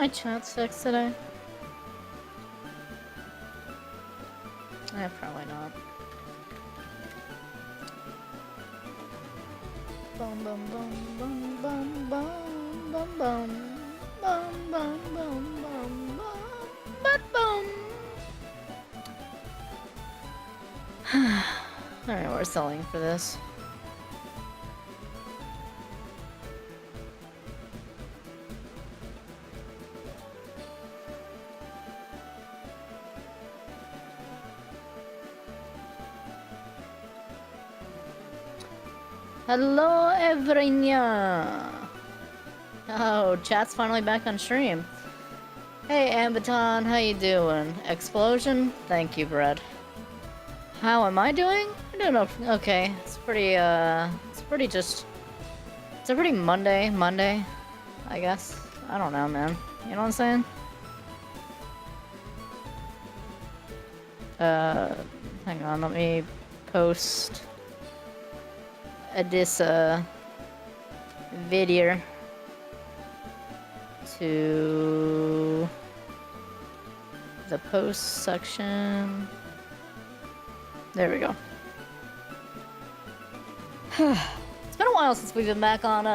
my chat fixed today? Probably not. Bum bum bum bum bum bum bum bum bum bum bum bum bum. Alright, we're selling for this. Hello, Evrinya! Oh, chat's finally back on stream. Hey, Ambaton, how you doing? Explosion? Thank you, Brad. How am I doing? I'm doing okay. It's pretty just... It's a pretty Monday, I guess. I don't know, man. You know what I'm saying? Hang on, let me post... this video to the post section. There we go. It's been a while since we've been back on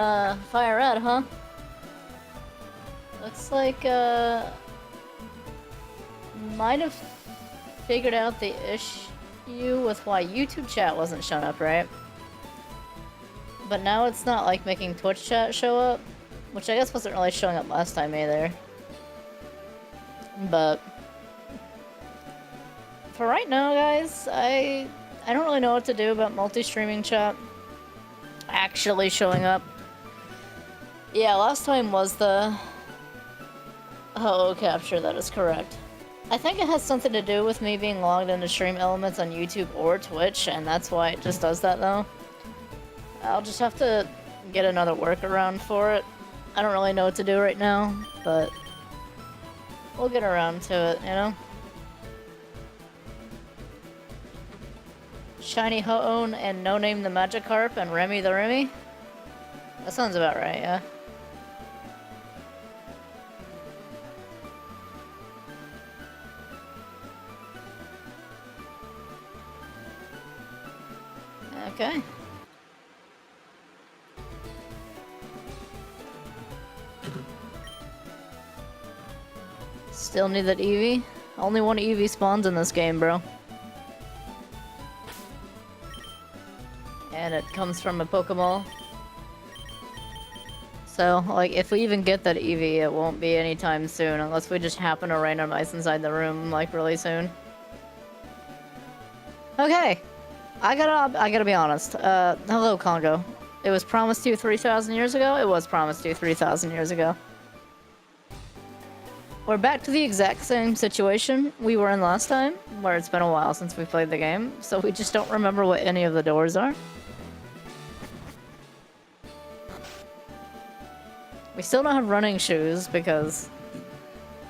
Fire Red, huh? Looks like might have figured out the issue with why YouTube chat wasn't showing up, right? But now it's not like making Twitch chat show up, which I guess wasn't really showing up last time either. But for right now, guys, I don't really know what to do about multi-streaming chat actually showing up. Yeah, last time was the capture, that is correct. I think it has something to do with me being logged into Stream Elements on YouTube or Twitch, and that's why it just does that though. I'll just have to get another workaround for it. I don't really know what to do right now, but we'll get around to it, you know? Shiny Ho-On and No Name the Magikarp and Remy the Remy? That sounds about right, yeah. Okay. Still need that Eevee? Only one Eevee spawns in this game, bro. And it comes from a Pokemon. So, like, if we even get that Eevee, it won't be anytime soon, unless we just happen to randomize inside the room, like, really soon. Okay. I gotta be honest. Hello, Congo. It was promised to you 3,000 years ago? It was promised to you 3,000 years ago. We're back to the exact same situation we were in last time, where it's been a while since we played the game, so we just don't remember what any of the doors are. We still don't have running shoes, because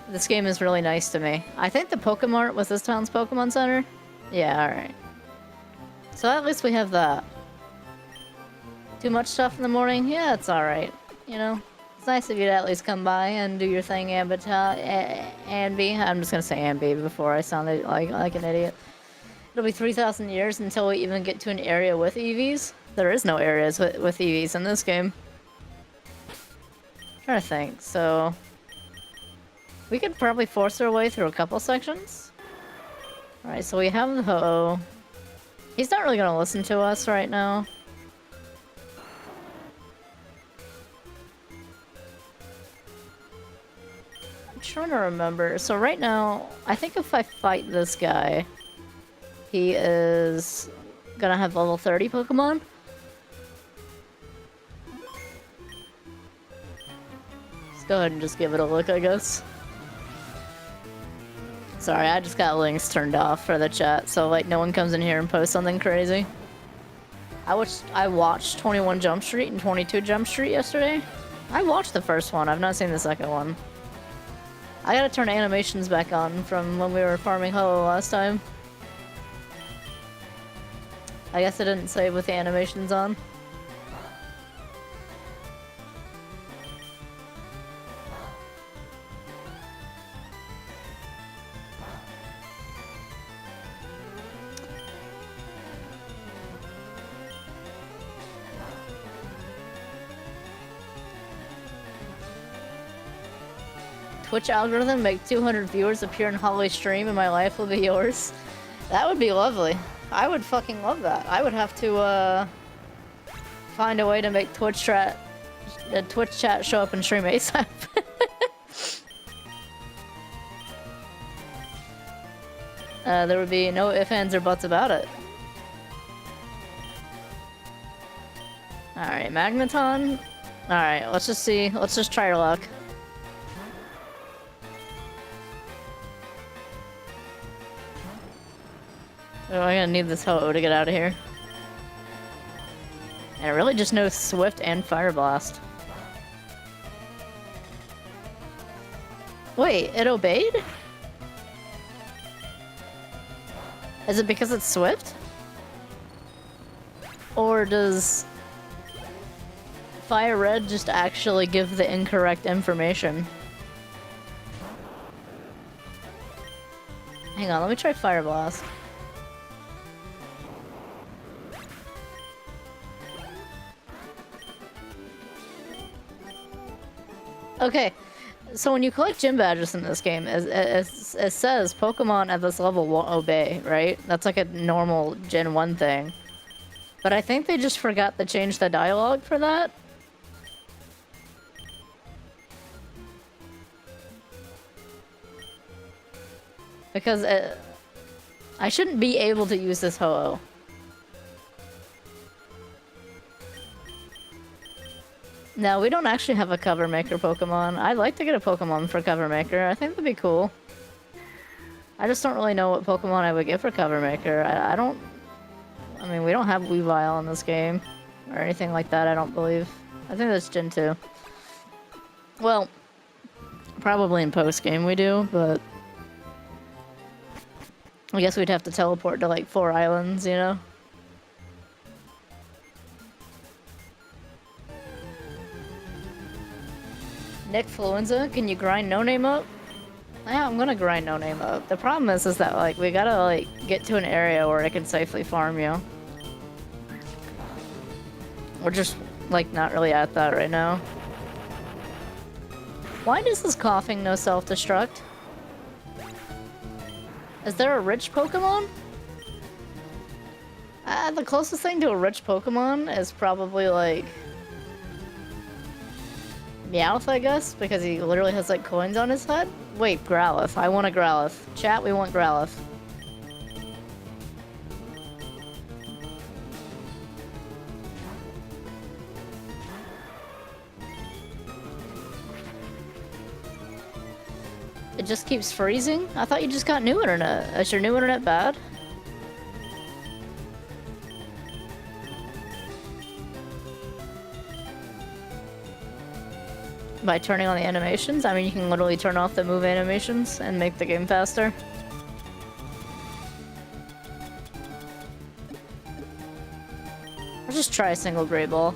this game is really nice to me. I think the Pokemart was this town's Pokemon Center? Yeah, alright. So at least we have that. Too much stuff in the morning? Yeah, it's alright. You know? It's nice of you to at least come by and do your thing, Ambi. I'm just gonna say Ambi before I sound like an idiot. It'll be 3,000 years until we even get to an area with EVs. There is no areas with EVs in this game. I'm trying to think, so... we could probably force our way through a couple sections. Alright, so we have the Ho-Oh. He's not really gonna listen to us right now. I'm trying to remember. So right now, I think if I fight this guy, he is gonna have level 30 Pokemon. Let's go ahead and just give it a look, I guess. Sorry, I just got links turned off for the chat, so like no one comes in here and posts something crazy. I watched 21 Jump Street and 22 Jump Street yesterday. I watched the first one, I've not seen the second one. I gotta turn animations back on from when we were farming Ho last time. I guess I didn't save with the animations on. Twitch algorithm, make 200 viewers appear in Holly's stream, and my life will be yours. That would be lovely. I would fucking love that. I would have to, find a way to make Twitch chat show up in stream ASAP. There would be no ifs, ands, or buts about it. Alright, Magneton. Alright, let's just see. Let's just try our luck. Oh, I'm gonna need this Ho-Oh to get out of here. And it really just knows Swift and Fire Blast. Wait, it obeyed? Is it because it's Swift? Or does Fire Red just actually give the incorrect information? Hang on, let me try Fire Blast. Okay, so when you collect gym badges in this game, it says Pokemon at this level won't obey, right? That's like a normal Gen 1 thing. But I think they just forgot to change the dialogue for that. Because I shouldn't be able to use this Ho-Oh. No, we don't actually have a Cover Maker Pokemon. I'd like to get a Pokemon for Cover Maker. I think that'd be cool. I just don't really know what Pokemon I would get for Cover Maker. I mean, we don't have Weavile in this game. Or anything like that, I don't believe. I think that's Gen 2. Well, probably in post-game we do, but... I guess we'd have to teleport to, like, 4 islands, you know? Nick Fluenza, can you grind No Name up? Yeah, I'm gonna grind No Name up. The problem is that, like, we gotta, like, get to an area where I can safely farm you. We're just, like, not really at that right now. Why does this coughing no self-destruct? Is there a rich Pokemon? The closest thing to a rich Pokemon is probably, like... Meowth, I guess, because he literally has, like, coins on his head? Wait, Growlithe. I want a Growlithe. Chat, we want Growlithe. It just keeps freezing? I thought you just got new internet. Is your new internet bad? By turning on the animations? I mean, you can literally turn off the move animations and make the game faster. Let's just try a single Great Ball.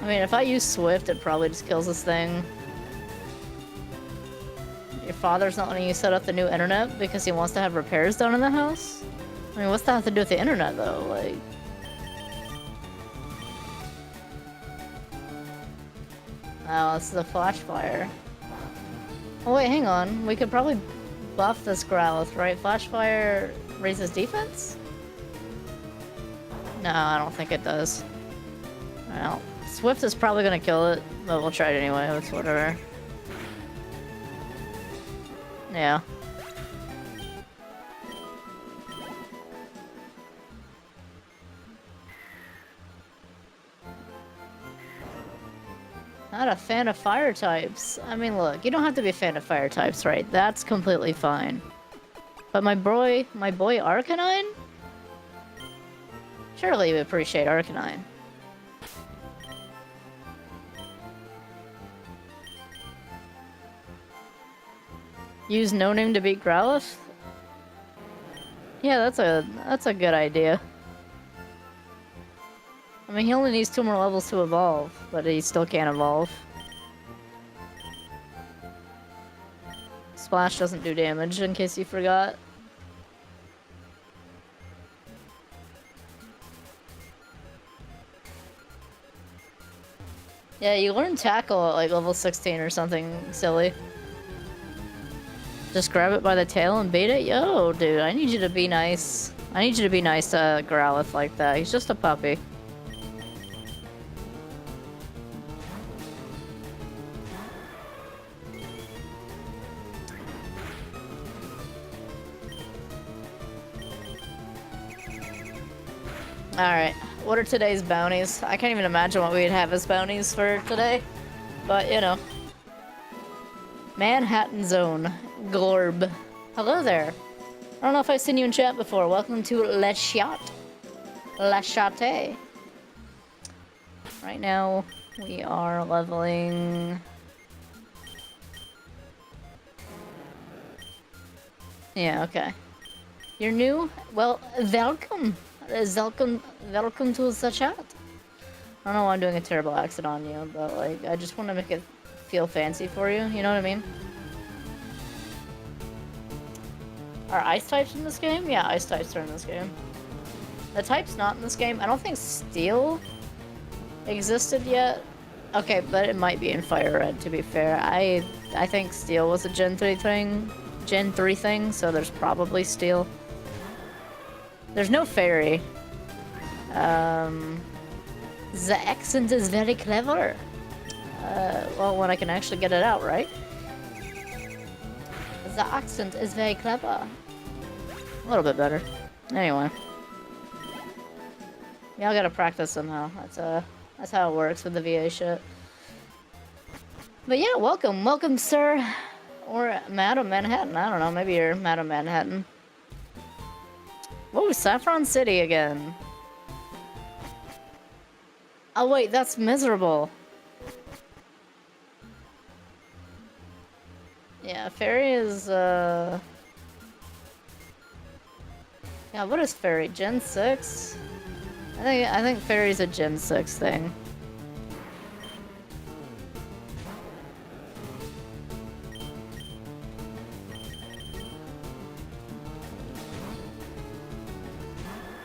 I mean, if I use Swift, it probably just kills this thing. Your father's not letting you set up the new internet because he wants to have repairs done in the house? I mean, what's that have to do with the internet, though? Like... Oh, this is a Flash Fire. Oh, wait, hang on. We could probably buff this Growlithe, right? Flash Fire raises defense? No, I don't think it does. Well, Swift is probably gonna kill it, but we'll try it anyway. It's whatever. Yeah. Not a fan of fire types. I mean, look, you don't have to be a fan of fire types, right? That's completely fine. But my boy Arcanine? Surely you appreciate Arcanine. Use No Name to beat Growlithe? Yeah, that's a good idea. I mean, he only needs 2 more levels to evolve, but he still can't evolve. Splash doesn't do damage, in case you forgot. Yeah, you learn tackle at like level 16 or something silly. Just grab it by the tail and beat it? Yo, dude, I need you to be nice. I need you to be nice to Growlithe like that. He's just a puppy. Alright, what are today's bounties? I can't even imagine what we'd have as bounties for today. But, you know. Manhattan Zone. Glorb. Hello there. I don't know if I've seen you in chat before. Welcome to Le Chat. Le Chatte. Right now, we are leveling... Yeah, okay. You're new? Well, welcome. Welcome to the chat. I don't know why I'm doing a terrible accent on you, but like, I just want to make it feel fancy for you, you know what I mean? Are ice types in this game? Yeah, ice types are in this game. The type's not in this game. I don't think steel existed yet. Okay, but it might be in Fire Red, to be fair. I think steel was a Gen 3 thing, so there's probably steel. There's no fairy. The accent is very clever. Well, when I can actually get it out, right? The accent is very clever. A little bit better. Anyway. Y'all gotta practice somehow. That's how it works with the VA shit. But yeah, welcome. Welcome, sir. Or Madam Manhattan. I don't know. Maybe you're Madam Manhattan. Whoa, Saffron City again. Oh wait, that's miserable. Yeah, Fairy is, Yeah, what is Fairy? Gen 6? I think Fairy's a Gen 6 thing.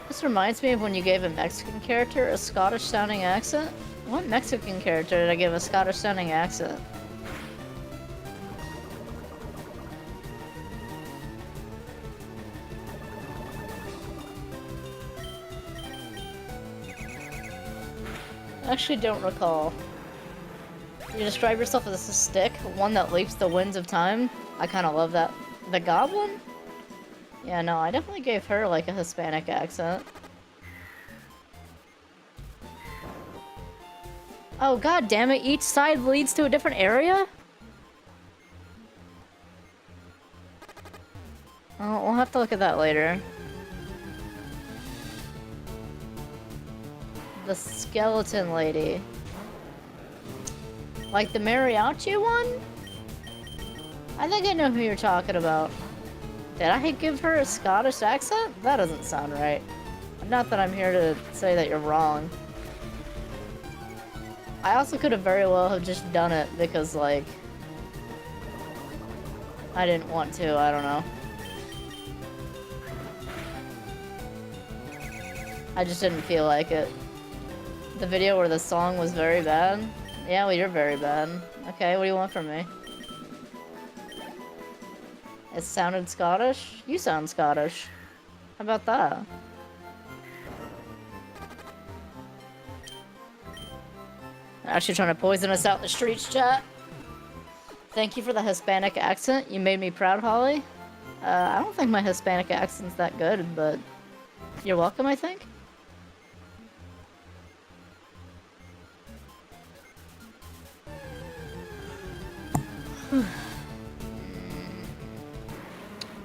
This reminds me of when you gave a Mexican character a Scottish-sounding accent. What Mexican character did I give a Scottish-sounding accent? I actually don't recall. You describe yourself as a stick, one that leaps the winds of time. I kind of love that. The goblin? Yeah, no, I definitely gave her like a Hispanic accent. Oh, god damn it, each side leads to a different area? Oh, we'll have to look at that later. The skeleton lady. Like the mariachi one? I think I know who you're talking about. Did I give her a Scottish accent? That doesn't sound right. Not that I'm here to say that you're wrong. I also could have very well have just done it because, like, I didn't want to, I don't know. I just didn't feel like it. The video where the song was very bad? Yeah, well, you're very bad. Okay, what do you want from me? It sounded Scottish? You sound Scottish. How about that? They're actually trying to poison us out in the streets, chat. Thank you for the Hispanic accent. You made me proud, Holly. I don't think my Hispanic accent's that good, but you're welcome, I think.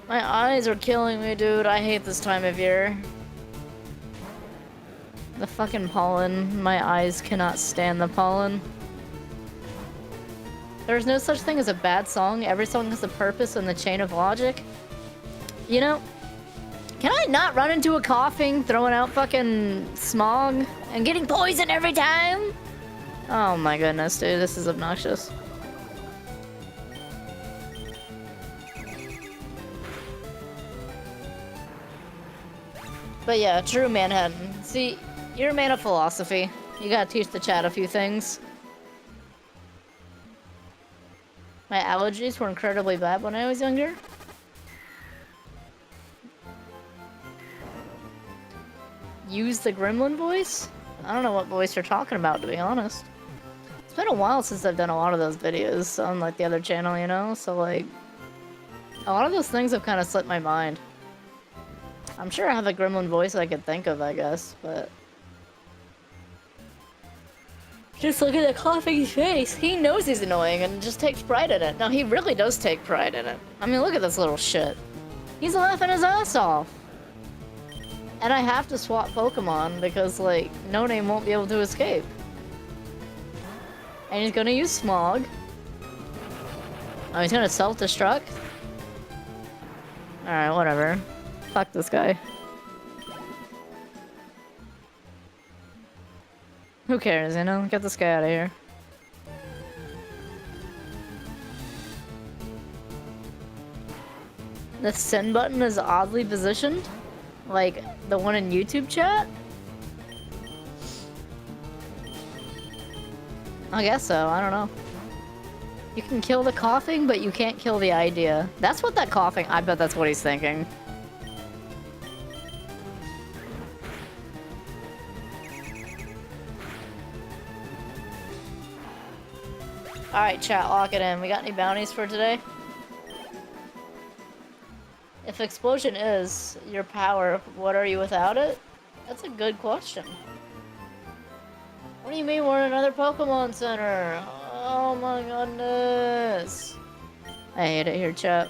My eyes are killing me, dude. I hate this time of year. The fucking pollen. My eyes cannot stand the pollen. There's no such thing as a bad song. Every song has a purpose and the chain of logic. You know, can I not run into a coughing, throwing out fucking smog, and getting poisoned every time? Oh my goodness, dude. This is obnoxious. But yeah, true Manhattan. See, you're a man of philosophy. You gotta teach the chat a few things. My allergies were incredibly bad when I was younger. Use the gremlin voice? I don't know what voice you're talking about, to be honest. It's been a while since I've done a lot of those videos on, like, the other channel, you know? So, like, a lot of those things have kind of slipped my mind. I'm sure I have a gremlin voice I could think of, I guess, but... Just look at the coughing face. He knows he's annoying and just takes pride in it. No, he really does take pride in it. I mean, look at this little shit. He's laughing his ass off. And I have to swap Pokemon because, like, No Name won't be able to escape. And he's gonna use Smog. Oh, he's gonna self-destruct? Alright, whatever. Fuck this guy. Who cares, you know? Get this guy out of here. The send button is oddly positioned? Like the one in YouTube chat? I guess so, I don't know. You can kill the coughing, but you can't kill the idea. That's what that coughing, I bet that's what he's thinking. Alright, chat, lock it in. We got any bounties for today? If explosion is your power, what are you without it? That's a good question. What do you mean we're in another Pokemon Center? Oh my goodness. I hate it here, chat.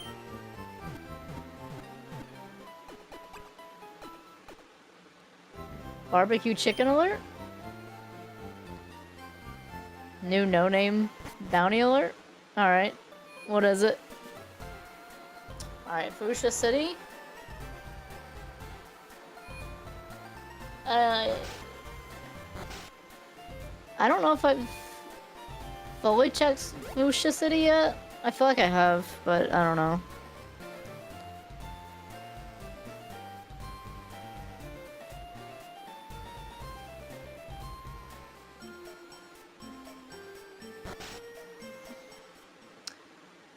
Barbecue chicken alert? New no-name bounty alert? Alright. What is it? Alright, Fuchsia City. I don't know if I've fully checked Fuchsia City yet. I feel like I have, but I don't know.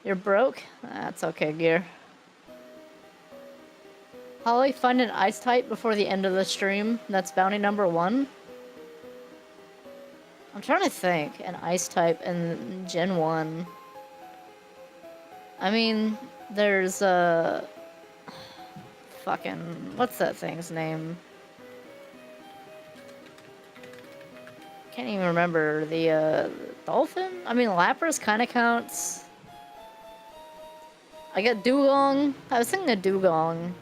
You're broke? That's okay, Gear. Holly, find an ice type before the end of the stream. That's bounty number 1. I'm trying to think. An ice type in Gen 1. I mean, there's fucking... What's that thing's name? Can't even remember. The dolphin? I mean, Lapras kind of counts. I got Dugong. I was thinking of Dugong.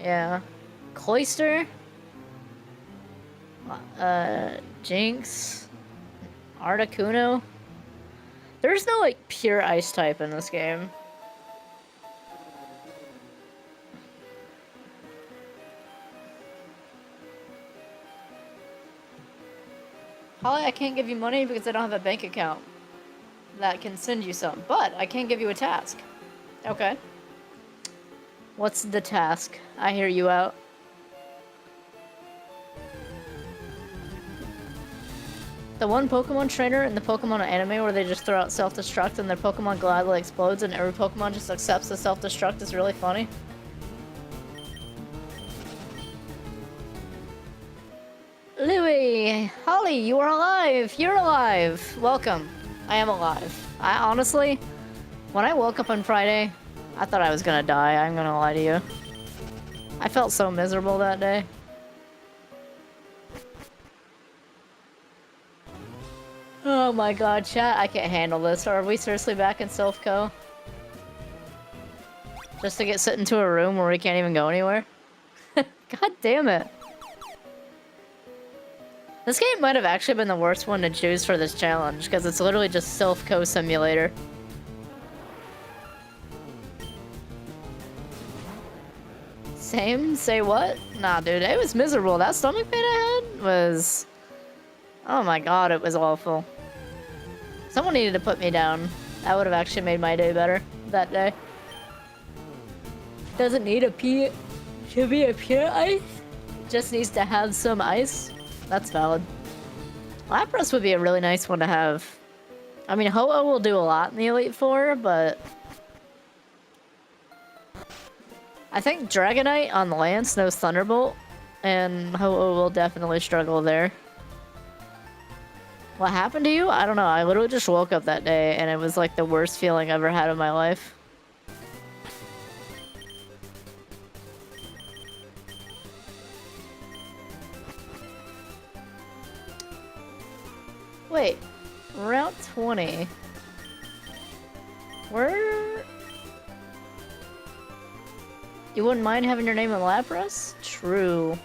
Yeah. Cloyster. Jinx. Articuno. There's no, like, pure ice type in this game. Holly, I can't give you money because I don't have a bank account that can send you some, but I can give you a task. Okay. What's the task? I hear you out. The one Pokemon trainer in the Pokemon anime where they just throw out self-destruct and their Pokemon gladly explodes and every Pokemon just accepts the self-destruct is really funny. Louie! Holly, you are alive! You're alive! Welcome. I am alive. I honestly, when I woke up on Friday, I thought I was gonna die, I'm gonna lie to you. I felt so miserable that day. Oh my god, chat, I can't handle this. Are we seriously back in Silph Co? Just to get sent into a room where we can't even go anywhere? God damn it. This game might have actually been the worst one to choose for this challenge, because it's literally just Silph Co simulator. Same? Say what? Nah, dude, it was miserable. That stomach pain I had was... Oh my god, it was awful. Someone needed to put me down. That would have actually made my day better that day. Doesn't need a pea... Should be a pure ice? Just needs to have some ice? That's valid. Lapras would be a really nice one to have. I mean, Ho-Oh will do a lot in the Elite Four, but I think Dragonite on Lance knows Thunderbolt, and Ho-Oh will definitely struggle there. What happened to you? I don't know. I literally just woke up that day, and it was like the worst feeling I've ever had in my life. Wait, Route 20. Where? You wouldn't mind having your name in Lapras? True.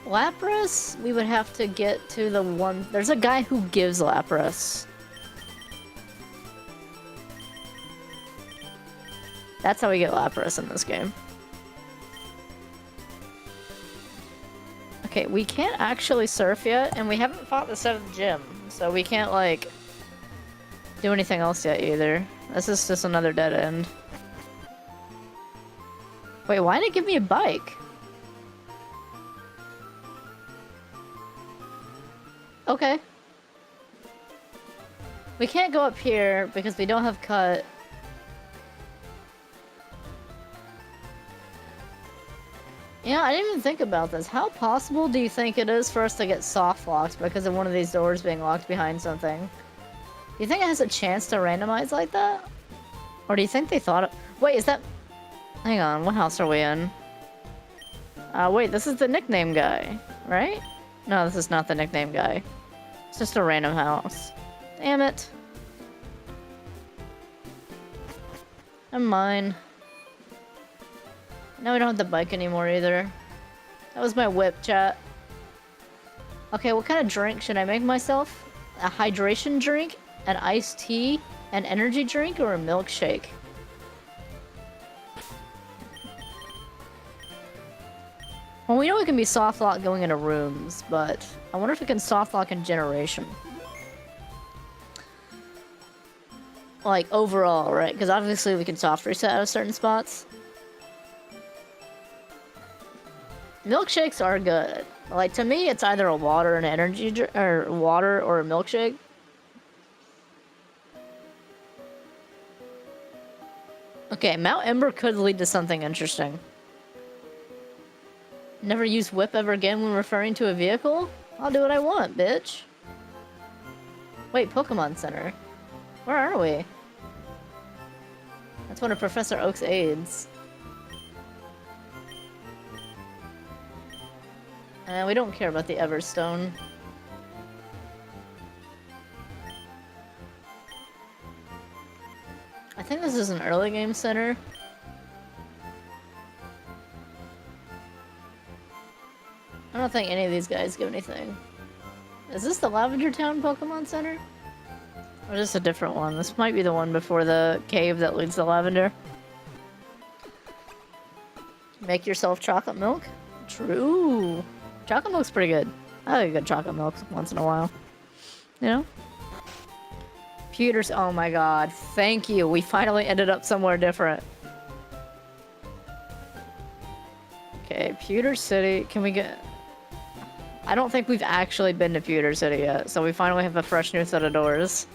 Lapras, we would have to get to the one... There's a guy who gives Lapras. That's how we get Lapras in this game. Okay, we can't actually surf yet, and we haven't fought the 7th gym, so we can't, like, do anything else yet either. This is just another dead end. Wait, why did it give me a bike? Okay. We can't go up here because we don't have cut. Yeah, I didn't even think about this. How possible do you think it is for us to get soft locked because of one of these doors being locked behind something? Do you think it has a chance to randomize like that? Or do you think they thought it... Wait, is that... Hang on, what house are we in? Wait, this is the nickname guy, right? No, this is not the nickname guy. It's just a random house. Damn it. Never mind. Now we don't have the bike anymore either. That was my whip, chat. Okay, what kind of drink should I make myself? A hydration drink? An iced tea? An energy drink? Or a milkshake? Well, we know it can be soft lock going into rooms, but I wonder if it can soft lock in generation. Like, overall, right? Because obviously we can soft reset out of certain spots. Milkshakes are good. Like, to me, it's either a water and energy drink, or water or a milkshake. Okay, Mount Ember could lead to something interesting. Never use whip ever again when referring to a vehicle? I'll do what I want, bitch. Wait, Pokemon Center. Where are we? That's one of Professor Oak's aides. We don't care about the Everstone. I think this is an early game center. I don't think any of these guys give anything. Is this the Lavender Town Pokemon Center? Or is this a different one? This might be the one before the cave that leads to Lavender. Make yourself chocolate milk? True. Chocolate milk's pretty good. I like a good chocolate milk once in a while. You know? Pewters, oh my god. Thank you. We finally ended up somewhere different. Okay, Pewter City. Can we get... I don't think we've actually been to Pewter City yet, so we finally have a fresh new set of doors.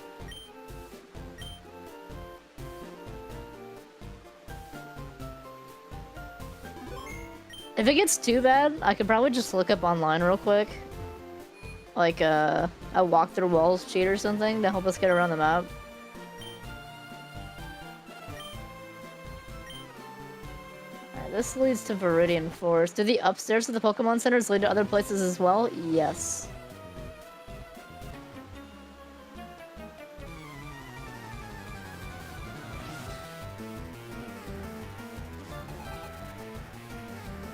If it gets too bad, I could probably just look up online real quick. Like a walk through walls cheat or something to help us get around the map. Alright, this leads to Viridian Forest. Do the upstairs of the Pokemon Centers lead to other places as well? Yes.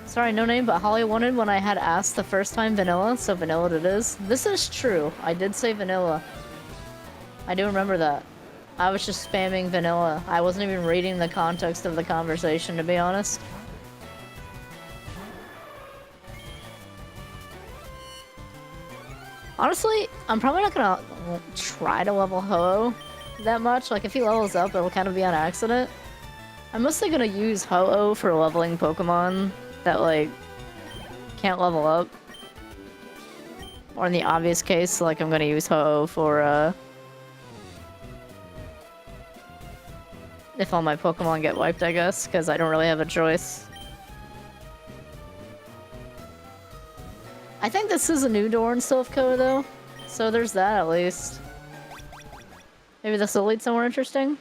Sorry, no name, but Holly wanted when I had asked the first time vanilla, so vanilla it is. This is true. I did say vanilla. I do remember that. I was just spamming vanilla. I wasn't even reading the context of the conversation, to be honest. Honestly, I'm probably not gonna try to level Ho-Oh that much. Like, if he levels up, it'll kind of be on accident. I'm mostly gonna use Ho-Oh for leveling Pokemon that, like, can't level up. Or in the obvious case, like, I'm gonna use Ho-Oh for, If all my Pokemon get wiped, I guess, because I don't really have a choice. I think this is a new door in Silphco, though. So there's that, at least. Maybe this will lead somewhere interesting?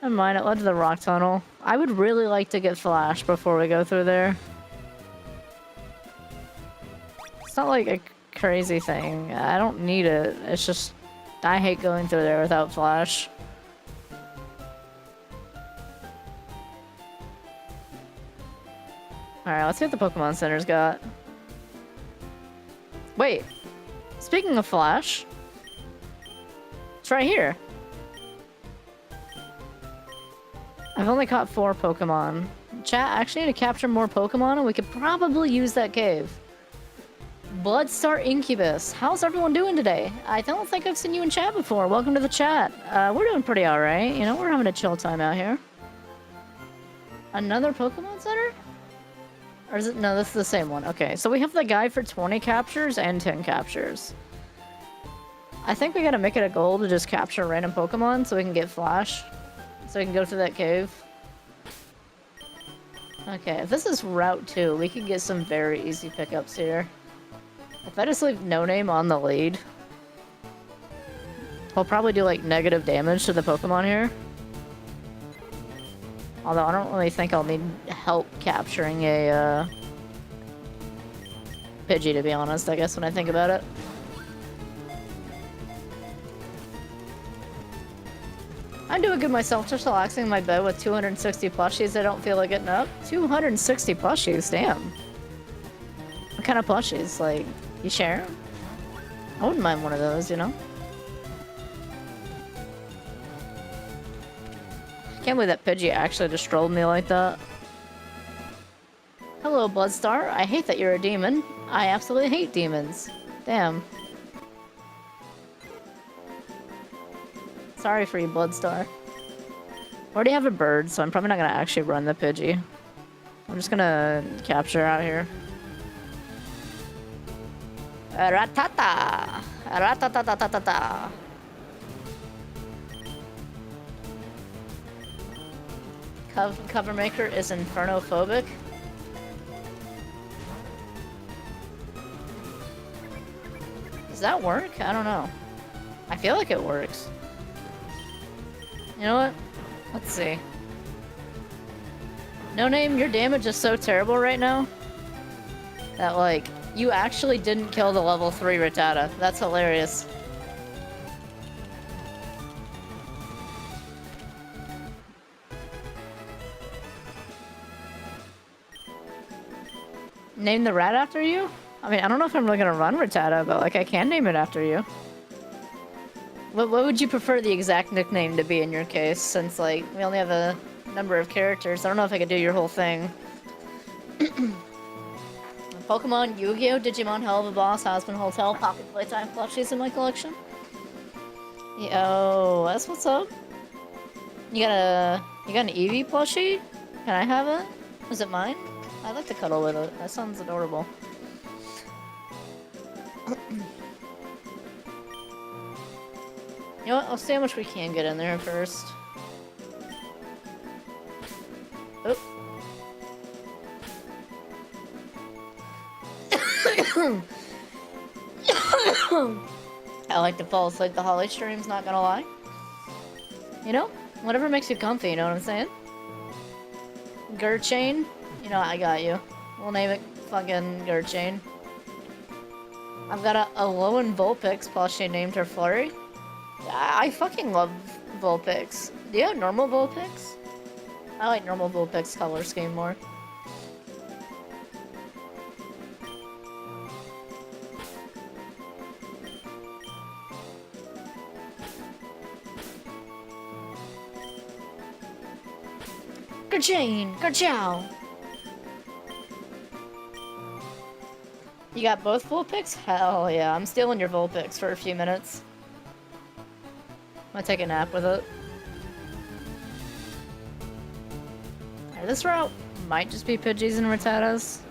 Never mind, it led to the rock tunnel. I would really like to get Flash before we go through there. It's not like a crazy thing. I don't need it. It's just... I hate going through there without Flash. Alright, let's see what the Pokemon Center's got. Wait. Speaking of Flash... It's right here. I've only caught 4 Pokemon. Chat, I actually need to capture more Pokemon and we could probably use that cave. Bloodstar Incubus. How's everyone doing today? I don't think I've seen you in chat before. Welcome to the chat. We're doing pretty alright. You know, we're having a chill time out here. Another Pokemon Center? Or is it? No, this is the same one. Okay, so we have the guy for 20 captures and 10 captures. I think we gotta make it a goal to just capture random Pokemon so we can get Flash. So we can go through that cave. Okay, if this is Route 2, we could get some very easy pickups here. If I just leave No Name on the lead, he'll probably do like negative damage to the Pokemon here. Although I don't really think I'll need help capturing a Pidgey, to be honest, I guess, when I think about it. I'm doing good myself, just relaxing in my bed with 260 plushies. I don't feel like getting up. 260 plushies, damn. What kind of plushies? Like, you share 'em? I wouldn't mind one of those, you know? I can't believe that Pidgey actually just trolled me like that. Hello, Bloodstar. I hate that you're a demon. I absolutely hate demons. Damn. Sorry for you, Bloodstar. I already have a bird, so I'm probably not gonna actually run the Pidgey. I'm just gonna capture out here. Ratata! Ratatatatata! Cover Maker is infernophobic. Does that work? I don't know. I feel like it works. You know what? Let's see. No Name, your damage is so terrible right now that, like, you actually didn't kill the level 3 Rattata. That's hilarious. Name the rat after you? I mean, I don't know if I'm really gonna run Rattata, but, like, I can name it after you. What would you prefer the exact nickname to be in your case, since, like, we only have a number of characters? I don't know if I could do your whole thing. Pokemon, Yu-Gi-Oh!, Digimon, Hell of a Boss, Husband, Hotel, Pocket Playtime plushies in my collection. Yo, that's what's up. You got an Eevee plushie? Can I have it? Is it mine? I'd like to cuddle with it. That sounds adorable. You know what? I'll see how much we can get in there first. Oop. I like to fall asleep the Holly streams, not gonna lie. You know? Whatever makes you comfy, you know what I'm saying? Gurchain? You know, I got you. We'll name it fucking Gurchain. I've got a Alolan Vulpix plushie named her Flurry. I fucking love Vulpix. Do you have normal Vulpix? I like normal Vulpix color scheme more. Gurchain! Gurchow! You got both Vulpix? Hell yeah, I'm stealing your Vulpix for a few minutes. I'm gonna take a nap with it. Alright, this route might just be Pidgeys and Rattatas.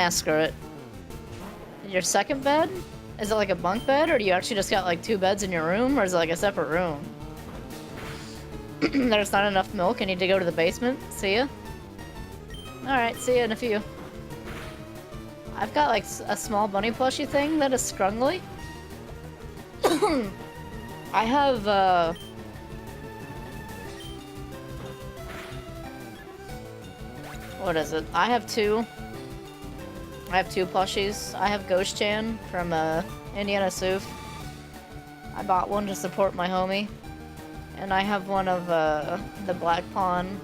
Nah, screw it. Your second bed? Is it like a bunk bed, or do you actually just got like 2 beds in your room, or is it like a separate room? There's not enough milk, I need to go to the basement. See ya. Alright, see ya in a few. I've got like a small bunny plushie thing that is scrungly. I have, what is it? I have 2 plushies. I have Ghost Chan from, Indiana Soof. I bought one to support my homie. And I have one of, the Black Pawn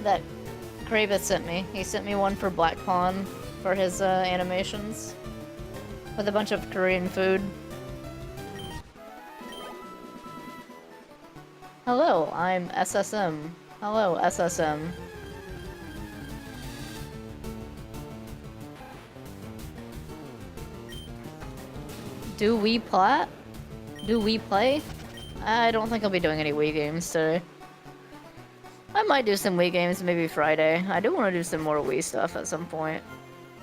that Kravis sent me. He sent me one for Black Pawn for his, animations. With a bunch of Korean food. Hello, I'm SSM. Hello, SSM. Do we play? Do we play? I don't think I'll be doing any Wii games today. I might do some Wii games maybe Friday. I do want to do some more Wii stuff at some point.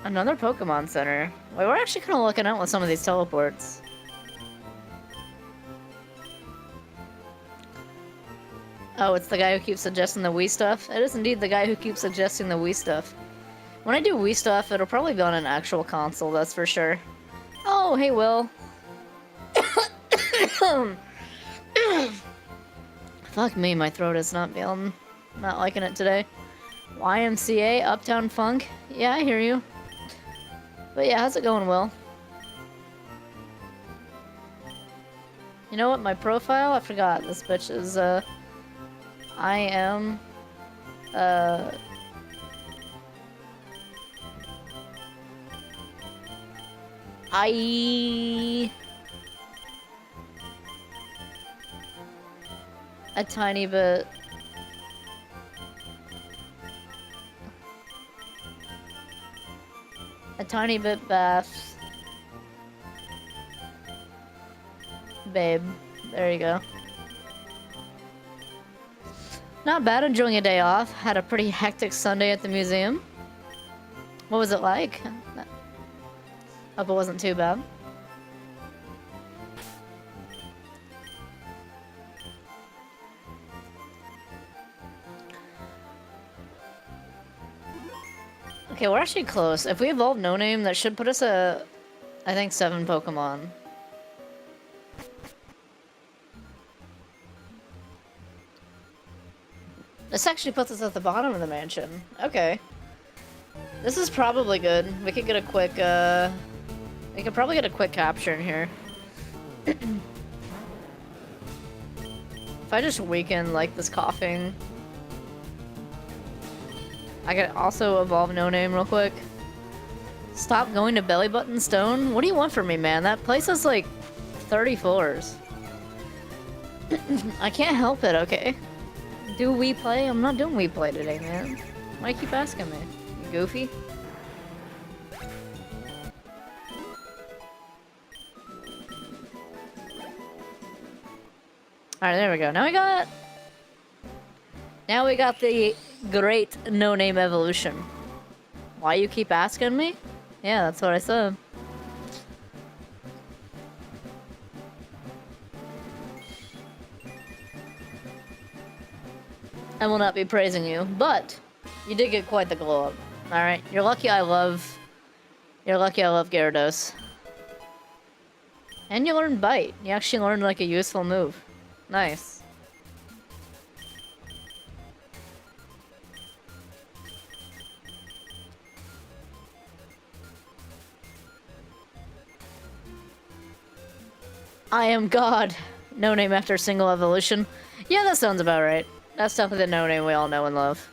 Another Pokemon Center. Wait, we're actually kind of looking out with some of these teleports. Oh, it's the guy who keeps suggesting the Wii stuff? It is indeed the guy who keeps suggesting the Wii stuff. When I do Wii stuff, it'll probably be on an actual console, that's for sure. Oh, hey, Will. Fuck me, my throat is not feeling... not liking it today. YMCA, Uptown Funk? Yeah, I hear you. But yeah, how's it going, Will? You know what, my profile? I forgot. This bitch is, I am... a tiny bit... a tiny bit Bath. Babe. There you go. Not bad, enjoying a day off. Had a pretty hectic Sunday at the museum. What was it like? Hope it wasn't too bad. Okay, we're actually close. If we evolve No Name, that should put us at, I think, 7 Pokemon. This actually puts us at the bottom of the mansion. Okay. This is probably good. We could get a quick, we could probably get a quick capture in here. If I just weaken, like, this coughing... I could also evolve No Name real quick. Stop going to Belly Button Stone? What do you want from me, man? That place has like 30 floors. I can't help it, okay? Do we play? I'm not doing we play today, man. Why you keep asking me? You goofy? Alright, there we go. Now we got the great no-name evolution. Why you keep asking me? Yeah, that's what I said. I will not be praising you, but you did get quite the glow up. Alright, you're lucky I love Gyarados. And you learned Bite. You actually learned like a useful move. Nice. I am God. No name after single evolution. Yeah, that sounds about right. That's definitely the no name we all know and love.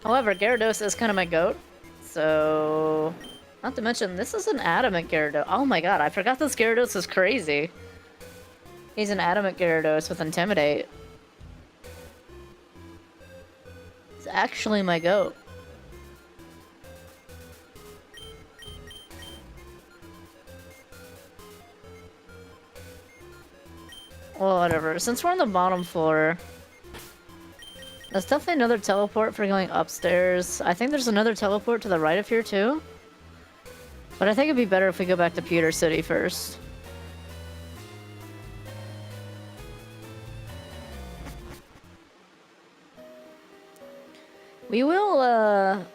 However, Gyarados is kind of my goat. So... not to mention, this is an adamant Gyarados. Oh my god, I forgot this Gyarados is crazy. He's an adamant Gyarados with Intimidate. It's actually my goat. Well, whatever. Since we're on the bottom floor... There's definitely another teleport for going upstairs. I think there's another teleport to the right of here too. But I think it'd be better if we go back to Pewter City first. We will,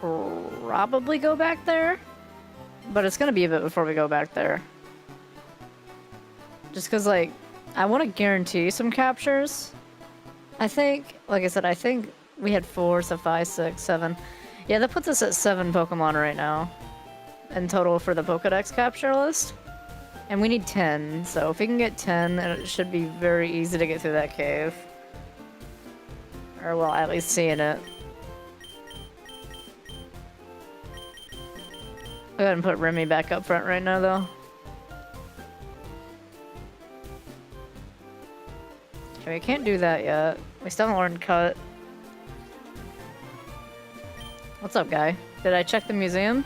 probably go back there. But it's gonna be a bit before we go back there. Just because, like, I want to guarantee some captures. I think, like I said, I think we had 4, so 5, 6, 7. Yeah, that puts us at 7 Pokemon right now. In total for the Pokedex capture list. And we need 10, so if we can get 10, it should be very easy to get through that cave. Or, well, at least seeing it. Go ahead and put Remy back up front right now, though. Okay, we can't do that yet. We still haven't learned Cut. What's up, guy? Did I check the museum?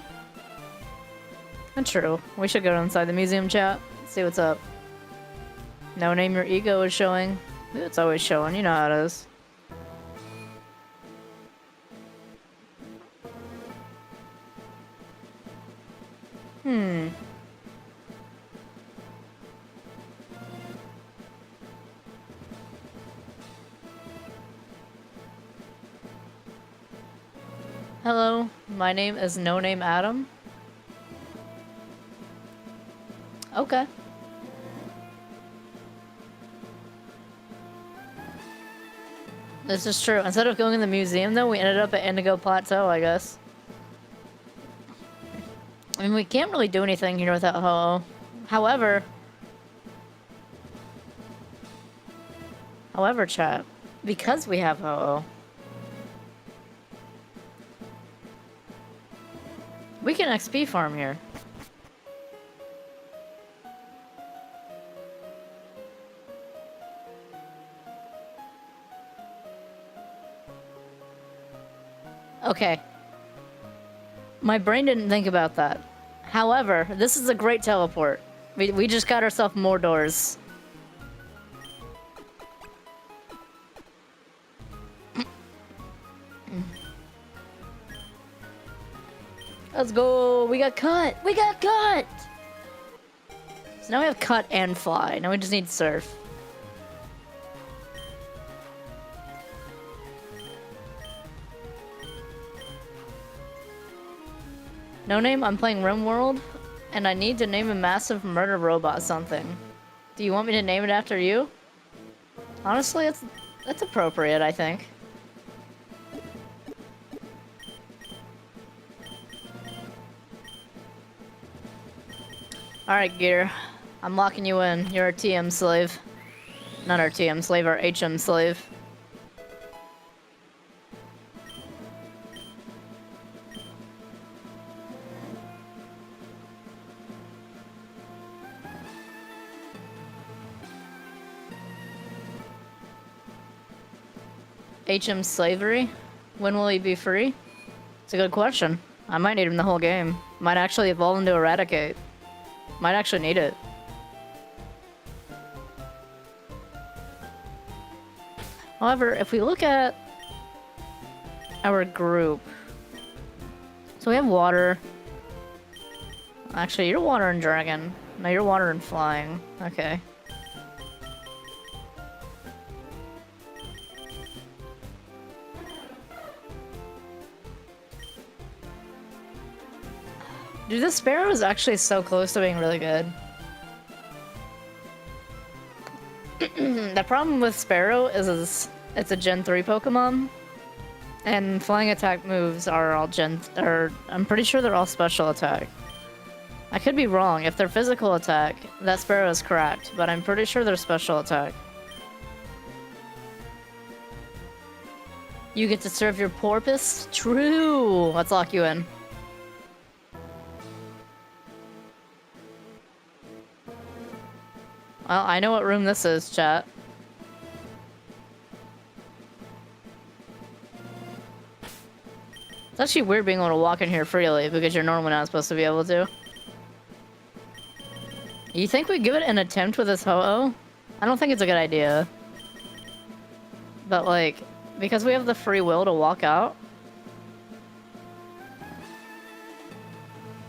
That's true. We should go inside the museum chat. See what's up. No name, your ego is showing. It's always showing. You know how it is. Hello, my name is No Name Adam. Okay. This is true. Instead of going in the museum, though, we ended up at Indigo Plateau, I guess. I mean, we can't really do anything here without Ho-Oh. However, chat, because we have Ho-Oh, we can XP farm here. Okay. My brain didn't think about that. However, this is a great teleport. We just got ourselves more doors. Let's go! We got Cut! We got Cut! So now we have Cut and Fly. Now we just need Surf. No name, I'm playing RimWorld, and I need to name a massive murder robot something. Do you want me to name it after you? Honestly, that's appropriate, I think. Alright, Gear. I'm locking you in. You're a TM slave. Not our TM slave, our HM slave. HM slavery? When will he be free? It's a good question. I might need him the whole game. Might actually evolve into Eradicate. Might actually need it. However, if we look at our group, so we have water. Actually, you're water and dragon. No, you're water and flying. Okay. Dude, this Sparrow is actually so close to being really good. The problem with Sparrow is it's a Gen 3 Pokemon. And flying attack moves are all I'm pretty sure they're all special attack. I could be wrong. If they're physical attack, that Sparrow is correct, but I'm pretty sure they're special attack. You get to serve your porpoise? True! Let's lock you in. Well, I know what room this is, chat. It's actually weird being able to walk in here freely, because you're normally not supposed to be able to. You think we give it an attempt with this Ho-Oh? I don't think it's a good idea. But, like, because we have the free will to walk out,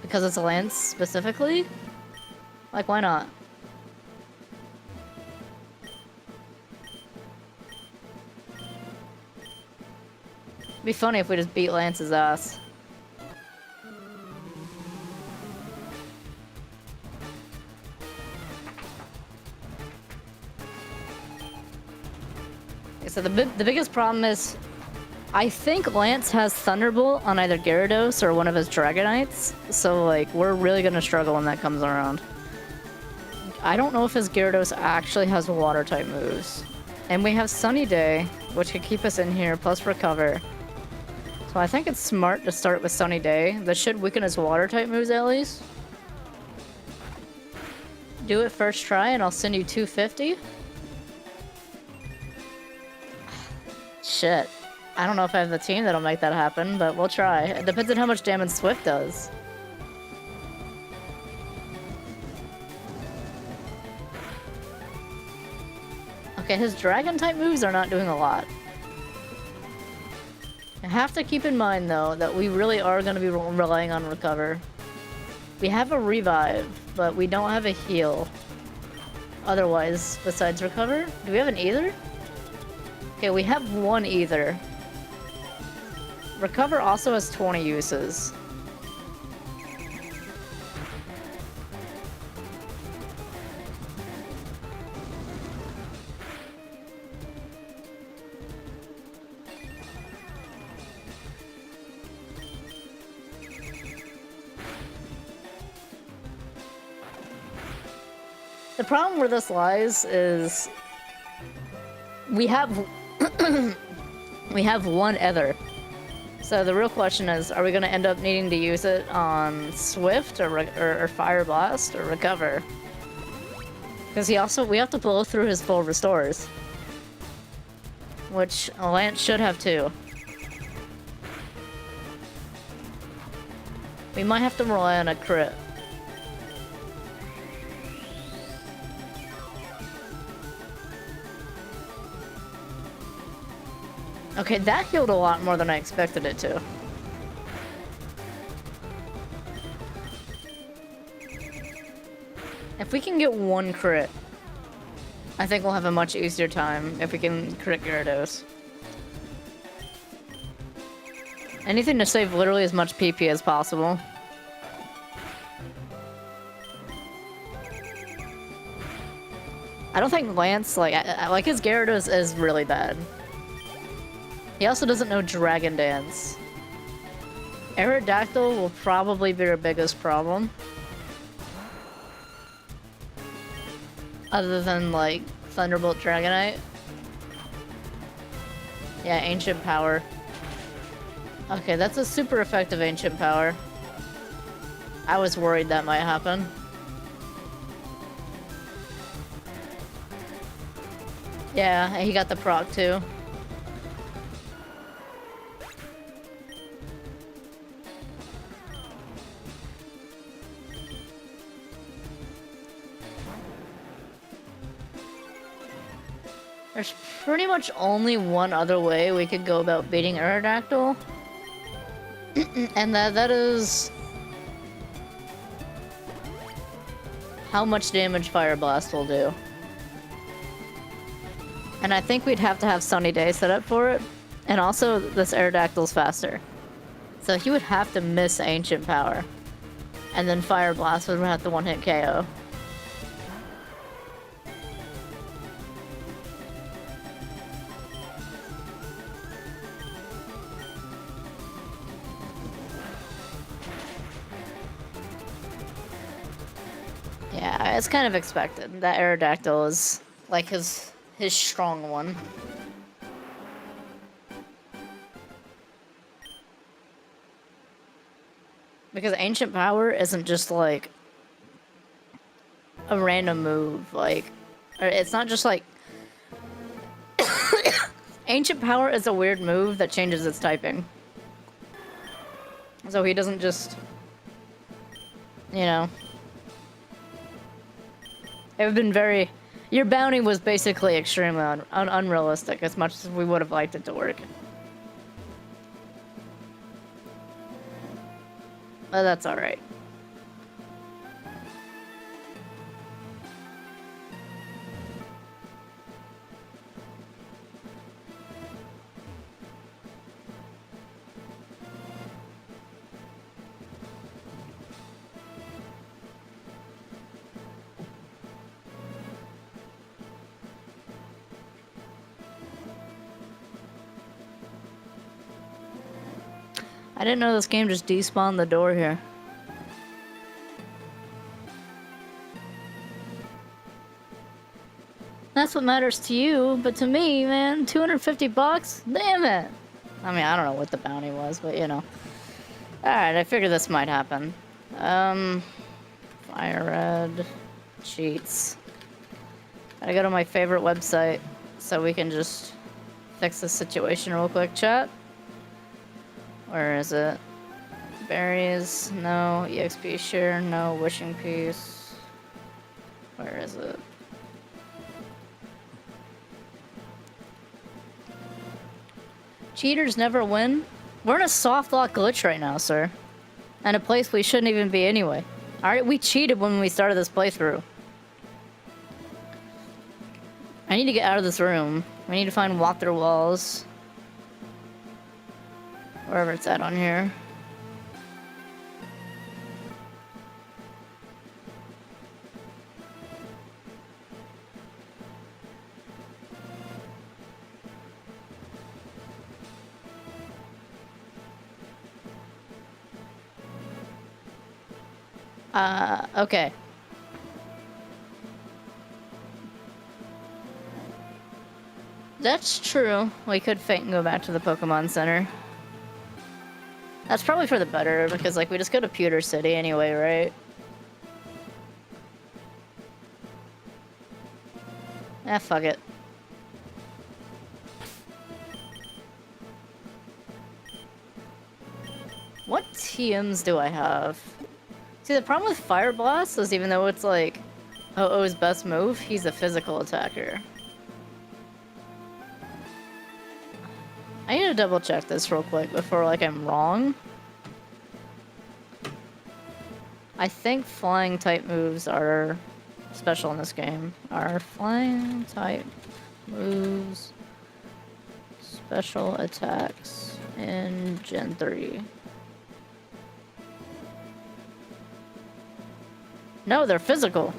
because it's Lance specifically, like, why not? It'd be funny if we just beat Lance's ass. So the biggest problem is, I think Lance has Thunderbolt on either Gyarados or one of his Dragonites, so like we're really gonna struggle when that comes around. I don't know if his Gyarados actually has Water type moves, and we have Sunny Day, which could keep us in here plus Recover. So I think it's smart to start with Sunny Day. That should weaken his Water type moves at least. Do it first try, and I'll send you 250. Shit. I don't know if I have the team that'll make that happen, but we'll try. It depends on how much damage Swift does. Okay, his Dragon-type moves are not doing a lot. I have to keep in mind, though, that we really are going to be relying on Recover. We have a Revive, but we don't have a Heal. Otherwise, besides Recover? Do we have an Either? Okay, we have one Either. Recover also has 20 uses. The problem where this lies is we have we have one Ether. So the real question is, are we going to end up needing to use it on Swift or Fire Blast or Recover? Because we have to blow through his full restores, which Lance should have too. We might have to rely on a crit. Okay, that healed a lot more than I expected it to. If we can get one crit, I think we'll have a much easier time if we can crit Gyarados. Anything to save literally as much PP as possible. I don't think Lance, like his Gyarados is really bad. He also doesn't know Dragon Dance. Aerodactyl will probably be our biggest problem. Other than, like, Thunderbolt Dragonite. Yeah, Ancient Power. Okay, that's a super effective Ancient Power. I was worried that might happen. Yeah, he got the proc too. There's pretty much only one other way we could go about beating Aerodactyl. And that is how much damage Fire Blast will do. And I think we'd have to have Sunny Day set up for it. And also, this Aerodactyl's faster. So he would have to miss Ancient Power. And then Fire Blast would have to one-hit KO. Yeah, it's kind of expected. That Aerodactyl is like his strong one. Because Ancient Power isn't just like a random move, like, or it's not just like Ancient Power is a weird move that changes its typing. So he doesn't just, you know. It would have been very... Your bounty was basically extremely unrealistic, as much as we would have liked it to work. But that's alright. I didn't know this game just despawned the door here. That's what matters to you, but to me, man, 250 bucks? Damn it! I mean, I don't know what the bounty was, but you know. Alright, I figured this might happen. Fire red, cheats. Gotta go to my favorite website so we can just fix this situation real quick, chat. Where is it? Berries, no. EXP share, no. Wishing piece. Where is it? Cheaters never win? We're in a soft lock glitch right now, sir. And a place we shouldn't even be anyway. Alright, we cheated when we started this playthrough. I need to get out of this room. We need to find water walls. Wherever it's at on here. Okay. That's true. We could fake and go back to the Pokemon Center. That's probably for the better, because, like, we just go to Pewter City anyway, right? Ah, fuck it. What TMs do I have? See, the problem with Fire Blast is even though it's, like, OO's best move, he's a physical attacker. I need to double check this real quick before, like, I'm wrong. I think flying type moves are special in this game. Are flying type moves special attacks in Gen 3? No, they're physical.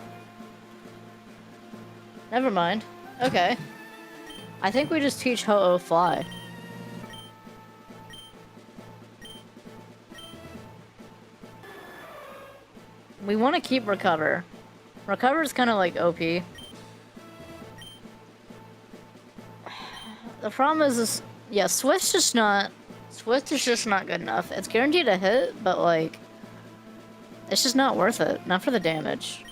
Never mind. Okay. I think we just teach Ho-Oh Fly. We want to keep Recover. Recover is kind of like OP. The problem is, yeah, Swift's just not... Swift is just not good enough. It's guaranteed a hit, but, like... It's just not worth it. Not for the damage.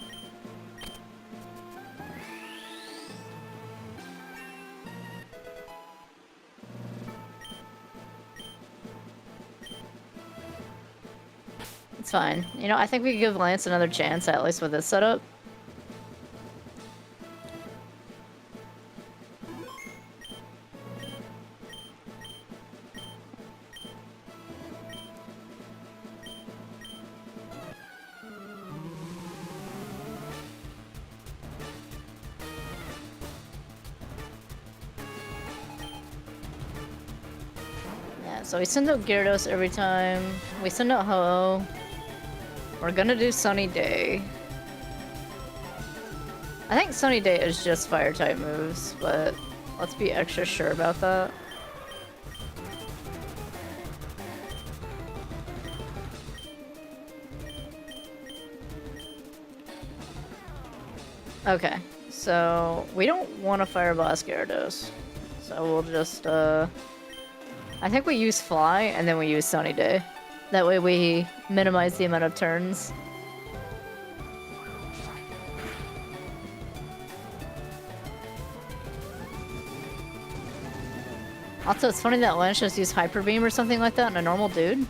It's fine. You know, I think we could give Lance another chance, at least with this setup. Yeah, so we send out Gyarados every time. We send out Ho-Oh. We're gonna do Sunny Day. I think Sunny Day is just fire type moves, but let's be extra sure about that. Okay, so we don't want to Fire Blast Gyarados. So we'll just, I think we use Fly and then we use Sunny Day. That way we minimize the amount of turns. Also, it's funny that Lance just used Hyper Beam or something like that on a normal dude.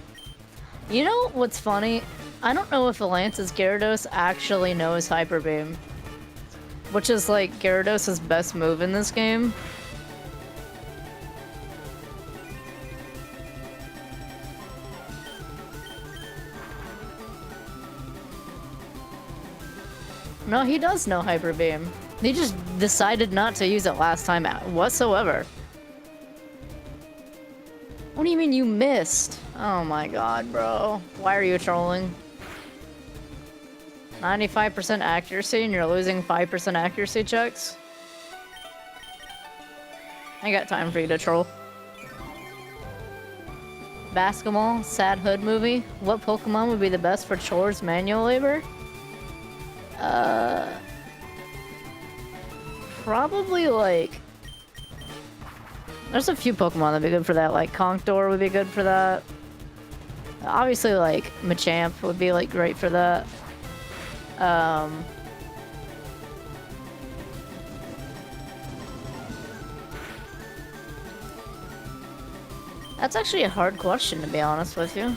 You know what's funny? I don't know if Lance's Gyarados actually knows Hyper Beam. which is like Gyarados' best move in this game. No, he does know Hyper Beam. He just decided not to use it last time whatsoever. What do you mean you missed? Oh my god, bro. Why are you trolling? 95% accuracy and you're losing 5% accuracy checks? I got time for you to troll. Basketball, sad hood movie. What Pokemon would be the best for chores, manual labor? Probably like... There's a few Pokemon that'd be good for that, like Conkedor would be good for that. Obviously like Machamp would be like great for that. That's actually a hard question, to be honest with you.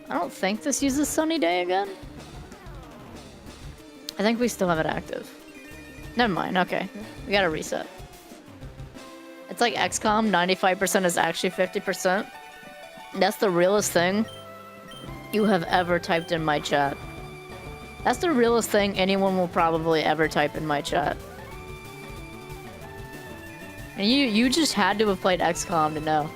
I don't think this uses Sunny Day again. I think we still have it active. Never mind, okay. We gotta reset. It's like XCOM, 95% is actually 50%. That's the realest thing you have ever typed in my chat. That's the realest thing anyone will probably ever type in my chat. And you just had to have played XCOM to know.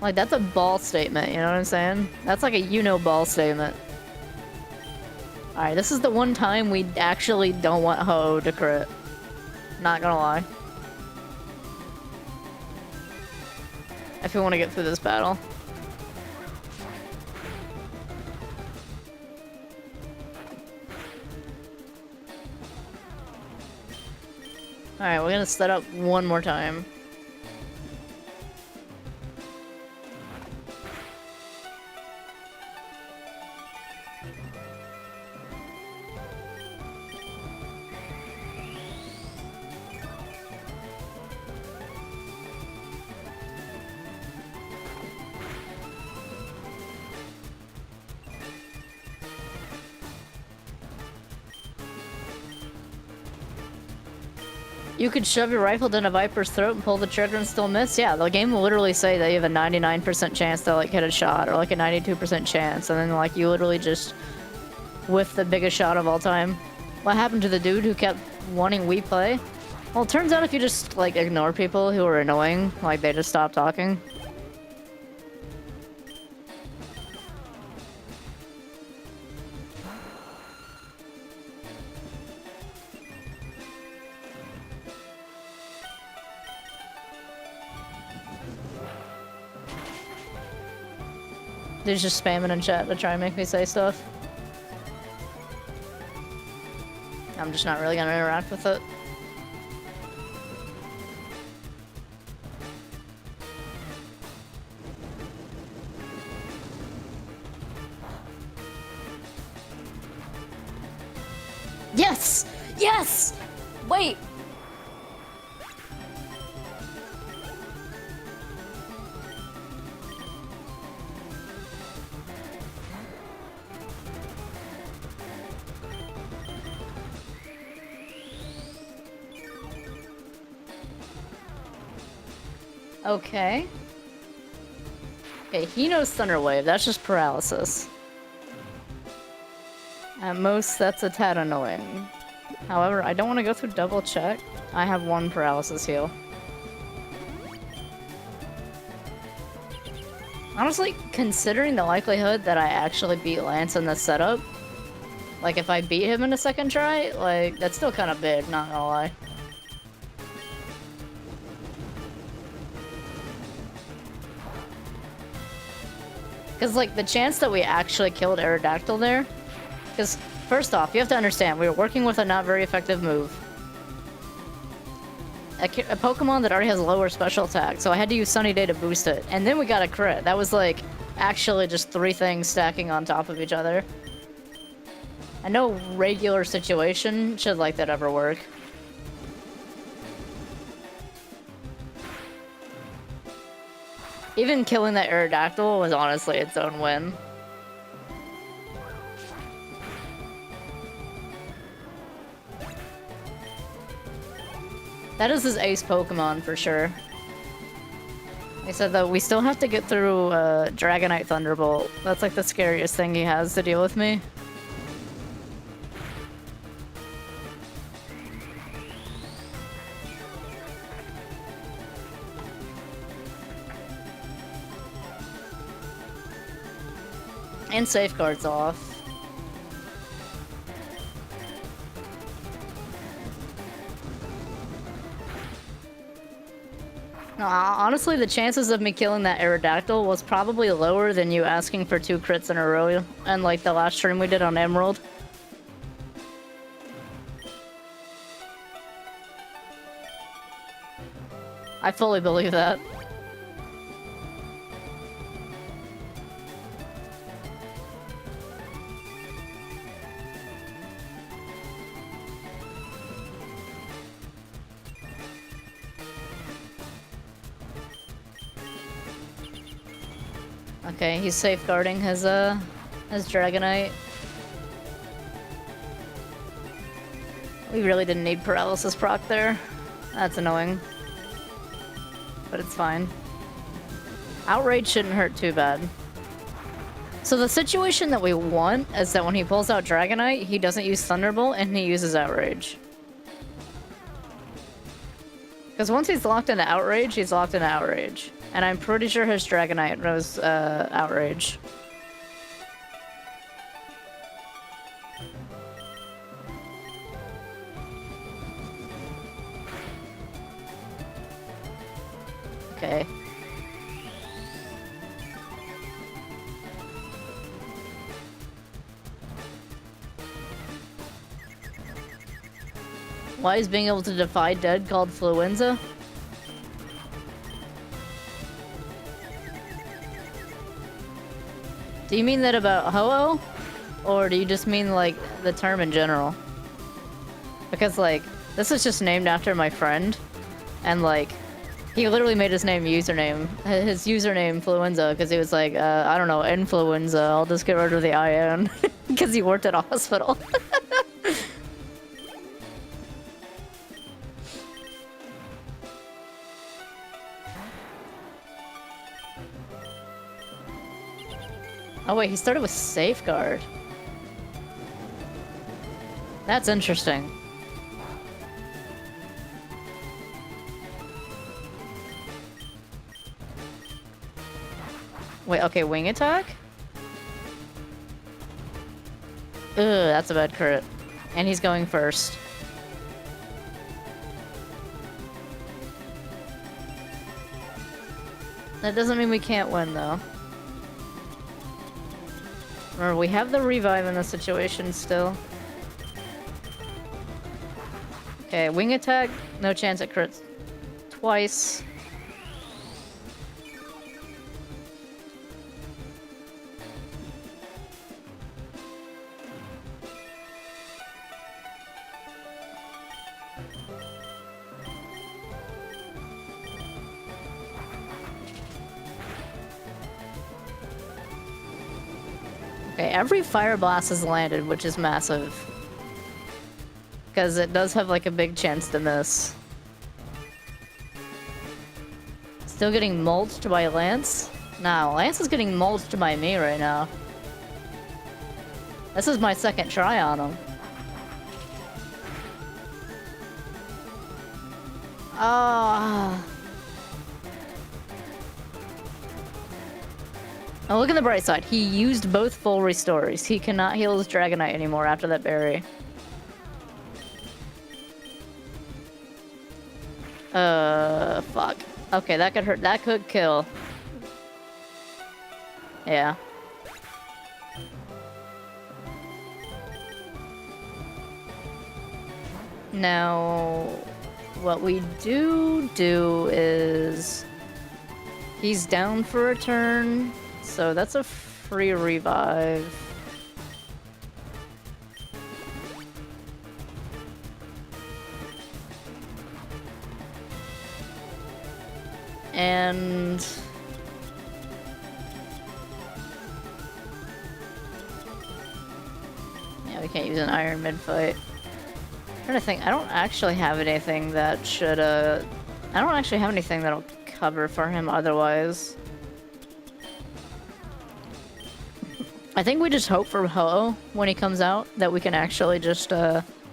Like, that's a ball statement, you know what I'm saying? That's like a you-know-ball statement. Alright, this is the one time we actually don't want Ho to crit. Not gonna lie. If we want to get through this battle. Alright, we're gonna set up one more time. You could shove your rifle down a Viper's throat and pull the trigger and still miss? Yeah, the game will literally say that you have a 99% chance to like hit a shot, or like a 92% chance, and then like you literally just whiff the biggest shot of all time. What happened to the dude who kept wanting we play? Well, it turns out if you just like ignore people who are annoying, like they just stop talking. Dude's just spamming in chat to try and make me say stuff. I'm just not really gonna interact with it. Yes! Yes! Wait! Okay. Okay, he knows Thunder Wave. That's just paralysis. At most, that's a tad annoying. However, I don't want to go through double check. I have one paralysis heal. Honestly, considering the likelihood that I actually beat Lance in this setup, like if I beat him in a second try, like that's still kind of big, not gonna lie. Because, like, the chance that we actually killed Aerodactyl there... Because, first off, you have to understand, we were working with a not very effective move. A Pokemon that already has lower special attack, so I had to use Sunny Day to boost it. And then we got a crit. That was, like, actually just 3 things stacking on top of each other. And no regular situation should like that ever work. Even killing that Aerodactyl was honestly its own win. That is his ace Pokemon for sure. He said though, we still have to get through Dragonite Thunderbolt. That's like the scariest thing he has to deal with me. And Safeguard's off. No, honestly, the chances of me killing that Aerodactyl was probably lower than you asking for 2 crits in a row and like the last stream we did on Emerald. I fully believe that. Okay, he's safeguarding his Dragonite. We really didn't need Paralysis proc there. That's annoying. But it's fine. Outrage shouldn't hurt too bad. So the situation that we want is that when he pulls out Dragonite, he doesn't use Thunderbolt and he uses Outrage. Because once he's locked into Outrage, he's locked into Outrage. And I'm pretty sure his Dragonite knows Outrage. Okay. Why is being able to defy dead called Fluenza? Do you mean that about Ho-Oh? Or do you just mean, like, the term in general? Because, like, this is just named after my friend. And, like, he literally made his username Fluenza, because he was like, I don't know, influenza, I'll just get rid of the IN. Because he worked at a hospital. Oh wait, he started with Safeguard. That's interesting. Wait, okay, Wing Attack? Ugh, that's a bad crit. And he's going first. That doesn't mean we can't win, though. Remember, we have the revive in this situation still. Okay, Wing Attack, no chance it crits twice. Okay, every Fire Blast is landed, which is massive. Because it does have, like, a big chance to miss. Still getting mulched by Lance? No, Lance is getting mulched by me right now. This is my second try on him. Oh. Oh, look at the bright side. He used both full restores. He cannot heal his Dragonite anymore after that berry. Fuck. Okay, that could hurt. That could kill. Yeah. Now, what we do is... He's down for a turn. So that's a free revive. And can't use an iron mid-fight. I'm trying to think. I don't actually have anything that should, I don't actually have anything that'll cover for him otherwise. I think we just hope for Ho when he comes out that we can actually just,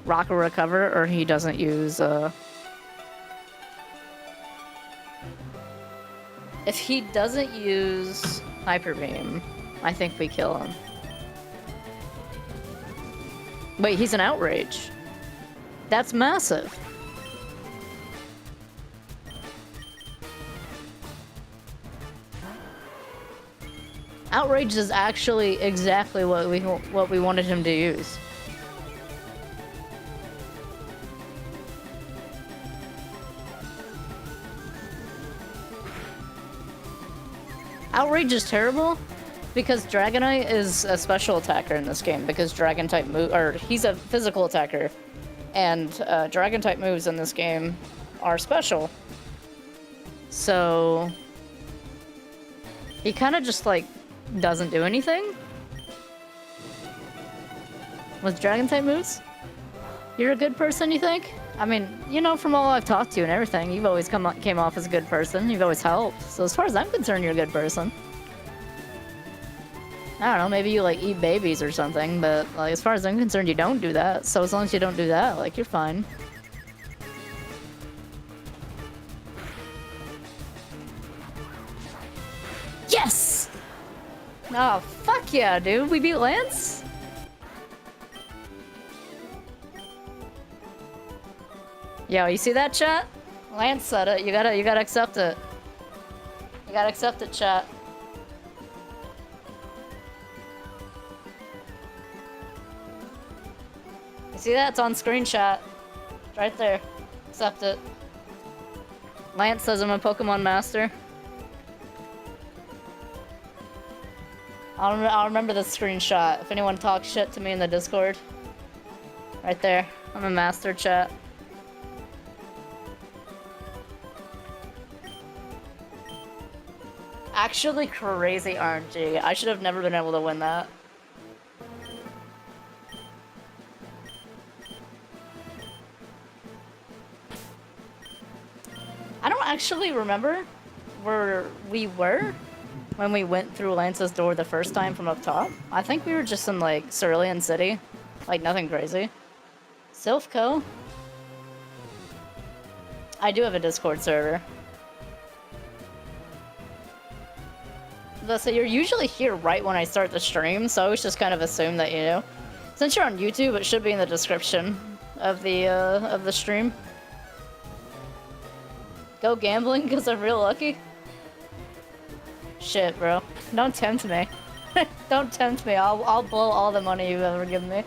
rock or recover, or he doesn't use, If he doesn't use Hyper Beam, I think we kill him. Wait, he's an Outrage. That's massive. Outrage is actually exactly what we wanted him to use. Outrage is terrible because Dragonite is a special attacker in this game because Dragon type he's a physical attacker, and Dragon type moves in this game are special. So he kind of just like doesn't do anything with Dragon type moves. You're a good person, you think? I mean, you know, from all I've talked to you and everything, you've always came off as a good person. You've always helped. So as far as I'm concerned, you're a good person. I don't know, maybe you, like, eat babies or something, but, like, as far as I'm concerned, you don't do that. So as long as you don't do that, like, you're fine. Yes! Oh, fuck yeah, dude. We beat Lance? Yo, you see that, chat? Lance said it. You gotta accept it. You gotta accept it, chat. You see that? It's on screenshot. It's right there. Accept it. Lance says I'm a Pokemon master. I'll remember this screenshot if anyone talks shit to me in the Discord. Right there. I'm a master, chat. Actually crazy RNG. I should have never been able to win that. I don't actually remember where we were when we went through Lance's door the first time from up top. I think we were just in, like, Cerulean City. Like, nothing crazy. Silphco? I do have a Discord server. So you're usually here right when I start the stream, so I always just kind of assume that, you know. Since you're on YouTube, it should be in the description of the stream. Go gambling because I'm real lucky? Shit, bro. Don't tempt me. Don't tempt me. I'll blow all the money you've ever given me.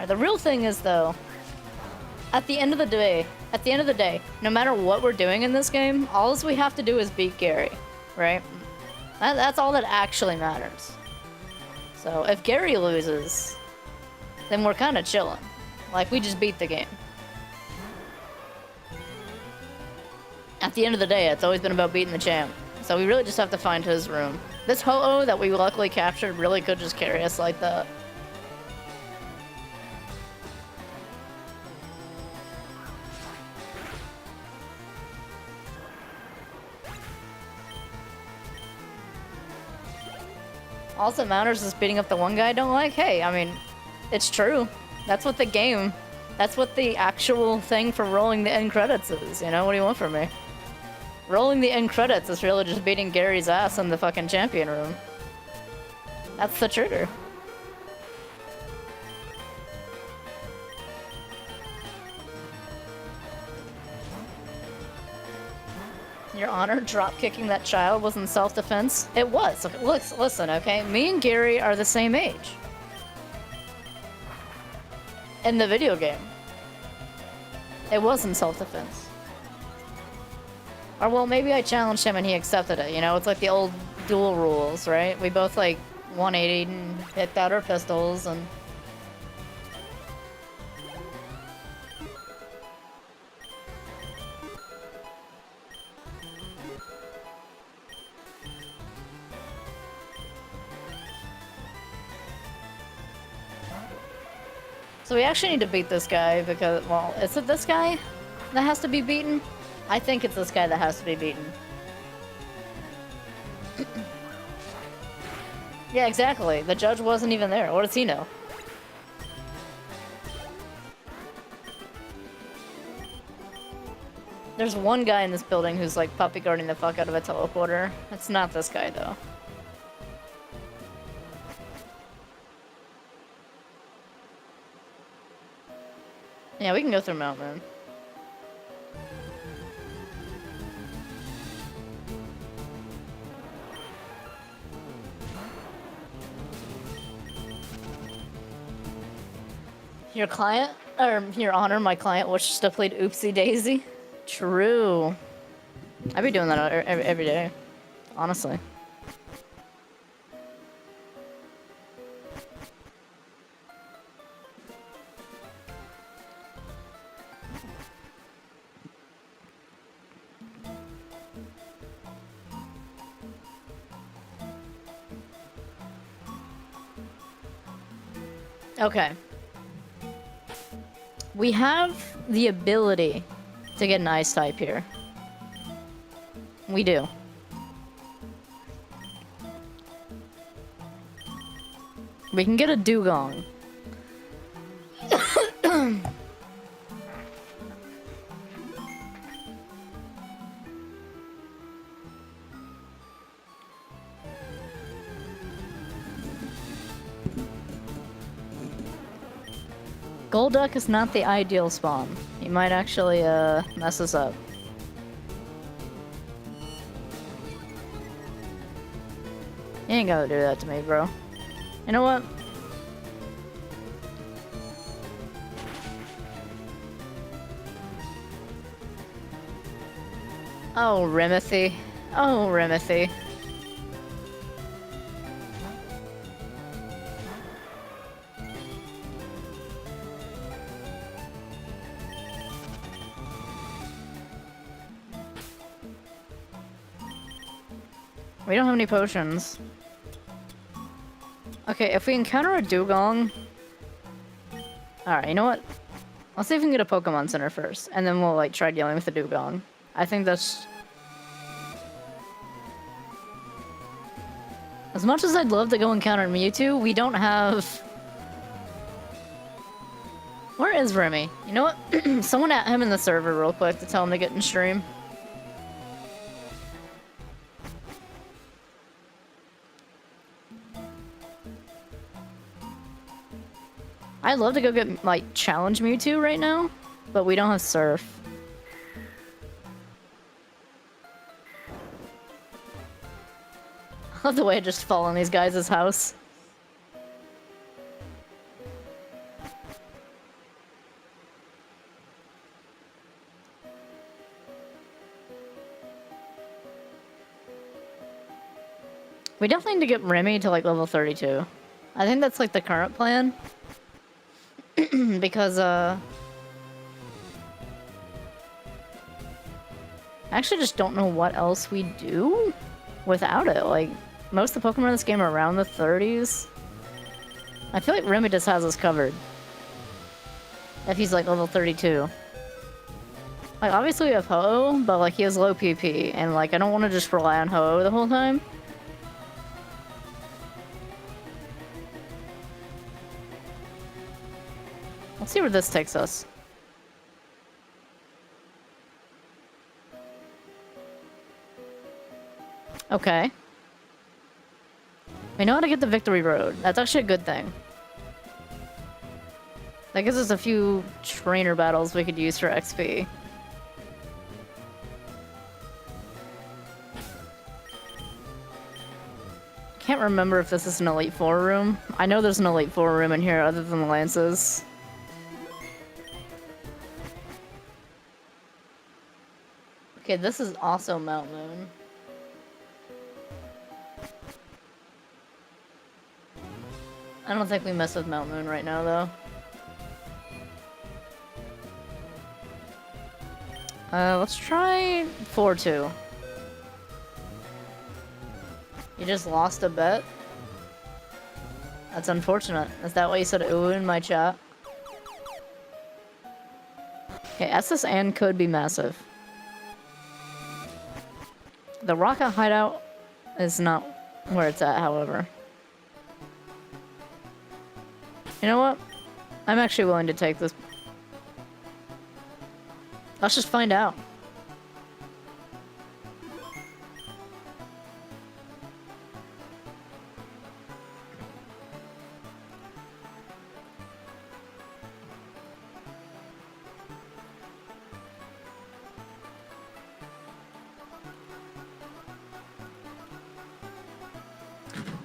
The real thing is, though, at the end of the day, no matter what we're doing in this game, all we have to do is beat Gary, right? That's all that actually matters. So if Gary loses, then we're kind of chilling. Like, we just beat the game. At the end of the day, it's always been about beating the champ. So we really just have to find his room. This Ho-Oh that we luckily captured really could just carry us like that. All that matters is beating up the one guy I don't like. Hey, I mean, it's true. That's what the actual thing for rolling the end credits is, you know? What do you want from me? Rolling the end credits is really just beating Gary's ass in the fucking champion room. That's the trigger. Your Honor, drop-kicking that child was in self-defense? It was. Listen, okay? Me and Gary are the same age. In the video game. It was in self-defense. Or, well, maybe I challenged him and he accepted it, you know? It's like the old duel rules, right? We both, like, 180'd and hit out our pistols and... So we actually need to beat this guy because, well, is it this guy that has to be beaten? I think it's this guy that has to be beaten. Yeah, exactly. The judge wasn't even there. What does he know? There's one guy in this building who's like puppy guarding the fuck out of a teleporter. It's not this guy though. Yeah, we can go through Mountain. Your client, or your honor, my client wishes to plead oopsie daisy. True. I'd be doing that every day, honestly. Okay. We have the ability to get an ice type here. We do. We can get a dugong. Golduck is not the ideal spawn. He might actually mess us up. You ain't gonna do that to me, bro. You know what? Oh, Rimothy. Oh, Rimothy. We don't have any potions. Okay, if we encounter a dugong... Alright, you know what? Let's see if we can get a Pokemon Center first, and then we'll, like, try dealing with the dugong. I think that's... As much as I'd love to go encounter Mewtwo, we don't have... Where is Remy? You know what? Someone at him in the server real quick to tell him to get in stream. I'd love to go get, like, challenge Mewtwo right now, but we don't have Surf. I love the way I just fall on these guys' house. We definitely need to get Remy to, like, level 32. I think that's, like, the current plan. Because, I actually just don't know what else we do without it. Like, most of the Pokemon in this game are around the 30s. I feel like Remy just has us covered. If he's, like, level 32. Like, obviously we have Ho-Oh, but, like, he has low PP, and, like, I don't want to just rely on Ho-Oh the whole time. Let's see where this takes us. Okay. We know how to get the Victory Road. That's actually a good thing. That gives us a few trainer battles we could use for XP. Can't remember if this is an Elite Four room. I know there's an Elite Four room in here other than the Lances. Okay, this is also Mount Moon. I don't think we mess with Mount Moon right now, though. Let's try 4-2. You just lost a bet? That's unfortunate. Is that why you said ooh in my chat? Okay, SS and could be massive. The rocket hideout is not where it's at, however. You know what? I'm actually willing to take this. Let's just find out.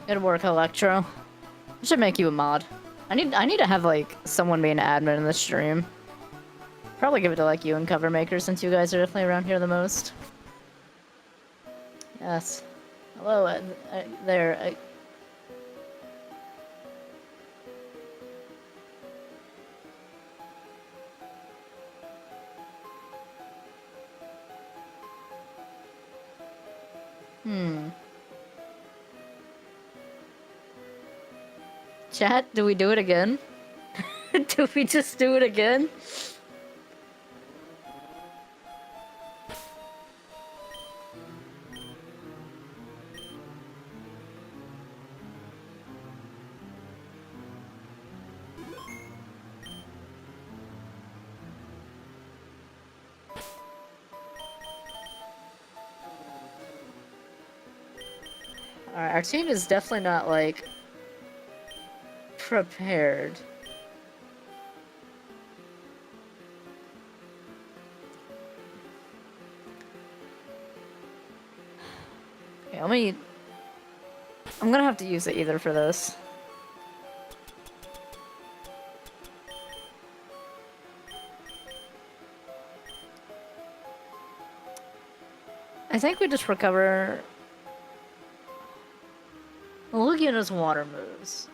Good work, Electro. I should make you a mod. I need to have like someone be an admin in the stream. Probably give it to like you and Covermaker since you guys are definitely around here the most. Yes. Hello, there. Chat, do we do it again? Do we just do it again? Alright, our team is definitely not, like, prepared. Okay, I'm gonna have to use the ether for this. I think we just recover... Look at his water moves.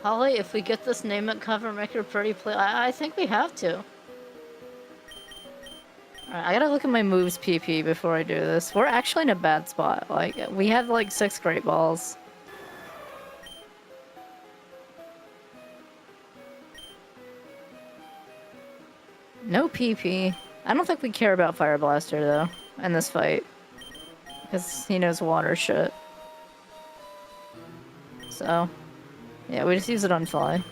Holly, if we get this name it cover maker pretty play, I think we have to. Alright, I gotta look at my moves PP before I do this. We're actually in a bad spot. Like, we have like 6 great balls. No PP. I don't think we care about Fire Blaster though, in this fight. Because he knows water shit. So, yeah, we just use it on fly.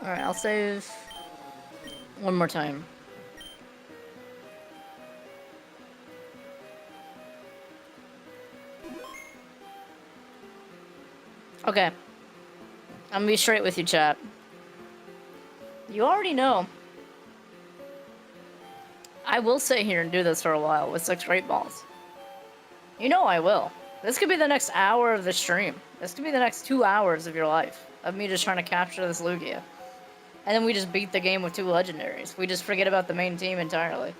Alright, I'll save one more time. Okay. I'm gonna be straight with you, chat. You already know. I will sit here and do this for a while with 6 great balls. You know I will. This could be the next hour of the stream. This could be the next 2 hours of your life. Of me just trying to capture this Lugia. And then we just beat the game with 2 legendaries. We just forget about the main team entirely.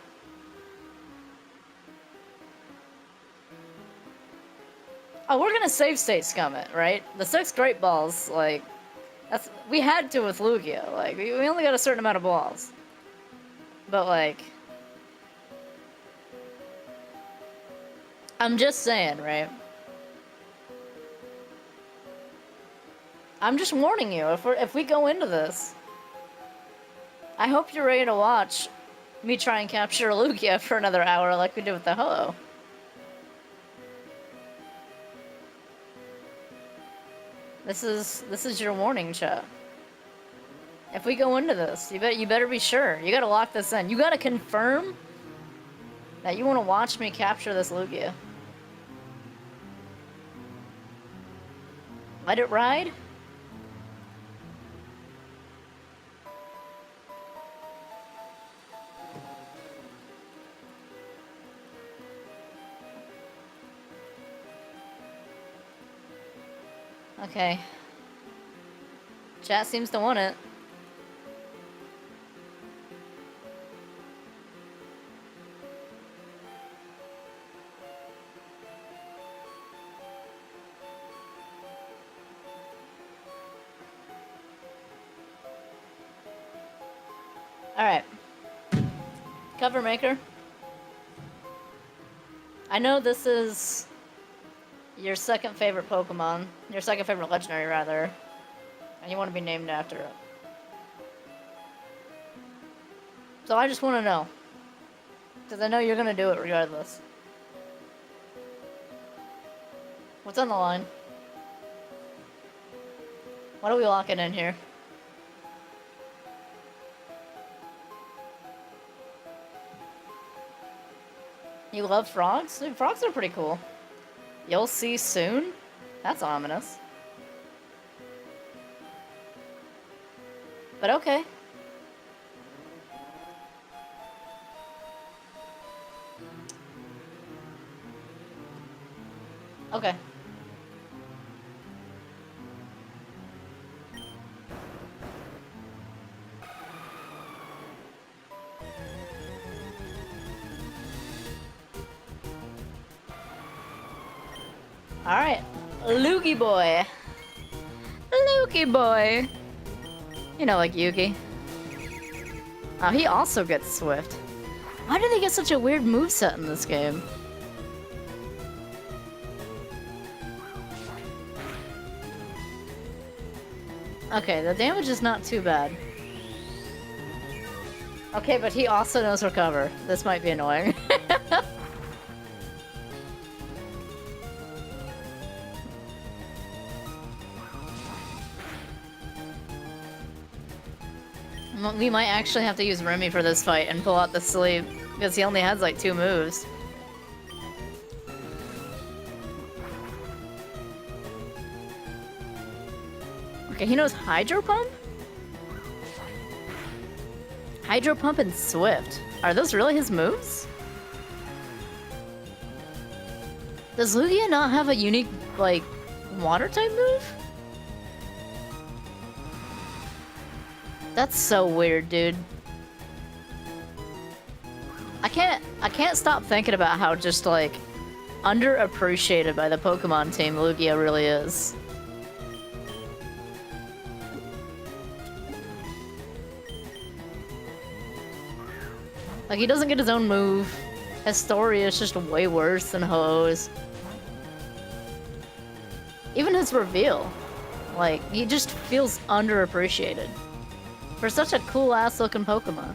Oh, we're gonna save state scum it, right? The 6 great balls, like... we had to with Lugia. Like, we only got a certain amount of balls. But, like... I'm just saying, right? I'm just warning you, if we go into this... I hope you're ready to watch me try and capture Lugia for another hour like we did with the Ho-Oh. This is your warning, chat. If we go into this, you better be sure. You gotta lock this in. You gotta confirm that you want to watch me capture this Lugia. Let it ride? Okay. Chat seems to want it. Alright. Cover maker. I know this is your second favorite Pokemon. Your second favorite legendary, rather. And you want to be named after it. So I just want to know. Because I know you're going to do it regardless. What's on the line? What are we locking in here? You love frogs? Dude, frogs are pretty cool. You'll see soon? That's ominous. But okay. Okay. Alright. Lukey boy. Lukey boy. You know, like Yugi. Oh, he also gets Swift. Why do they get such a weird moveset in this game? Okay, the damage is not too bad. Okay, but he also knows Recover. This might be annoying. We might actually have to use Remy for this fight and pull out the sleep, because he only has like 2 moves. Okay, he knows Hydro Pump? Hydro Pump and Swift. Are those really his moves? Does Lugia not have a unique, like, water type move? That's so weird, dude. I can't stop thinking about how just, like, underappreciated by the Pokemon team Lugia really is. Like, he doesn't get his own move. His story is just way worse than Ho's. Even his reveal. Like, he just feels underappreciated. For such a cool-ass looking Pokemon.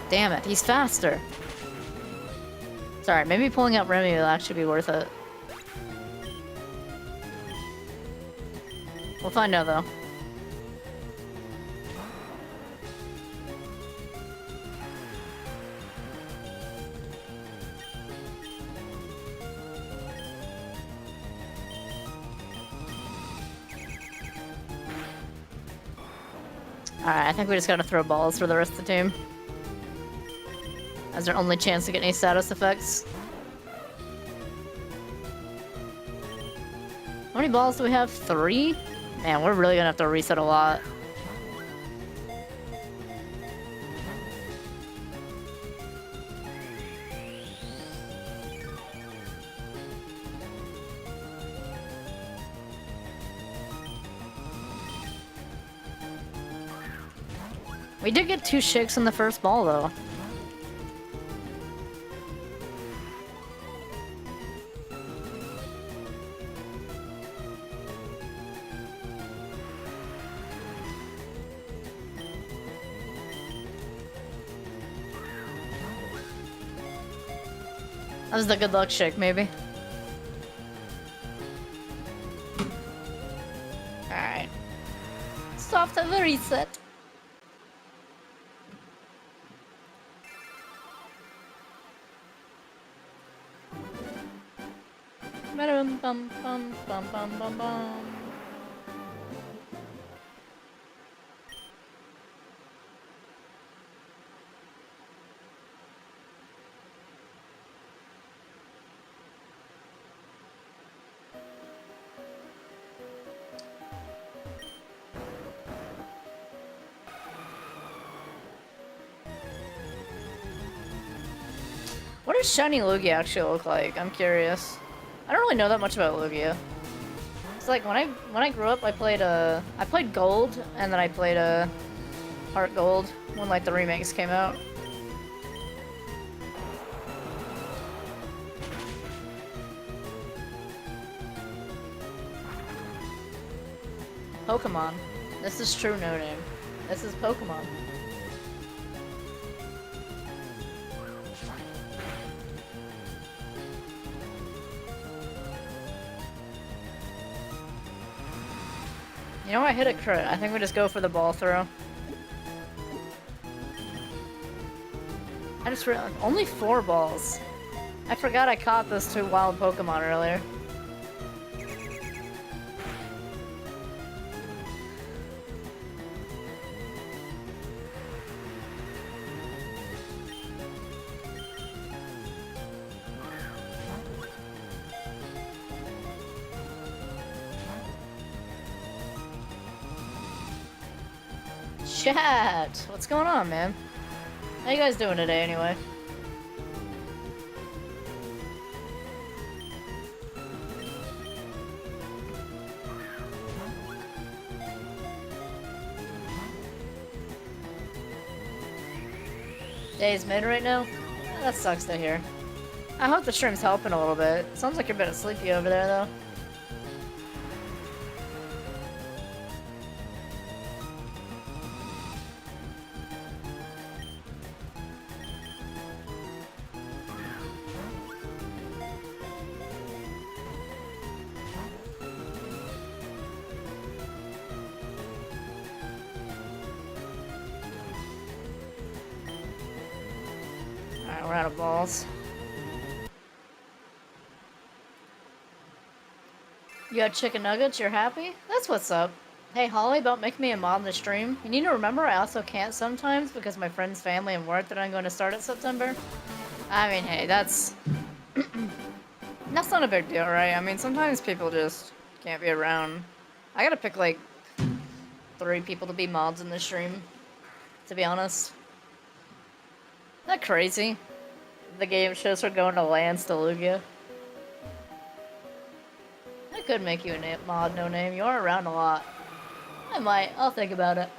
Damn it, he's faster. Sorry, maybe pulling out Remy will actually be worth it. We'll find out, though. Alright, I think we just gotta throw balls for the rest of the team. As our only chance to get any status effects. How many balls do we have? 3? Man, we're really gonna have to reset a lot. We did get 2 shakes in the first ball, though. That was the good luck shake, maybe. Alright. Stop the reset. Bum bum bum bum bum bum bum. What does shiny Lugia actually look like? I'm curious. I don't really know that much about Lugia. It's like when I grew up, I played Gold, and then I played Heart Gold when like the remakes came out. Pokemon. This is true no name. This is Pokemon. You know, I hit a crit. I think we just go for the ball throw. I just realized only 4 balls. I forgot I caught those 2 wild Pokemon earlier. Chat! What's going on, man? How you guys doing today, anyway? Day's mid right now? That sucks to hear. I hope the stream's helping a little bit. Sounds like you're a bit sleepy over there, though. Alright, we're out of balls. You had chicken nuggets, you're happy? That's what's up. Hey, Holly, about making me a mod in the stream. You need to remember I also can't sometimes because my friend's family and work that I'm going to start in September. I mean, hey, that's... that's not a big deal, right? I mean, sometimes people just can't be around. I gotta pick, like, 3 people to be mods in the stream, to be honest. Isn't that crazy? The game shows we're going to Lance to Lugia. I could make you a mod, no name. You are around a lot. I might. I'll think about it.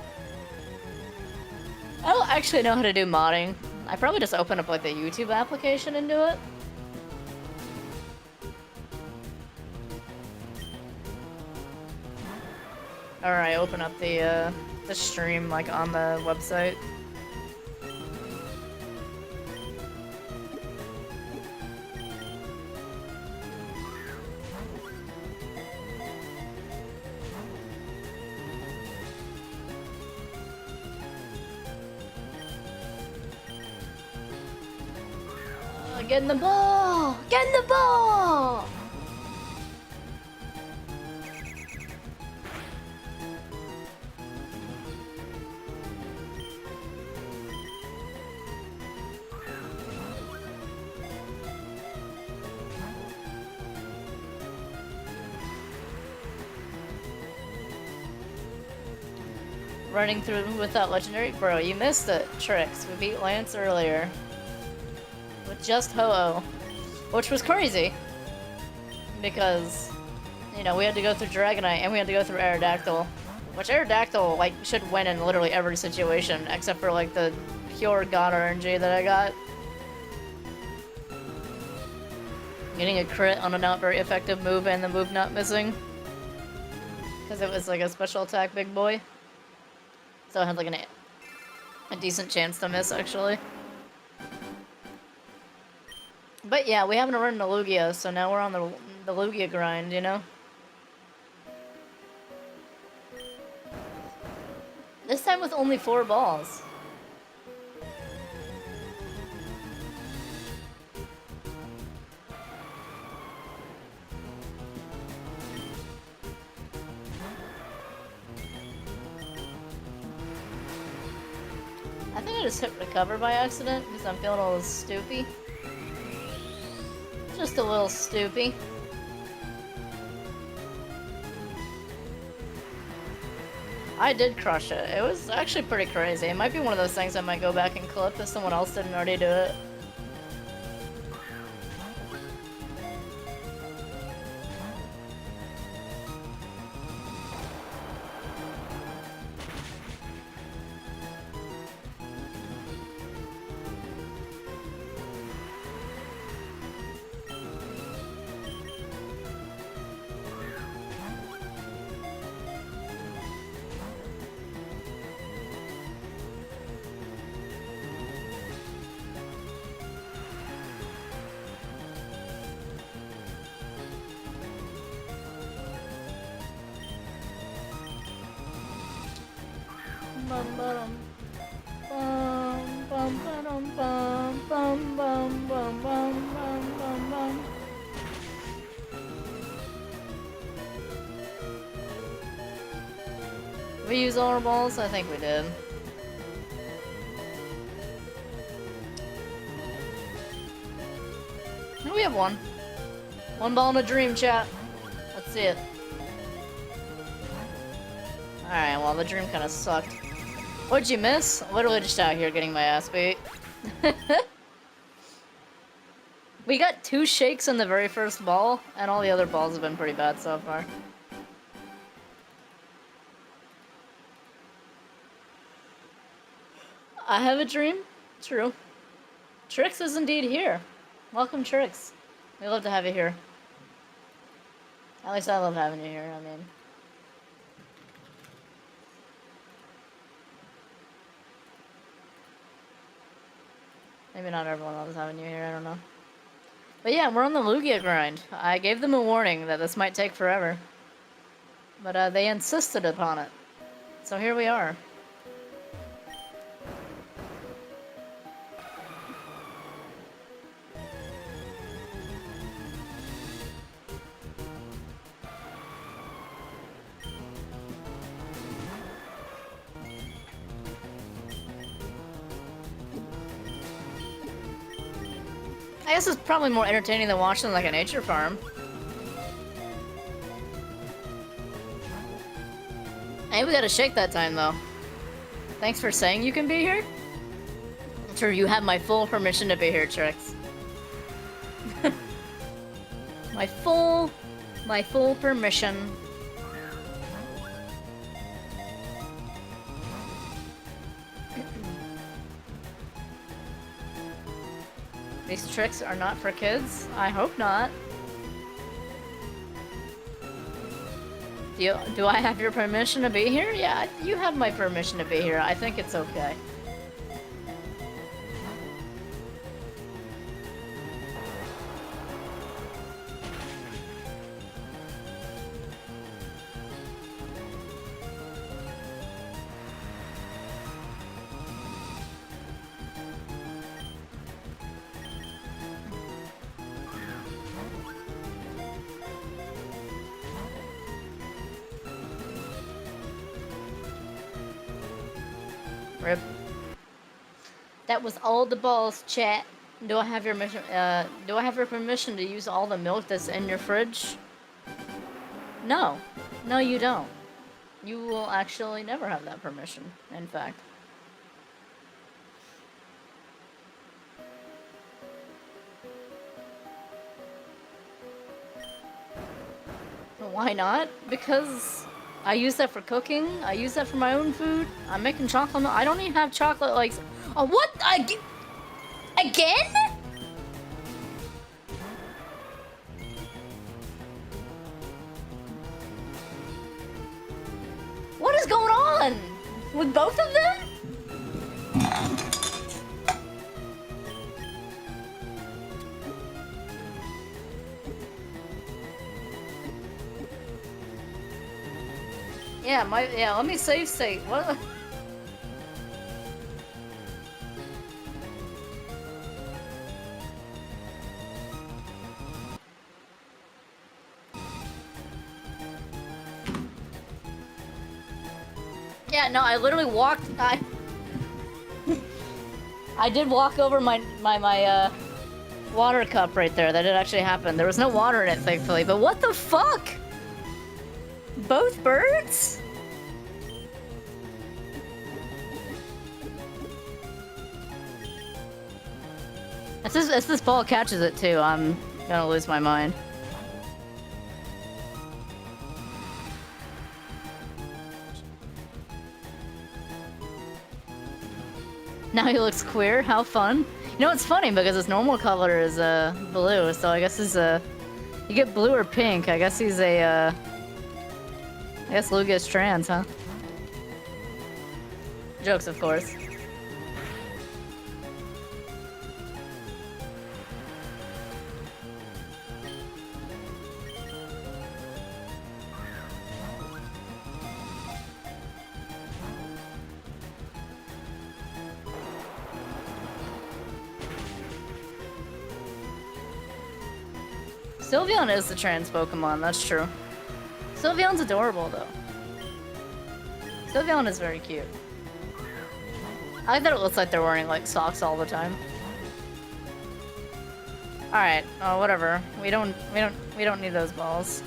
I don't actually know how to do modding. I probably just open up like the YouTube application and do it. Alright, open up the stream like on the website. Get in the ball! Get in the ball! Running through with that legendary? Bro, you missed it. Tricks. We beat Lance earlier. With just Ho-Oh. Which was crazy. Because, you know, we had to go through Dragonite and we had to go through Aerodactyl. Which Aerodactyl, like, should win in literally every situation, except for, like, the pure God RNG that I got. Getting a crit on a not very effective move and the move not missing. Because it was, like, a special attack big boy. So I had, like, a decent chance to miss, actually. But yeah, we haven't run into Lugia, so now we're on the Lugia grind, you know? This time with only 4 balls. I think I just hit recover by accident because I'm feeling a little stoopy. Just a little stoopy. I did crush it. It was actually pretty crazy. It might be one of those things I might go back and clip if someone else didn't already do it. We use all our balls? I think we did. We have one. One ball in a dream, chat. Let's see it. Alright, well, the dream kind of sucked. What'd you miss? Literally just out here getting my ass beat. We got 2 shakes on the very first ball, and all the other balls have been pretty bad so far. I have a dream? True. Trix is indeed here. Welcome, Trix. We love to have you here. At least I love having you here, I mean. Maybe not everyone loves having you here, I don't know. But yeah, we're on the Lugia grind. I gave them a warning that this might take forever. But they insisted upon it. So here we are. I guess it's probably more entertaining than watching like a nature farm. Hey, we got a shake that time though. Thanks for saying you can be here. I'm sure you have my full permission to be here, Trix. my full permission. These tricks are not for kids? I hope not. Do I have your permission to be here? Yeah, you have my permission to be here. I think it's okay. Rip. That was all the balls, chat. Do I have your permission to use all the milk that's in your fridge? No. No, you don't. You will actually never have that permission, in fact. Why not? Because I use that for cooking. I use that for my own food. I'm making chocolate milk. I don't even have chocolate like... Oh, what? Again? What is going on? With both of them? Yeah, let me save state. What? Yeah, no, I literally walked. I did walk over my water cup right there. That did actually happen. There was no water in it, thankfully. But what the fuck? Both birds? As this ball catches it too, I'm gonna lose my mind. Now he looks queer. How fun! You know it's funny because his normal color is blue, so I guess he's you get blue or pink. I guess he's I guess Lugia's trans, huh? Jokes, of course. Sylveon is the trans Pokemon, that's true. Sylveon's adorable, though. Sylveon is very cute. I like that it looks like they're wearing, like, socks all the time. Alright, whatever. We don't need those balls.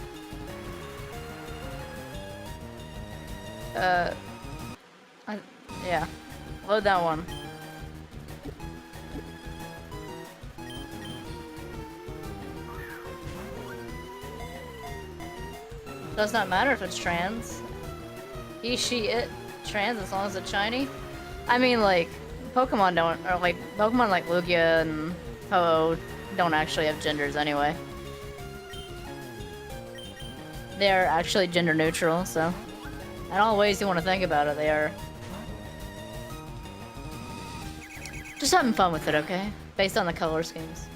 Yeah. Load that one. Does not matter if it's trans. He, she, it, trans as long as it's shiny. I mean, like, Pokemon don't, or like, Pokemon like Lugia and Ho-Oh don't actually have genders anyway. They're actually gender neutral, so. In all ways you want to think about it, they are. Just having fun with it, okay? Based on the color schemes.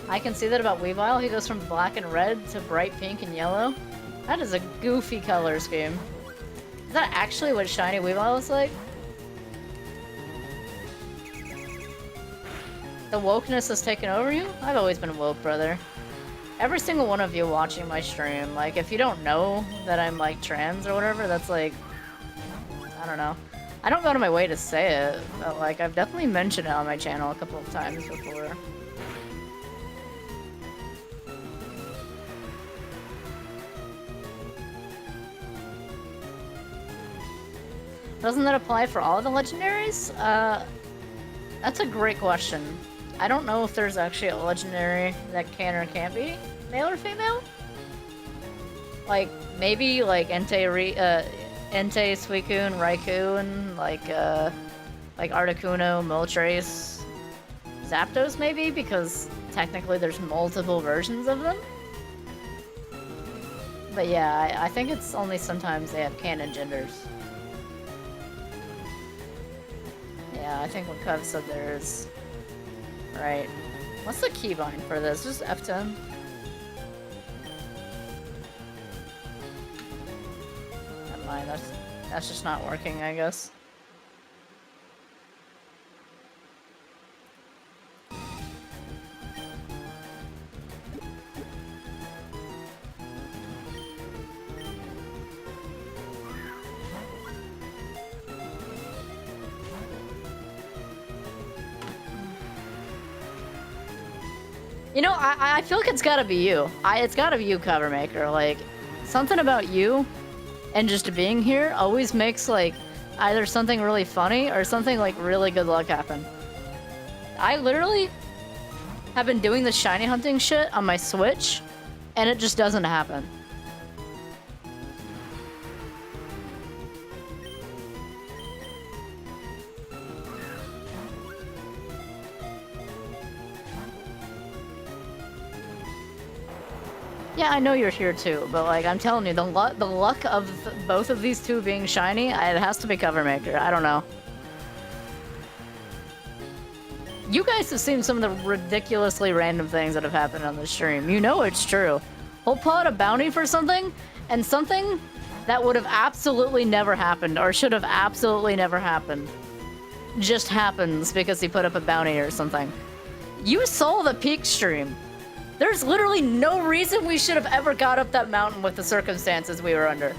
I can see that about Weavile. He goes from black and red to bright pink and yellow. That is a goofy color scheme. Is that actually what shiny Weavile is like? The wokeness has taken over you? I've always been woke, brother. Every single one of you watching my stream, like, if you don't know that I'm, like, trans or whatever, that's like... I don't know. I don't go to my way to say it, but, like, I've definitely mentioned it on my channel a couple of times before. Doesn't that apply for all of the legendaries? That's a great question. I don't know if there's actually a legendary that can or can't be male or female. Like, maybe, like, Entei, Suicune, Raikou, like Articuno, Moltres, Zapdos, maybe? Because technically there's multiple versions of them. But yeah, I think it's only sometimes they have canon genders. Yeah, I think what Kev said there is right. What's the keybind for this? Just F10? Never mind, that's just not working, I guess. You know, I feel like it's gotta be you. It's gotta be you, Cover Maker. Like, something about you and just being here always makes, like, either something really funny or something, like, really good luck happen. I literally have been doing the shiny hunting shit on my Switch, and it just doesn't happen. Yeah, I know you're here too, but like I'm telling you, the luck of both of these two being shiny, it has to be Cover Maker. I don't know. You guys have seen some of the ridiculously random things that have happened on the stream. You know it's true. He'll pull out a bounty for something, and something that would have absolutely never happened, or should have absolutely never happened, just happens because he put up a bounty or something. You saw the peak stream. There's literally no reason we should have ever got up that mountain with the circumstances we were under.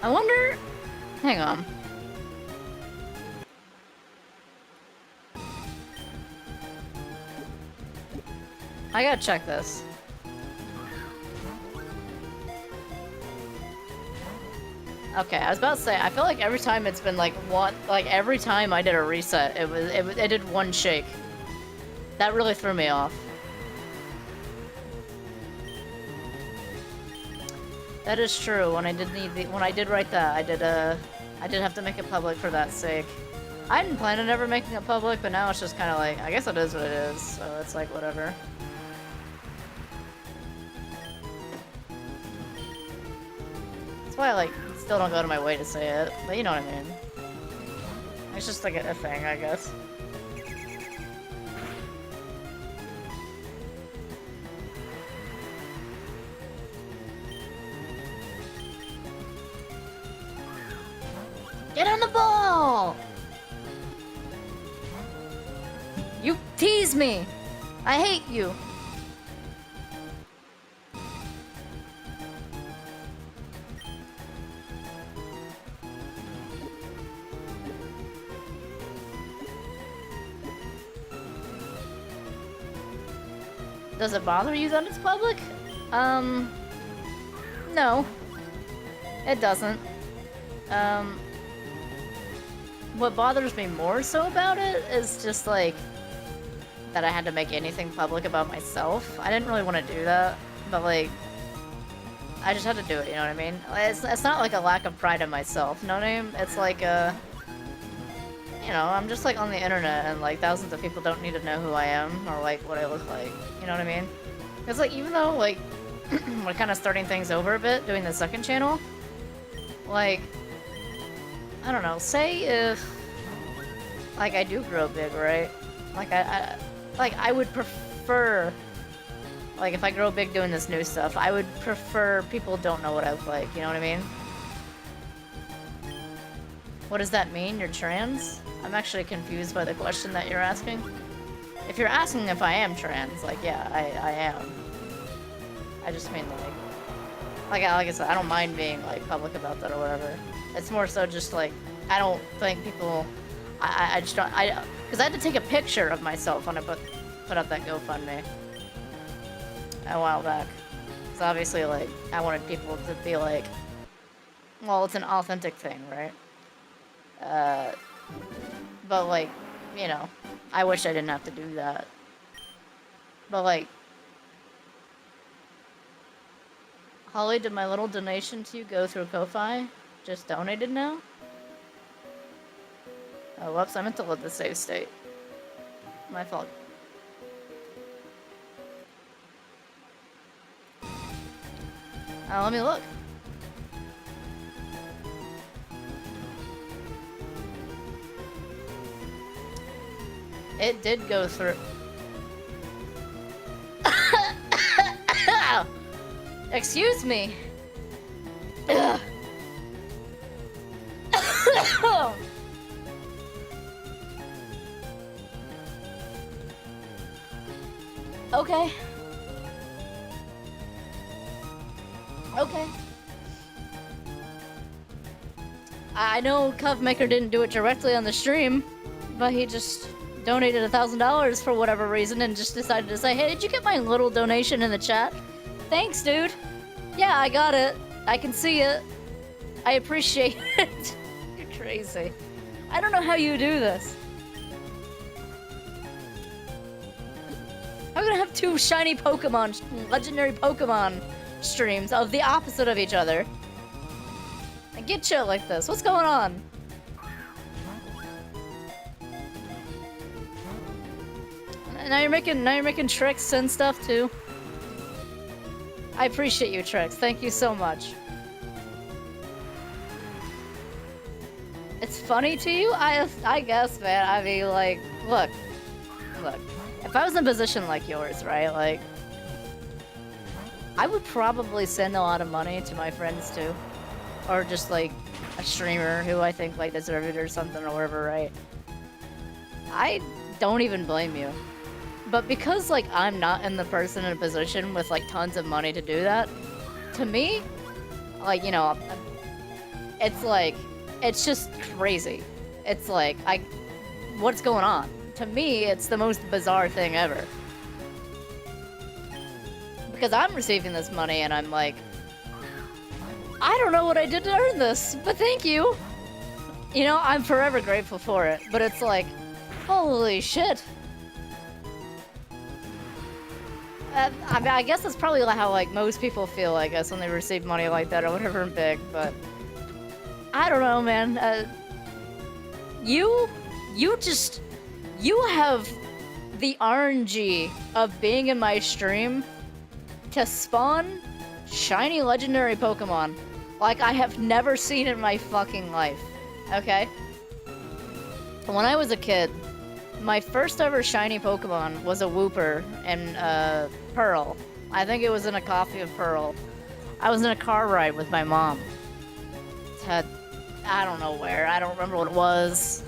I wonder... Hang on. I gotta check this. Okay, I was about to say, I feel like every time it's been like one, like every time I did a reset, it did one shake. That really threw me off. That is true. When I did write that, I did have to make it public for that sake. I didn't plan on ever making it public, but now it's just kind of like, I guess it is what it is, so it's like whatever. That's why, like, Still don't go to my way to say it, but you know what I mean. It's just like a thing, I guess. Get on the ball! You tease me! I hate you! Does it bother you that it's public? No. It doesn't. What bothers me more so about it is just, like, that I had to make anything public about myself. I didn't really want to do that, but, like, I just had to do it, you know what I mean? It's not, like, a lack of pride in myself, you know what I mean? It's, like, you know, I'm just, like, on the internet, and, like, thousands of people don't need to know who I am, or, like, what I look like, you know what I mean? It's, like, even though, like, we're kind of starting things over a bit, doing the second channel, like, I don't know, say if, like, I do grow big, right? Like, I would prefer, like, if I grow big doing this new stuff, I would prefer people don't know what I look like, you know what I mean? What does that mean? You're trans? I'm actually confused by the question that you're asking. If you're asking if I am trans, like, yeah, I am. I just mean, like I said, I don't mind being, like, public about that or whatever. It's more so just, like, I don't think people, I just don't, because I had to take a picture of myself when I put up that GoFundMe a while back. Because obviously, like, I wanted people to be like, well, it's an authentic thing, right? But, like, you know, I wish I didn't have to do that. But, like, Holly, did my little donation to you go through Ko-Fi? Just donated now? Oh, whoops, I meant to load the save state. My fault. Let me look. It did go through. Excuse me. Ugh. Okay. Okay. I know Covemaker didn't do it directly on the stream, but he just donated $1,000 for whatever reason and just decided to say, hey, did you get my little donation in the chat? Thanks, dude. Yeah, I got it. I can see it. I appreciate it. You're crazy. I don't know how you do this. I'm gonna have two shiny Pokemon, legendary Pokemon streams of the opposite of each other. And get chill like this. What's going on? Now you're making tricks and stuff too. I appreciate you, Trix. Thank you so much. It's funny to you? I guess, man. I mean, like, look. If I was in a position like yours, right, like, I would probably send a lot of money to my friends too. Or just, like, a streamer who I think, like, deserved it or something or whatever, right? I don't even blame you. But because, like, I'm not in the person in a position with, like, tons of money to do that, to me, like, you know, it's like, it's just crazy. It's like, what's going on? To me, it's the most bizarre thing ever. Because I'm receiving this money and I'm like, I don't know what I did to earn this, but thank you. You know, I'm forever grateful for it, but it's like, holy shit. I mean, I guess that's probably how, like, most people feel, I guess, when they receive money like that or whatever big, but I don't know, man. You have the RNG of being in my stream to spawn shiny legendary Pokemon. Like I have never seen in my fucking life. Okay? When I was a kid, my first ever shiny Pokemon was a Wooper in Pearl. I think it was in a copy of Pearl. I was in a car ride with my mom. I don't know where. I don't remember what it was.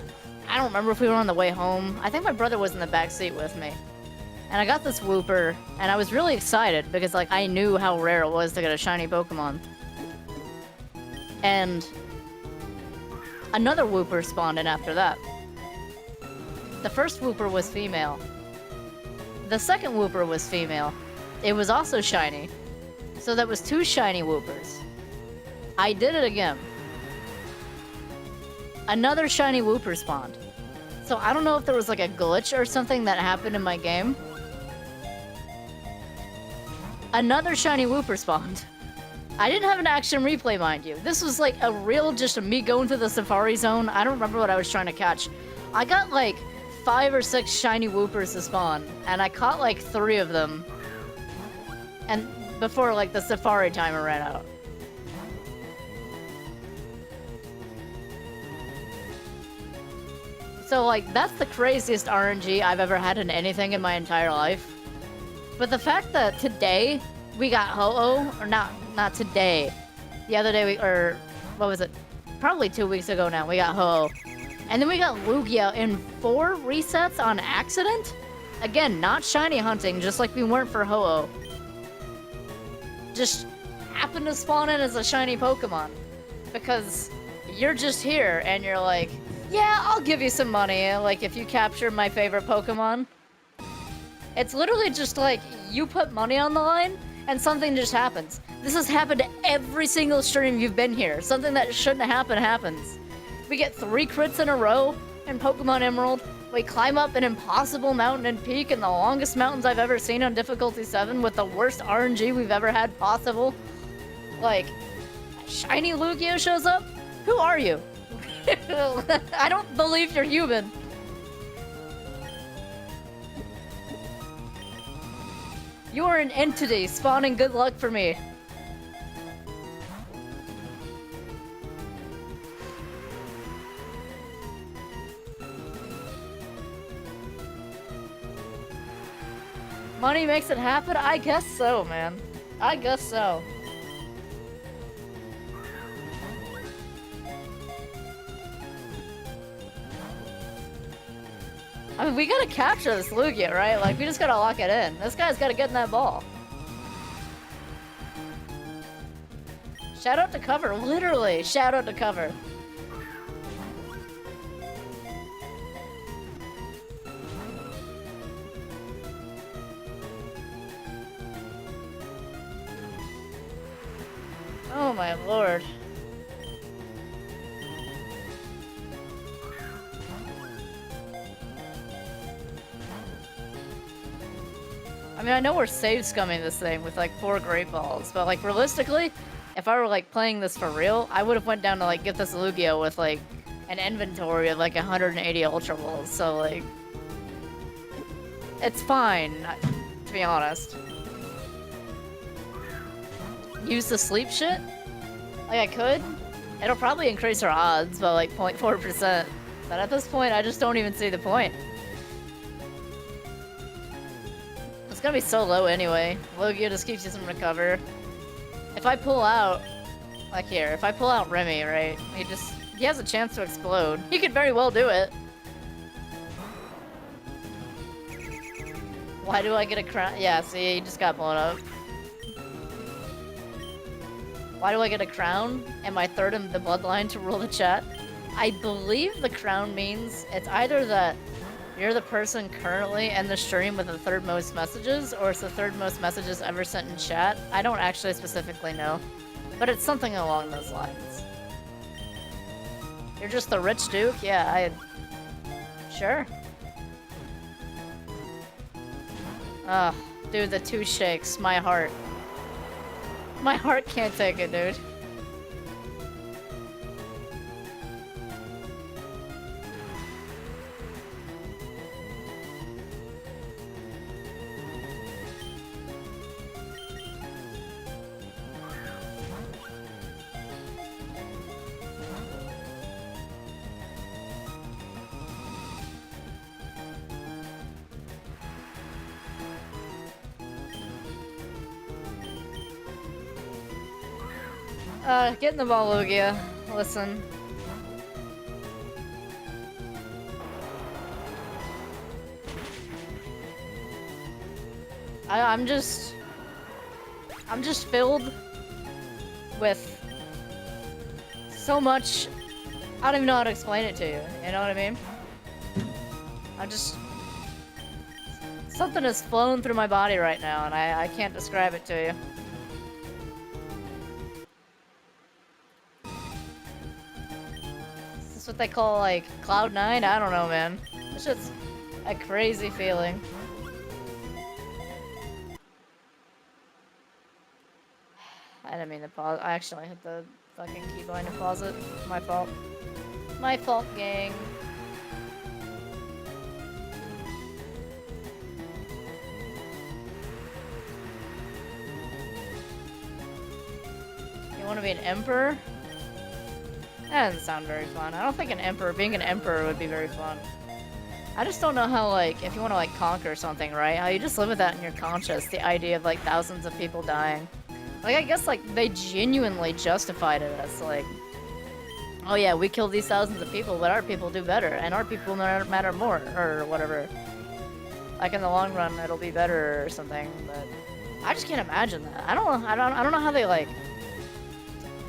I don't remember if we were on the way home. I think my brother was in the back seat with me. And I got this Wooper, and I was really excited because, like, I knew how rare it was to get a shiny Pokemon. And another Wooper spawned in after that. The first Wooper was female. The second Wooper was female. It was also shiny. So that was 2 shiny Woopers. I did it again. Another shiny Wooper spawned. So I don't know if there was like a glitch or something that happened in my game. Another shiny Wooper spawned. I didn't have an action replay, mind you. This was like a real just me going through the Safari Zone. I don't remember what I was trying to catch. I got like 5 or 6 shiny Woopers to spawn, and I caught like 3 of them. And before like the Safari timer ran out. So like that's the craziest RNG I've ever had in anything in my entire life. But the fact that today we got Ho-Oh, or not today, the other day or what was it? Probably 2 weeks ago now, we got Ho-Oh. And then we got Lugia in 4 resets on accident? Again, not shiny hunting, just like we weren't for Ho-Oh. Just happened to spawn in as a shiny Pokemon. Because you're just here and you're like, yeah, I'll give you some money, like if you capture my favorite Pokemon. It's literally just like, you put money on the line, and something just happens. This has happened every single stream you've been here. Something that shouldn't happen happens. We get 3 crits in a row in Pokemon Emerald. We climb up an impossible mountain and peak in the longest mountains I've ever seen on difficulty 7 with the worst RNG we've ever had possible. Like, shiny Lugia shows up? Who are you? I don't believe you're human. You are an entity spawning good luck for me. Money makes it happen? I guess so, man. I guess so. I mean, we gotta capture this Lugia, right? Like, we just gotta lock it in. This guy's gotta get in that ball. Shout out to cover, literally. Shout out to cover. Oh my lord. I mean, I know we're save scumming this thing with like 4 Great Balls, but like realistically, if I were like playing this for real, I would have went down to like get this Lugia with like an inventory of like 180 Ultra Balls, so like, it's fine, to be honest. Use the sleep shit? Like I could? It'll probably increase our odds by like 0.4%, but at this point I just don't even see the point. It's gonna be so low anyway. Lugia just keeps using recover. If I pull out, like here, if I pull out Remy, right, he has a chance to explode. He could very well do it. Why do I get a crown? Yeah, see, he just got blown up. Why do I get a crown? Am I third in the bloodline to rule the chat? I believe the crown means it's either that you're the person currently in the stream with the 3rd most messages, or it's the 3rd most messages ever sent in chat. I don't actually specifically know, but it's something along those lines. You're just the rich duke? Yeah, sure. Ugh, dude, the 2 shakes, my heart. My heart can't take it, dude. Get in the ball, Lugia. Listen. I'm just filled with so much. I don't even know how to explain it to you. You know what I mean? Something has flown through my body right now, and I can't describe it to you. Is this what they call, like, Cloud 9? I don't know, man. It's just a crazy feeling. I didn't mean to pause. I actually hit the fucking keybind to pause it. My fault. My fault, gang. You want to be an emperor? That doesn't sound very fun. I don't think being an emperor would be very fun. I just don't know how, like, if you want to, like, conquer something, right? How you just live with that in your conscience, the idea of, like, thousands of people dying. Like, I guess, like, they genuinely justified it as, like, oh yeah, we killed these thousands of people, but our people do better, and our people matter more, or whatever. Like, in the long run, it'll be better or something, but I just can't imagine that. I don't know how they, like,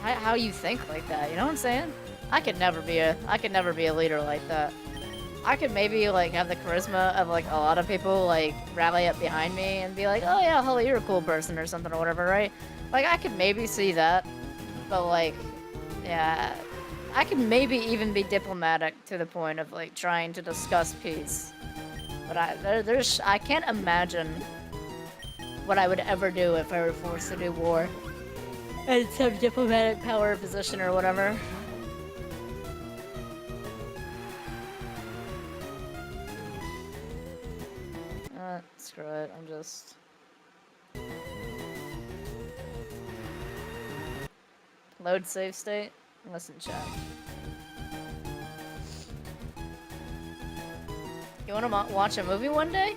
how you think like that, you know what I'm saying? I could never be a leader like that. I could maybe, like, have the charisma of, like, a lot of people, like, rally up behind me and be like, oh yeah, Holly, you're a cool person or something or whatever, right? Like, I could maybe see that, but, like, yeah, I could maybe even be diplomatic to the point of, like, trying to discuss peace. But I can't imagine what I would ever do if I were forced to do war. And some diplomatic power position or whatever. Screw it, I'm just... Load save state? Listen, chat. You wanna watch a movie one day?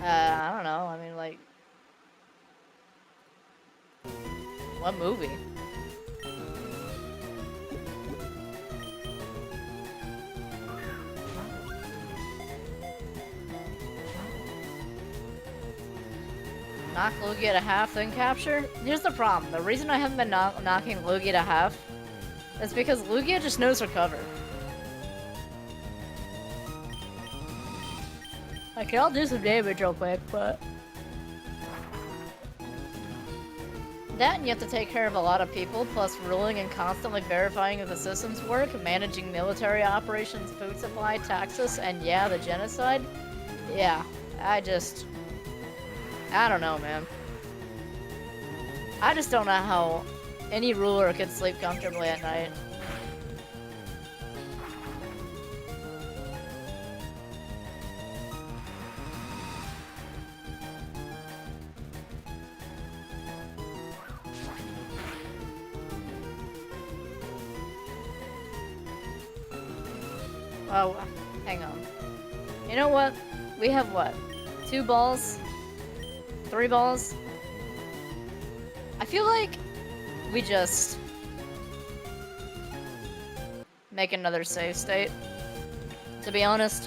I don't know, I mean, like... What movie? Knock Lugia to half, then capture? Here's the problem. The reason I haven't been knocking Lugia to half is because Lugia just knows recover. Okay, I'll do some damage real quick, but... That, and you have to take care of a lot of people, plus ruling and constantly verifying if the systems work, managing military operations, food supply, taxes, and yeah, the genocide. Yeah, I don't know, man. I just don't know how any ruler could sleep comfortably at night. Oh, hang on. You know what? We have what? 2 balls? 3 balls? I feel like we just make another save state, to be honest,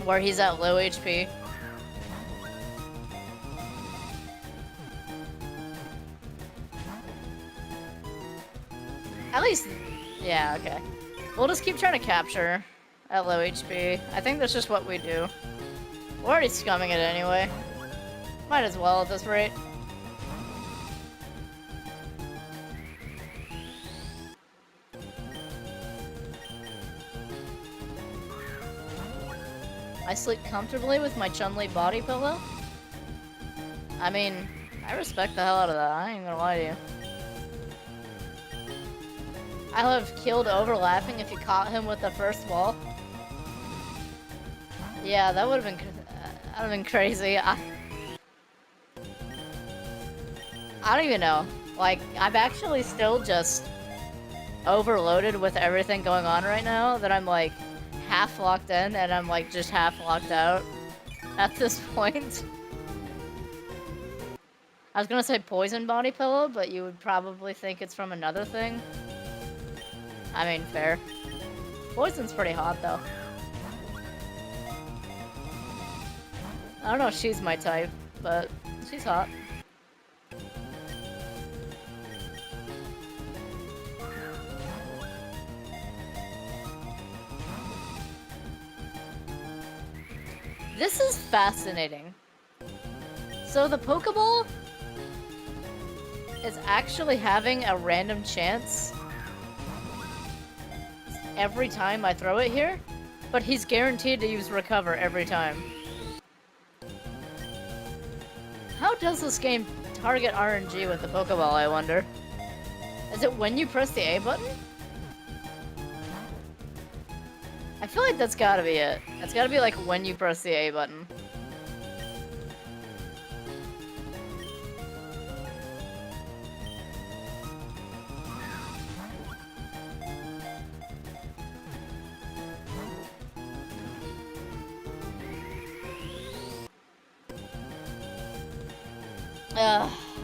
where he's at low HP. At least, yeah, okay. We'll just keep trying to capture at low HP. I think that's just what we do. We're already scumming it anyway. Might as well at this rate. I sleep comfortably with my Chun-Li body pillow? I mean, I respect the hell out of that, I ain't gonna lie to you. I'll have killed overlapping if you caught him with the first wall. Yeah, that would've been crazy. I don't even know. Like, I'm actually still just overloaded with everything going on right now that I'm like half locked in and I'm like just half locked out at this point. I was gonna say poison body pillow, but you would probably think it's from another thing. I mean, fair. Poison's pretty hot, though. I don't know if she's my type, but she's hot. This is fascinating. So the Pokeball is actually having a random chance every time I throw it here, but he's guaranteed to use Recover every time. How does this game target RNG with the Pokeball, I wonder? Is it when you press the A button? I feel like that's gotta be it. That's gotta be like when you press the A button.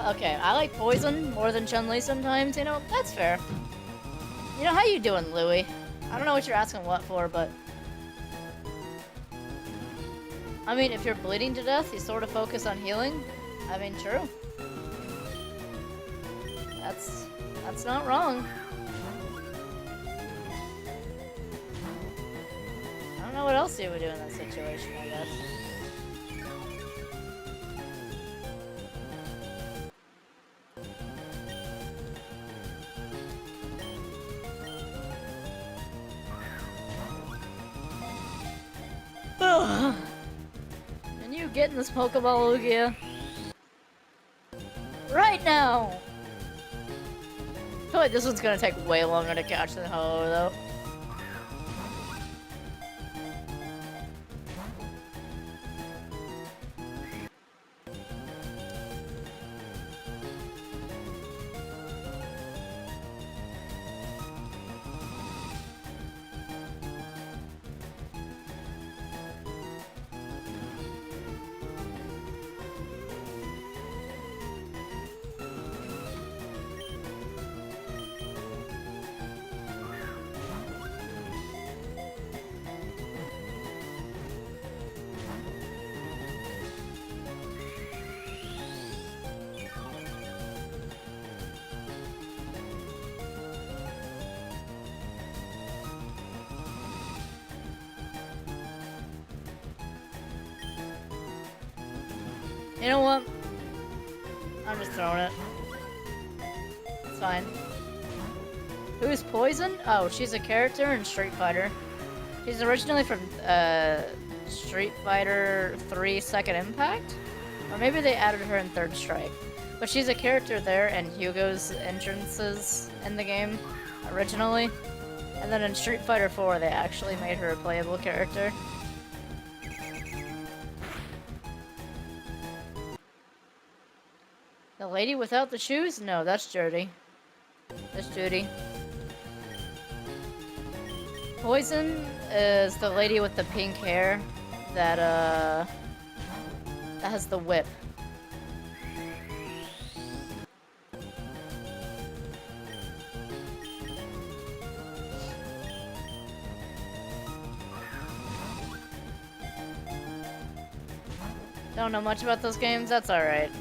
Okay, I like Poison more than Chun-Li sometimes, you know, that's fair. You know, how you doing, Louie? I don't know what you're asking what for, but... I mean, if you're bleeding to death, you sort of focus on healing. I mean, true. That's not wrong. I don't know what else you would do in that situation, I guess. Can you get in this Pokeball, Lugia? Right now! I feel like this one's gonna take way longer to catch than Ho, though. You know what? I'm just throwing it. It's fine. Who's Poison? Oh, she's a character in Street Fighter. She's originally from Street Fighter 3 Second Impact? Or maybe they added her in Third Strike. But she's a character there in Hugo's entrances in the game originally. And then in Street Fighter 4 they actually made her a playable character. The lady without the shoes? No, that's Judy. That's Judy. Poison is the lady with the pink hair that has the whip. Don't know much about those games, that's alright.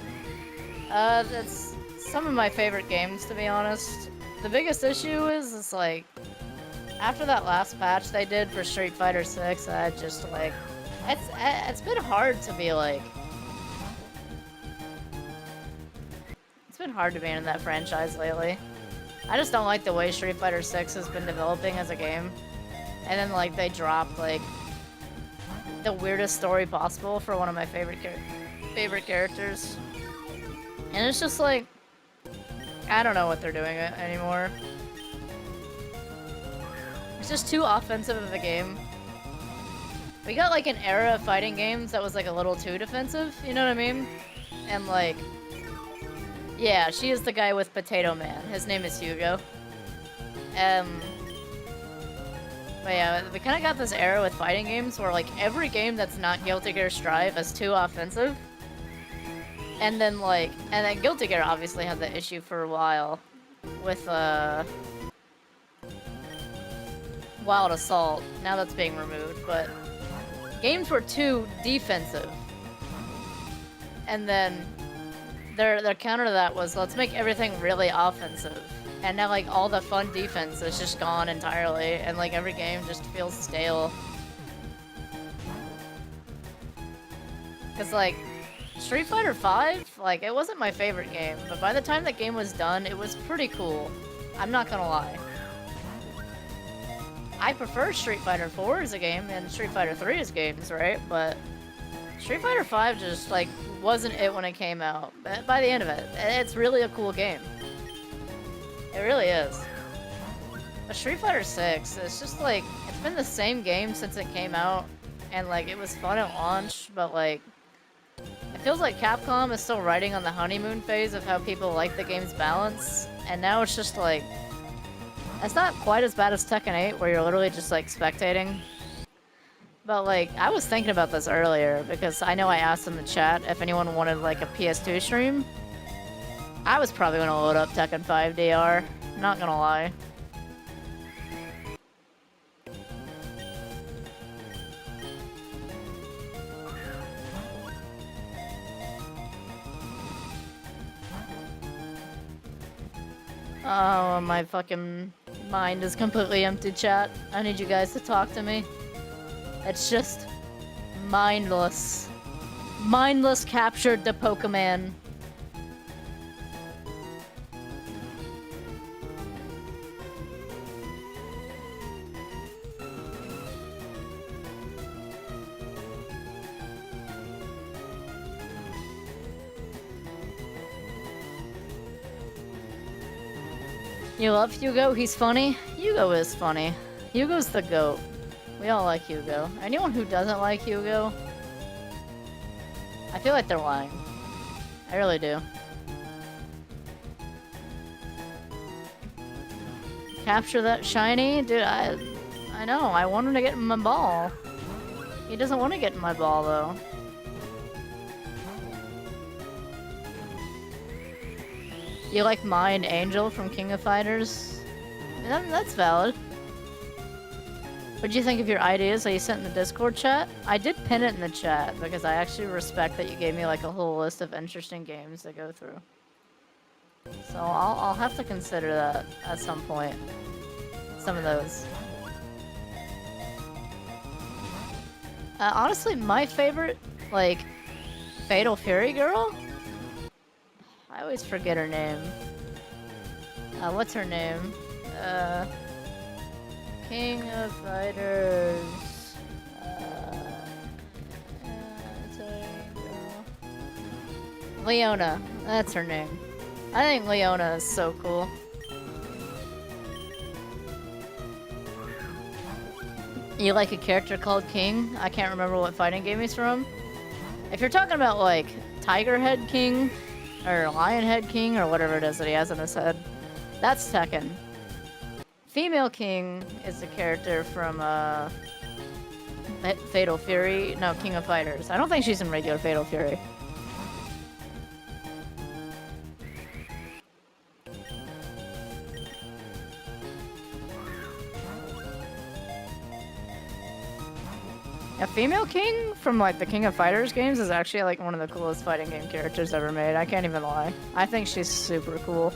That's some of my favorite games, to be honest. The biggest issue is, it's like, after that last patch they did for Street Fighter 6, I just, like, it's been hard to be, like... It's been hard to be in that franchise lately. I just don't like the way Street Fighter 6 has been developing as a game. And then, like, they dropped, like, the weirdest story possible for one of my favorite characters. And it's just like, I don't know what they're doing anymore. It's just too offensive of a game. We got like an era of fighting games that was like a little too defensive, you know what I mean? And like, yeah, she is the guy with Potato Man. His name is Hugo. But yeah, we kind of got this era with fighting games where like every game that's not Guilty Gear Strive is too offensive. And then Guilty Gear obviously had the issue for a while with Wild Assault. Now that's being removed, but games were too defensive. And then their counter to that was, let's make everything really offensive. And now like all the fun defense is just gone entirely, and like every game just feels stale. Cause like Street Fighter V, like it wasn't my favorite game, but by the time that game was done, it was pretty cool. I'm not gonna lie. I prefer Street Fighter 4 as a game and Street Fighter 3 as games, right? But Street Fighter V just like wasn't it when it came out. But by the end of it, it's really a cool game. It really is. But Street Fighter 6, it's just like, it's been the same game since it came out, and like it was fun at launch, but like it feels like Capcom is still riding on the honeymoon phase of how people like the game's balance, and now it's just like, it's not quite as bad as Tekken 8 where you're literally just like spectating. But like, I was thinking about this earlier because I know I asked in the chat if anyone wanted like a PS2 stream. I was probably gonna load up Tekken 5 DR, not gonna lie. Oh, my fucking mind is completely empty, chat. I need you guys to talk to me. It's just mindless. Mindless captured the Pokemon. You love Hugo? He's funny? Hugo is funny. Hugo's the GOAT. We all like Hugo. Anyone who doesn't like Hugo, I feel like they're lying. I really do. Capture that shiny? Dude, I know. I want him to get in my ball. He doesn't want to get in my ball, though. You like Mind Angel from King of Fighters? That's valid. What do you think of your ideas that you sent in the Discord chat? I did pin it in the chat because I actually respect that you gave me like a whole list of interesting games to go through. So I'll have to consider that at some point. Some of those. Honestly, my favorite, like, Fatal Fury girl? I always forget her name. What's her name? King of Fighters. Sorry, girl. Leona. That's her name. I think Leona is so cool. You like a character called King? I can't remember what fighting game he's from. If you're talking about like Tiger Head King or Lion Head King or whatever it is that he has in his head, that's Tekken. Female King is a character from Fatal Fury. No, King of Fighters. I don't think she's in regular Fatal Fury. A female king from like the King of Fighters games is actually like one of the coolest fighting game characters ever made. I can't even lie. I think she's super cool.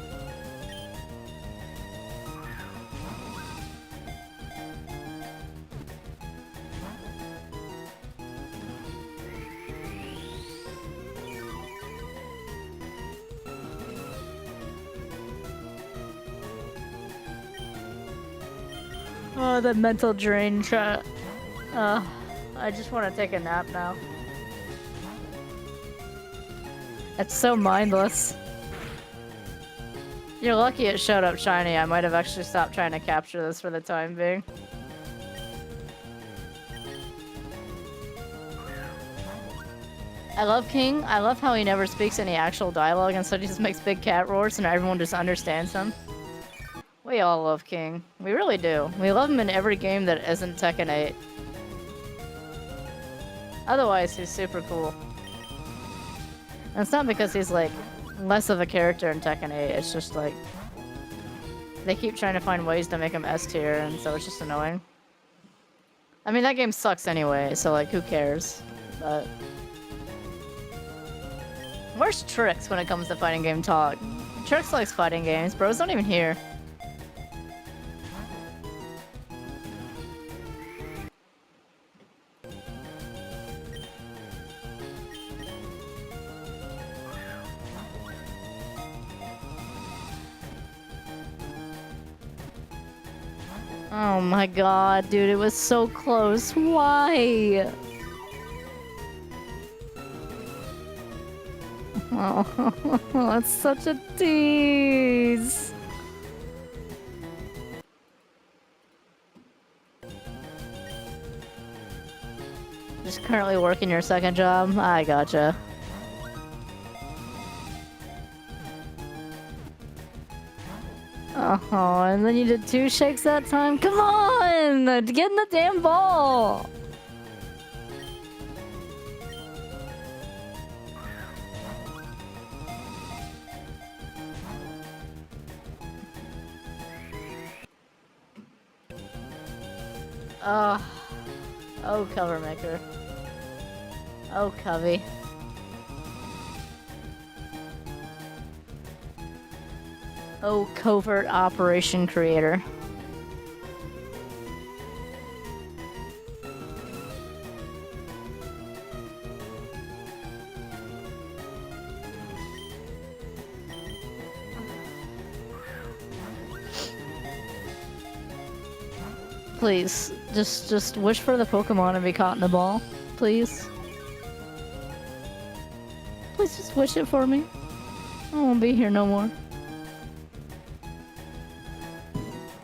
Oh, the mental drain chat. I just want to take a nap now. It's so mindless. You're lucky it showed up shiny. I might have actually stopped trying to capture this for the time being. I love King. I love how he never speaks any actual dialogue, instead he just makes big cat roars and everyone just understands him. We all love King. We really do. We love him in every game that isn't Tekken 8. Otherwise, he's super cool. And it's not because he's like less of a character in Tekken 8, it's just like they keep trying to find ways to make him S tier, and so it's just annoying. I mean, that game sucks anyway, so like, who cares? But where's Trix when it comes to fighting game talk? Trix likes fighting games. Bro's not even here. Oh my god, dude, it was so close. Why? Oh, that's such a tease. Just currently working your second job? I gotcha. Oh, and then you did 2 shakes that time? Come on! Get in the damn ball! Oh, cover maker. Oh, Covey. Oh, covert operation creator. Please, just wish for the Pokemon and be caught in the ball. Please. Please just wish it for me. I won't be here no more.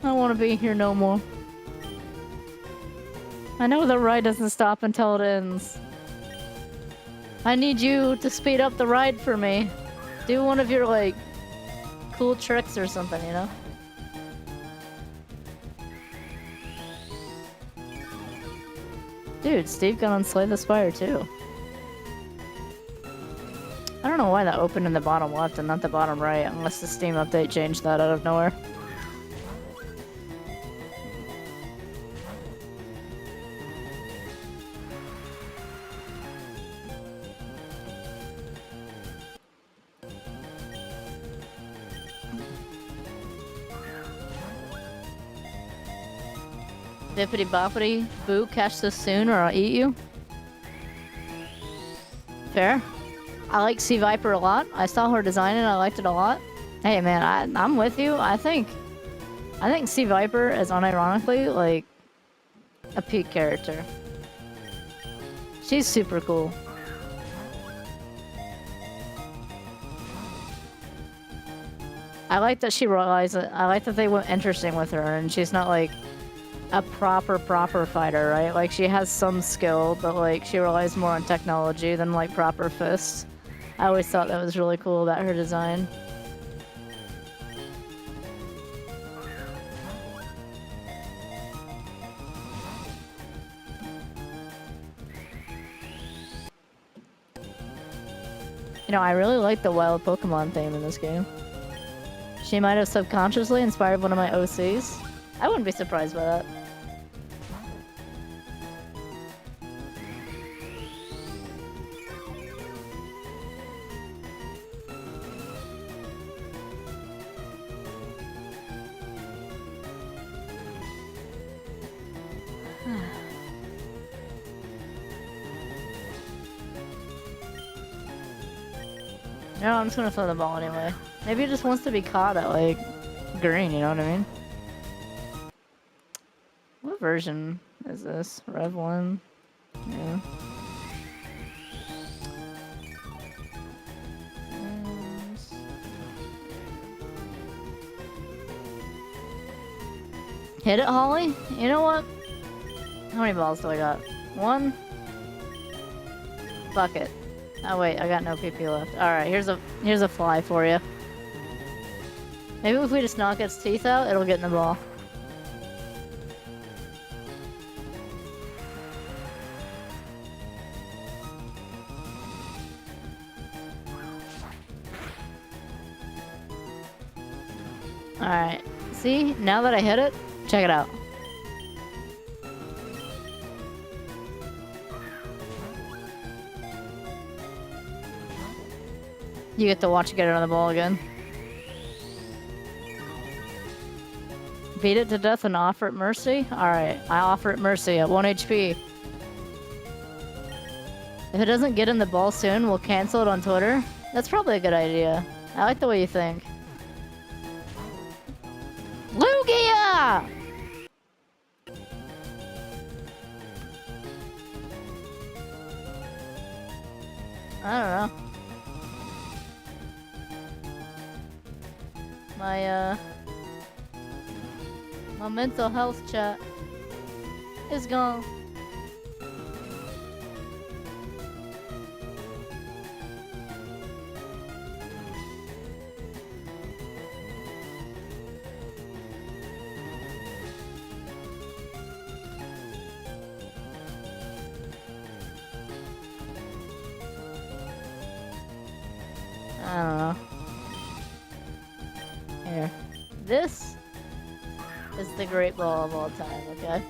I don't want to be here no more. I know the ride doesn't stop until it ends. I need you to speed up the ride for me. Do one of your, like, cool tricks or something, you know? Dude, Steve got on Slay the Spire too. I don't know why that opened in the bottom left and not the bottom right, unless the Steam update changed that out of nowhere. Bippity boppity, boo, catch this soon or I'll eat you. Fair. I like Sea Viper a lot. I saw her design it, I liked it a lot. Hey man, I'm with you. I think Sea Viper is unironically like a peak character. She's super cool. I like that she realized it. I like that they went interesting with her and she's not like a proper fighter, right? Like, she has some skill, but like, she relies more on technology than like proper fists. I always thought that was really cool about her design. You know, I really like the wild Pokemon theme in this game. She might have subconsciously inspired one of my OCs. I wouldn't be surprised by that. No, I'm just gonna throw the ball anyway. Maybe he just wants to be caught at, like, green, you know what I mean? What version is this? Rev 1? Yeah. Hit it, Holly? You know what? How many balls do I got? 1? Bucket. Oh wait, I got no PP left. Alright, here's a fly for you. Maybe if we just knock its teeth out, it'll get in the ball. Alright. See? Now that I hit it, check it out. You get to watch it get it on the ball again. Beat it to death and offer it mercy? Alright, I offer it mercy at 1 HP. If it doesn't get in the ball soon, we'll cancel it on Twitter. That's probably a good idea. I like the way you think. Lugia! I don't know. My mental health chat is gone. I don't know. Here. This is the great ball of all time, okay?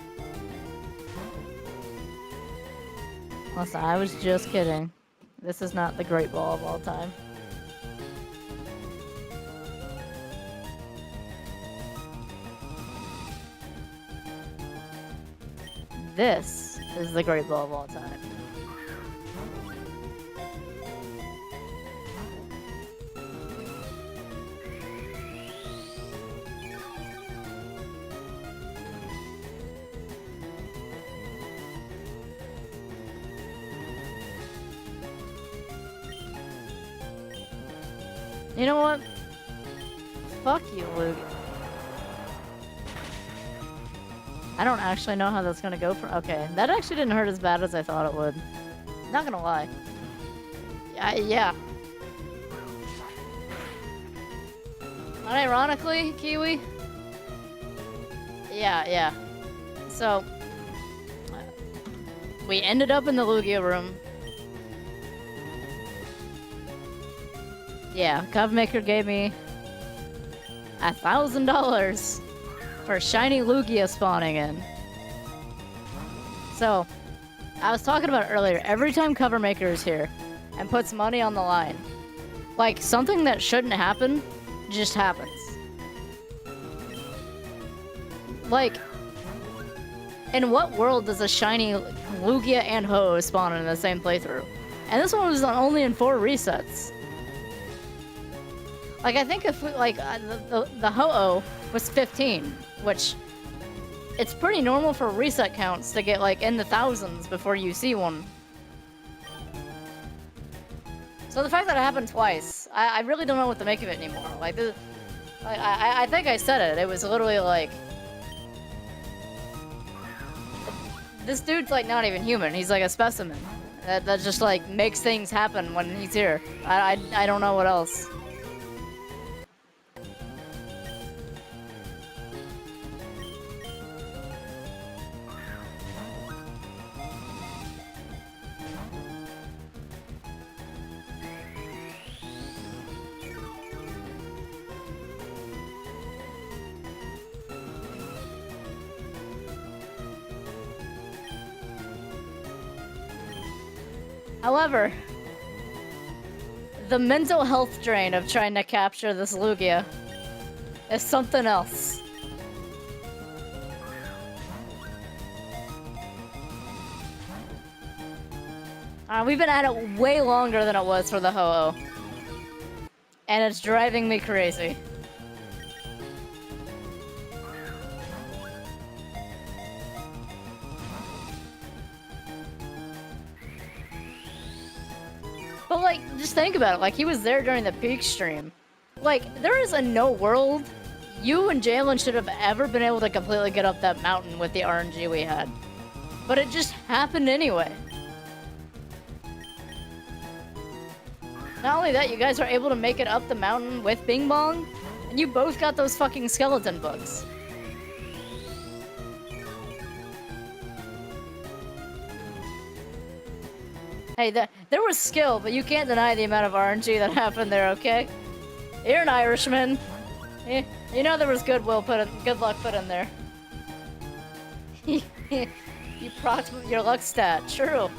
Listen, I was just kidding. This is not the great ball of all time. This is the great ball of all time. You know what? Fuck you, Luke. I don't actually know how that's gonna go for. Okay, that actually didn't hurt as bad as I thought it would. Not gonna lie. Yeah. Unironically, Kiwi. Yeah. So, we ended up in the Lugia room. Yeah, Covemaker gave me $1,000 for shiny Lugia spawning in. So, I was talking about earlier, every time Covermaker is here and puts money on the line, like, something that shouldn't happen just happens. Like, in what world does a shiny Lugia and Ho spawn in the same playthrough? And this one was only in 4 resets. Like, I think if we, like, the Ho-Oh was 15, which it's pretty normal for reset counts to get, like, in the thousands before you see one. So the fact that it happened twice, I really don't know what to make of it anymore. Like, I think I said it. It was literally like, this dude's, like, not even human. He's like a specimen. That just, like, makes things happen when he's here. I don't know what else. However, the mental health drain of trying to capture this Lugia is something else. We've been at it way longer than it was for the Ho-Oh. And it's driving me crazy. But, like, just think about it. Like, he was there during the peak stream. Like, there is a no world you and Jalen should have ever been able to completely get up that mountain with the RNG we had. But it just happened anyway. Not only that, you guys were able to make it up the mountain with Bing Bong, and you both got those fucking skeleton books. Hey, there was skill, but you can't deny the amount of RNG that happened there, okay? You're an Irishman. You know there was good luck put in there. You procced your luck stat. True.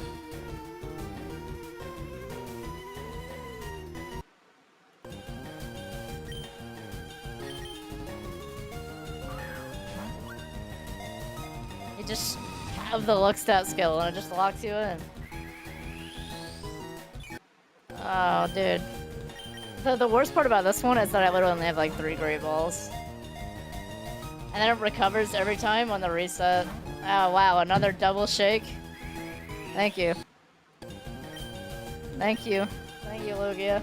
You just have the luck stat skill and it just locks you in. Oh, dude. The worst part about this one is that I literally only have like 3 great balls. And then it recovers every time on the reset. Oh wow, another double shake. Thank you. Thank you. Thank you, Lugia.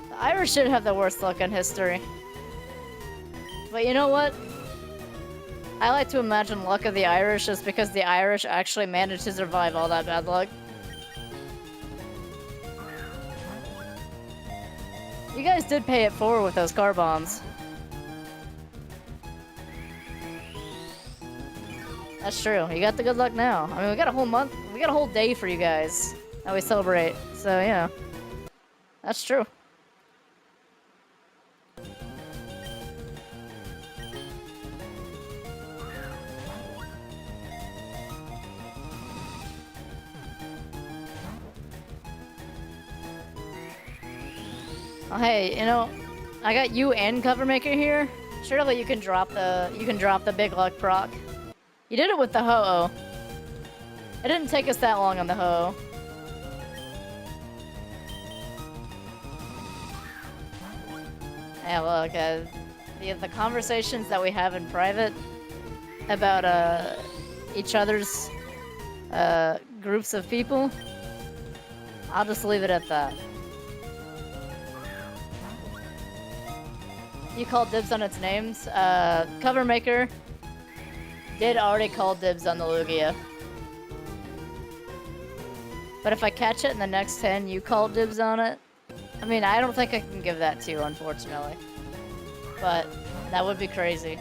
The Irish should have the worst luck in history. But you know what? I like to imagine luck of the Irish just because the Irish actually managed to survive all that bad luck. You guys did pay it forward with those car bombs. That's true. You got the good luck now. I mean, we got a whole month, we got a whole day for you guys that we celebrate. So, yeah. That's true. Oh, hey, you know, I got you and Cover Maker here. Surely you can drop the big luck proc. You did it with the Ho-Oh. It didn't take us that long on the Ho-Oh. Yeah, look, the conversations that we have in private about each other's groups of people, I'll just leave it at that. You called dibs on its names. Cover Maker did already call dibs on the Lugia. But if I catch it in the next 10, you call dibs on it. I mean, I don't think I can give that to you, unfortunately. But that would be crazy.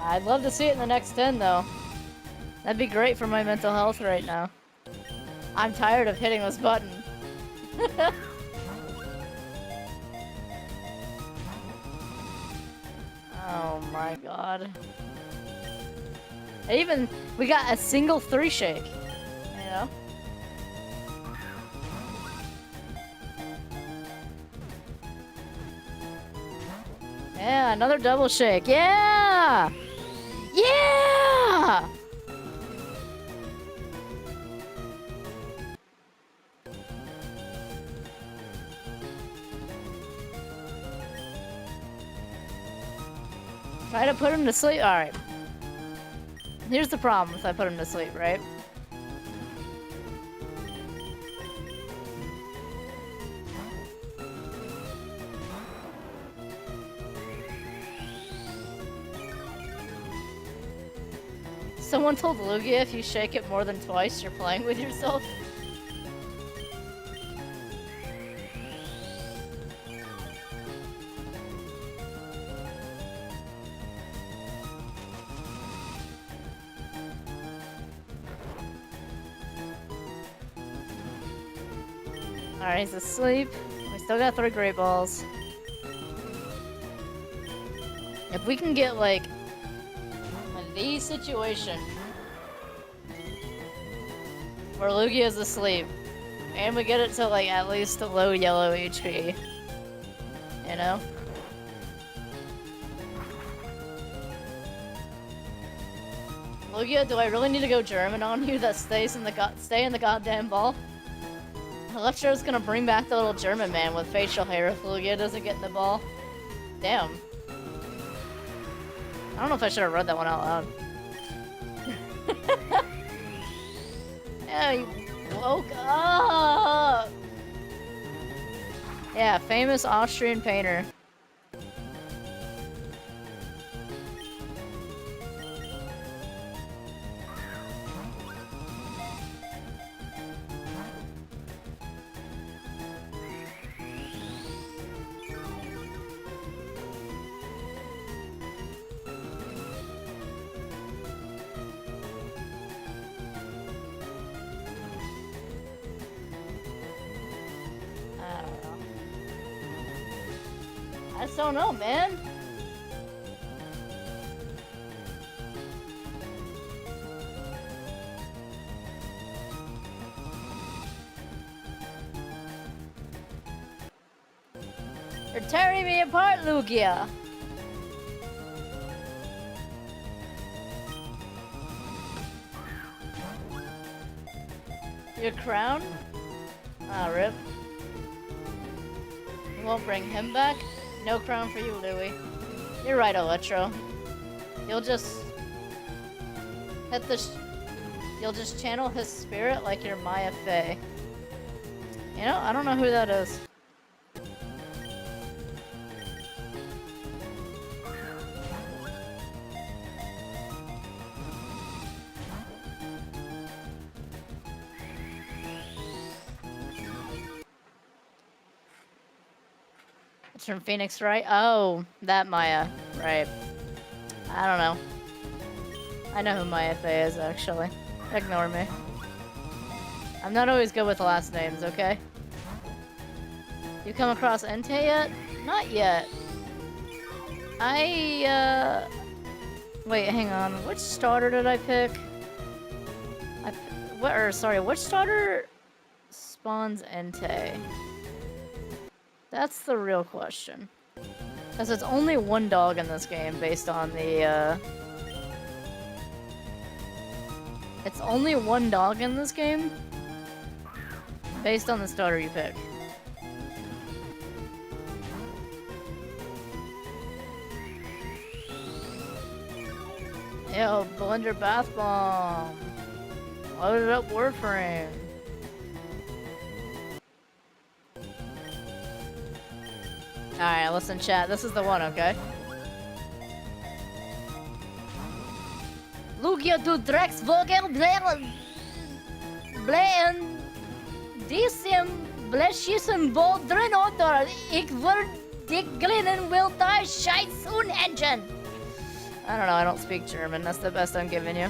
I'd love to see it in the next 10, though. That'd be great for my mental health right now. I'm tired of hitting this button. Oh my god. We got a single 3 shake, you know? Yeah, another double shake, yeah! Yeah! Try to put him to sleep. Alright. Here's the problem if I put him to sleep, right? Someone told Lugia if you shake it more than twice, you're playing with yourself. Alright, he's asleep. We still got 3 great balls. If we can get, like, the situation where Lugia's asleep, and we get it to, like, at least a low yellow HP, you know? Lugia, do I really need to go German on you that stay in the goddamn ball? Electro's gonna bring back the little German man with facial hair if Lugia doesn't get in the ball. Damn. I don't know if I should have read that one out loud. Yeah, you woke up! Yeah, famous Austrian painter. I just don't know, man. You're tearing me apart, Lugia. Your crown? Ah, rip. You won't bring him back? No crown for you, Louie. You're right, Electro. You'll just hit the. You'll just channel his spirit like you're Maya Fey. You know, I don't know who that is. It's from Phoenix, right? Oh, that Maya. Right. I don't know. I know who Maya Fey is, actually. Ignore me. I'm not always good with last names, okay? You come across Entei yet? Not yet. Wait, hang on. Which starter did I pick? Which starter spawns Entei? That's the real question. Because it's only one dog in this game based on the, It's only one dog in this game based on the starter you pick. Yo, Blender Bath Bomb. Loaded up Warframe. Alright, listen, chat. This is the one, okay? Lugia du Drex Vogel Blen Diesem Bleschissen Boldrin Otter Ik word Dick Glinen will die Scheißun Engine. I don't know, I don't speak German. That's the best I'm giving you.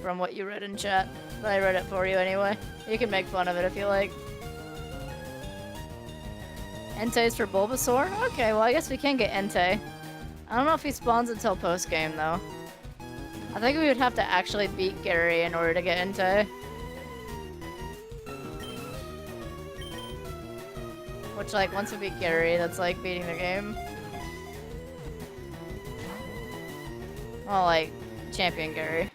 From what you read in chat. But I read it for you anyway. You can make fun of it if you like. Entei's for Bulbasaur? Okay, well I guess we can get Entei. I don't know if he spawns until post-game though. I think we would have to actually beat Gary in order to get Entei. Which, like, once we beat Gary, that's like beating the game. Well, like, champion Gary.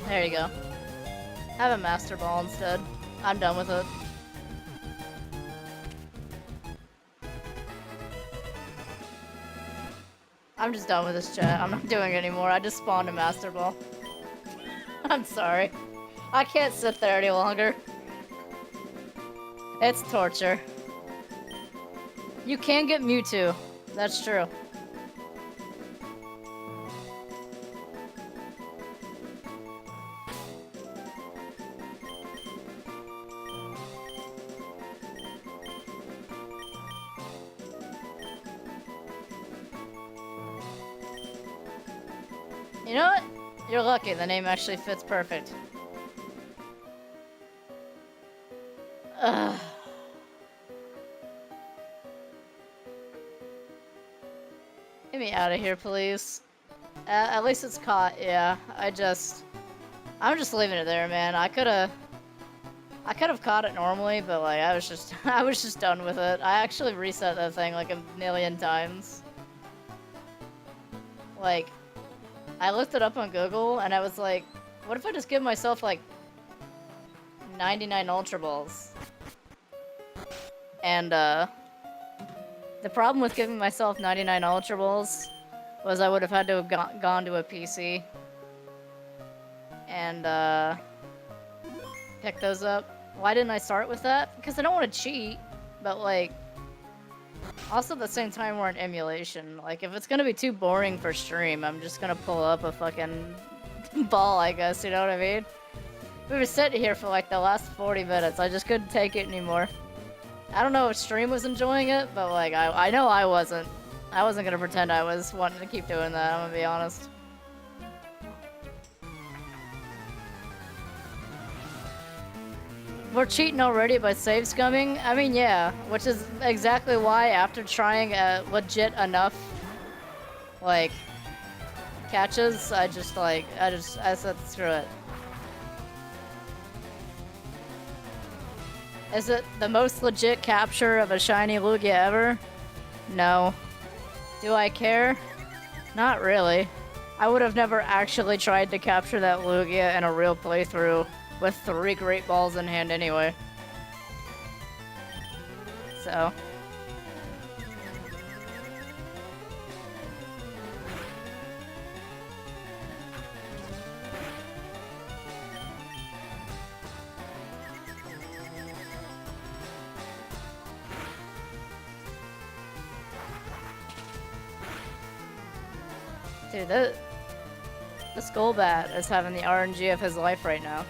There you go. Have a Master Ball instead. I'm done with it. I'm just done with this chat. I'm not doing it anymore. I just spawned a Master Ball. I'm sorry. I can't sit there any longer. It's torture. You can get Mewtwo. That's true. You know what? You're lucky. The name actually fits perfect. Ugh. Get me out of here, please. At least it's caught. Yeah, I'm just leaving it there, man. I could have caught it normally, but like I was just done with it. I actually reset that thing like a million times. Like, I looked it up on Google and I was like, what if I just give myself like 99 Ultra Balls? And the problem with giving myself 99 Ultra Balls was I would have had to have gone to a PC and pick those up. Why didn't I start with that? Because I don't want to cheat, but like, also at the same time we're in emulation. Like, if it's gonna be too boring for stream, I'm just gonna pull up a fucking ball, I guess, you know what I mean? We were sitting here for like the last 40 minutes. I just couldn't take it anymore. I don't know if stream was enjoying it, but like, I know I wasn't. I wasn't gonna pretend I was wanting to keep doing that, I'm gonna be honest. We're cheating already by save scumming? I mean, yeah, which is exactly why after trying legit enough, like, catches, I said screw it. Is it the most legit capture of a shiny Lugia ever? No. Do I care? Not really. I would have never actually tried to capture that Lugia in a real playthrough with 3 Great Balls in hand anyway. So. Dude, the Skullbat is having the RNG of his life right now.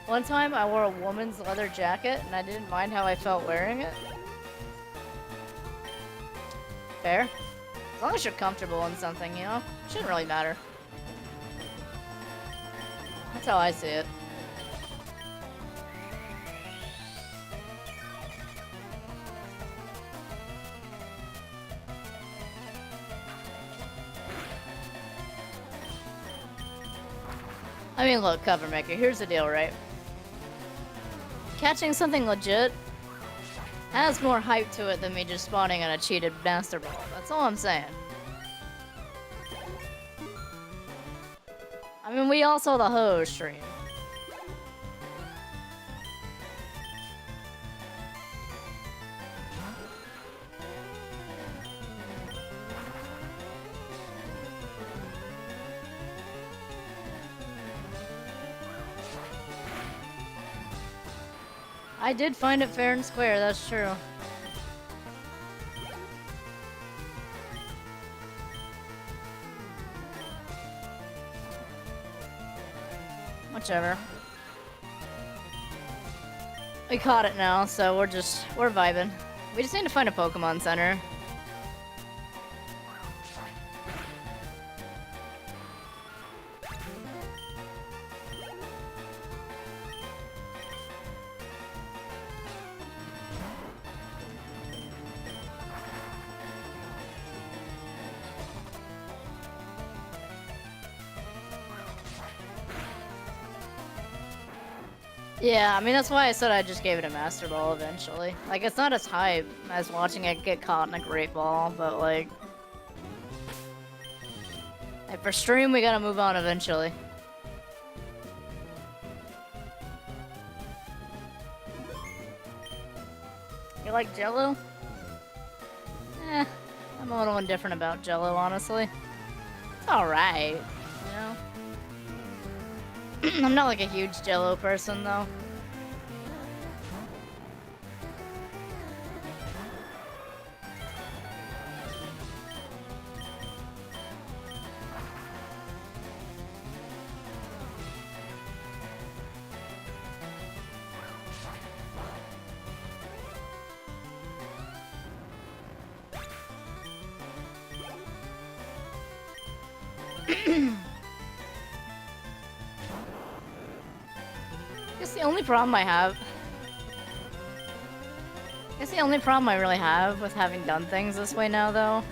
One time I wore a woman's leather jacket and I didn't mind how I felt wearing it. Fair. As long as you're comfortable in something, you know? It shouldn't really matter. That's how I see it. I mean, look, Cover Maker, here's the deal, right? Catching something legit has more hype to it than me just spawning on a cheated Master Ball. That's all I'm saying. I mean, we all saw the Ho stream. I did find it fair and square, that's true. Whichever. We caught it now, so we're vibing. We just need to find a Pokemon Center. Yeah, I mean, that's why I said I just gave it a Master Ball eventually. Like, it's not as hype as watching it get caught in a Great Ball, but like for stream, we gotta move on eventually. You like Jello? Eh, I'm a little indifferent about Jello, honestly. It's alright, you know? I'm not like a huge Jello person, though. The only problem I really have with having done things this way now, though,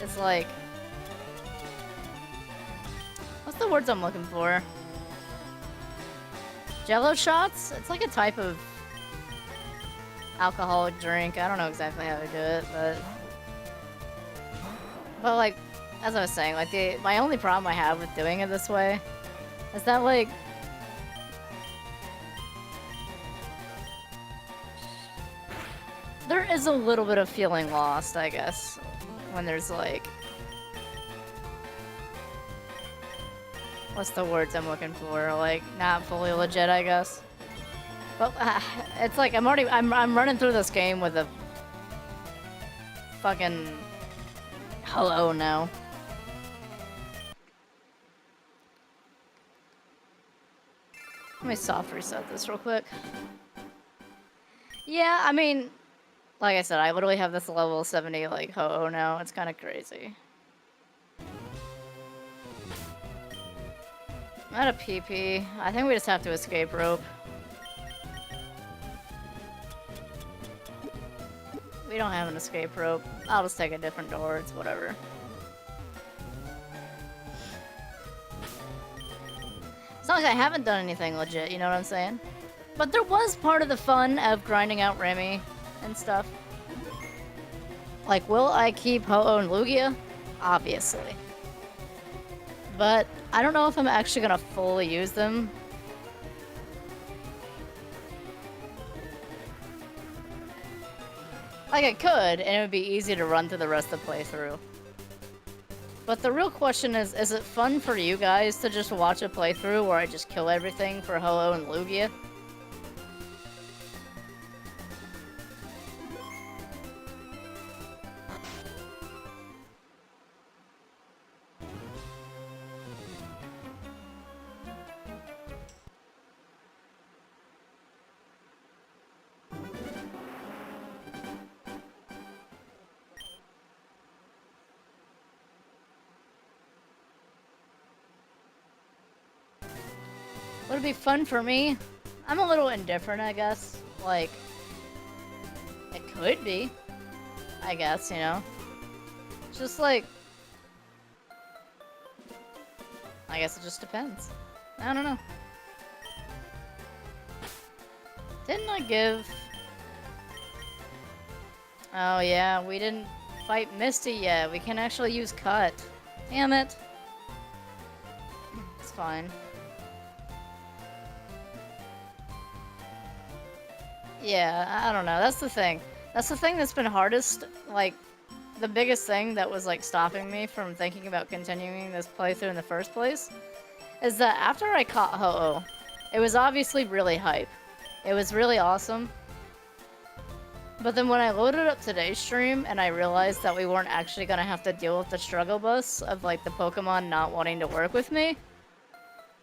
is like, what's the words I'm looking for? Jello shots? It's like a type of alcoholic drink. I don't know exactly how to do it, but like, as I was saying, like my only problem I have with doing it this way is that like there is a little bit of feeling lost, I guess, when there's like What's the words I'm looking for? Like, not fully legit, I guess. But it's like I'm running through this game with a fucking hello now. Let me soft reset this real quick. Yeah, I mean, like I said, I literally have this level 70 like ho-oh now. It's kind of crazy. I'm at a PP. I think we just have to escape rope. We don't have an escape rope. I'll just take a different door. It's whatever. It's not like I haven't done anything legit, you know what I'm saying? But there was part of the fun of grinding out Remy and stuff. Like, will I keep Ho-Oh and Lugia? Obviously. But I don't know if I'm actually gonna fully use them. Like, I could, and it would be easy to run through the rest of the playthrough. But the real question is it fun for you guys to just watch a playthrough where I just kill everything for Ho-Oh and Lugia? Would it be fun for me? I'm a little indifferent, I guess. Like, it could be. I guess, you know? It's just like... I guess it just depends. I don't know. Didn't I give... Oh yeah, we didn't fight Misty yet. We can actually use Cut. Damn it. It's fine. Yeah, I don't know. That's the thing. That's the thing that's been hardest. Like, the biggest thing that was, like, stopping me from thinking about continuing this playthrough in the first place is that after I caught Ho-Oh, it was obviously really hype. It was really awesome. But then when I loaded up today's stream and I realized that we weren't actually gonna have to deal with the struggle bus of, like, the Pokemon not wanting to work with me,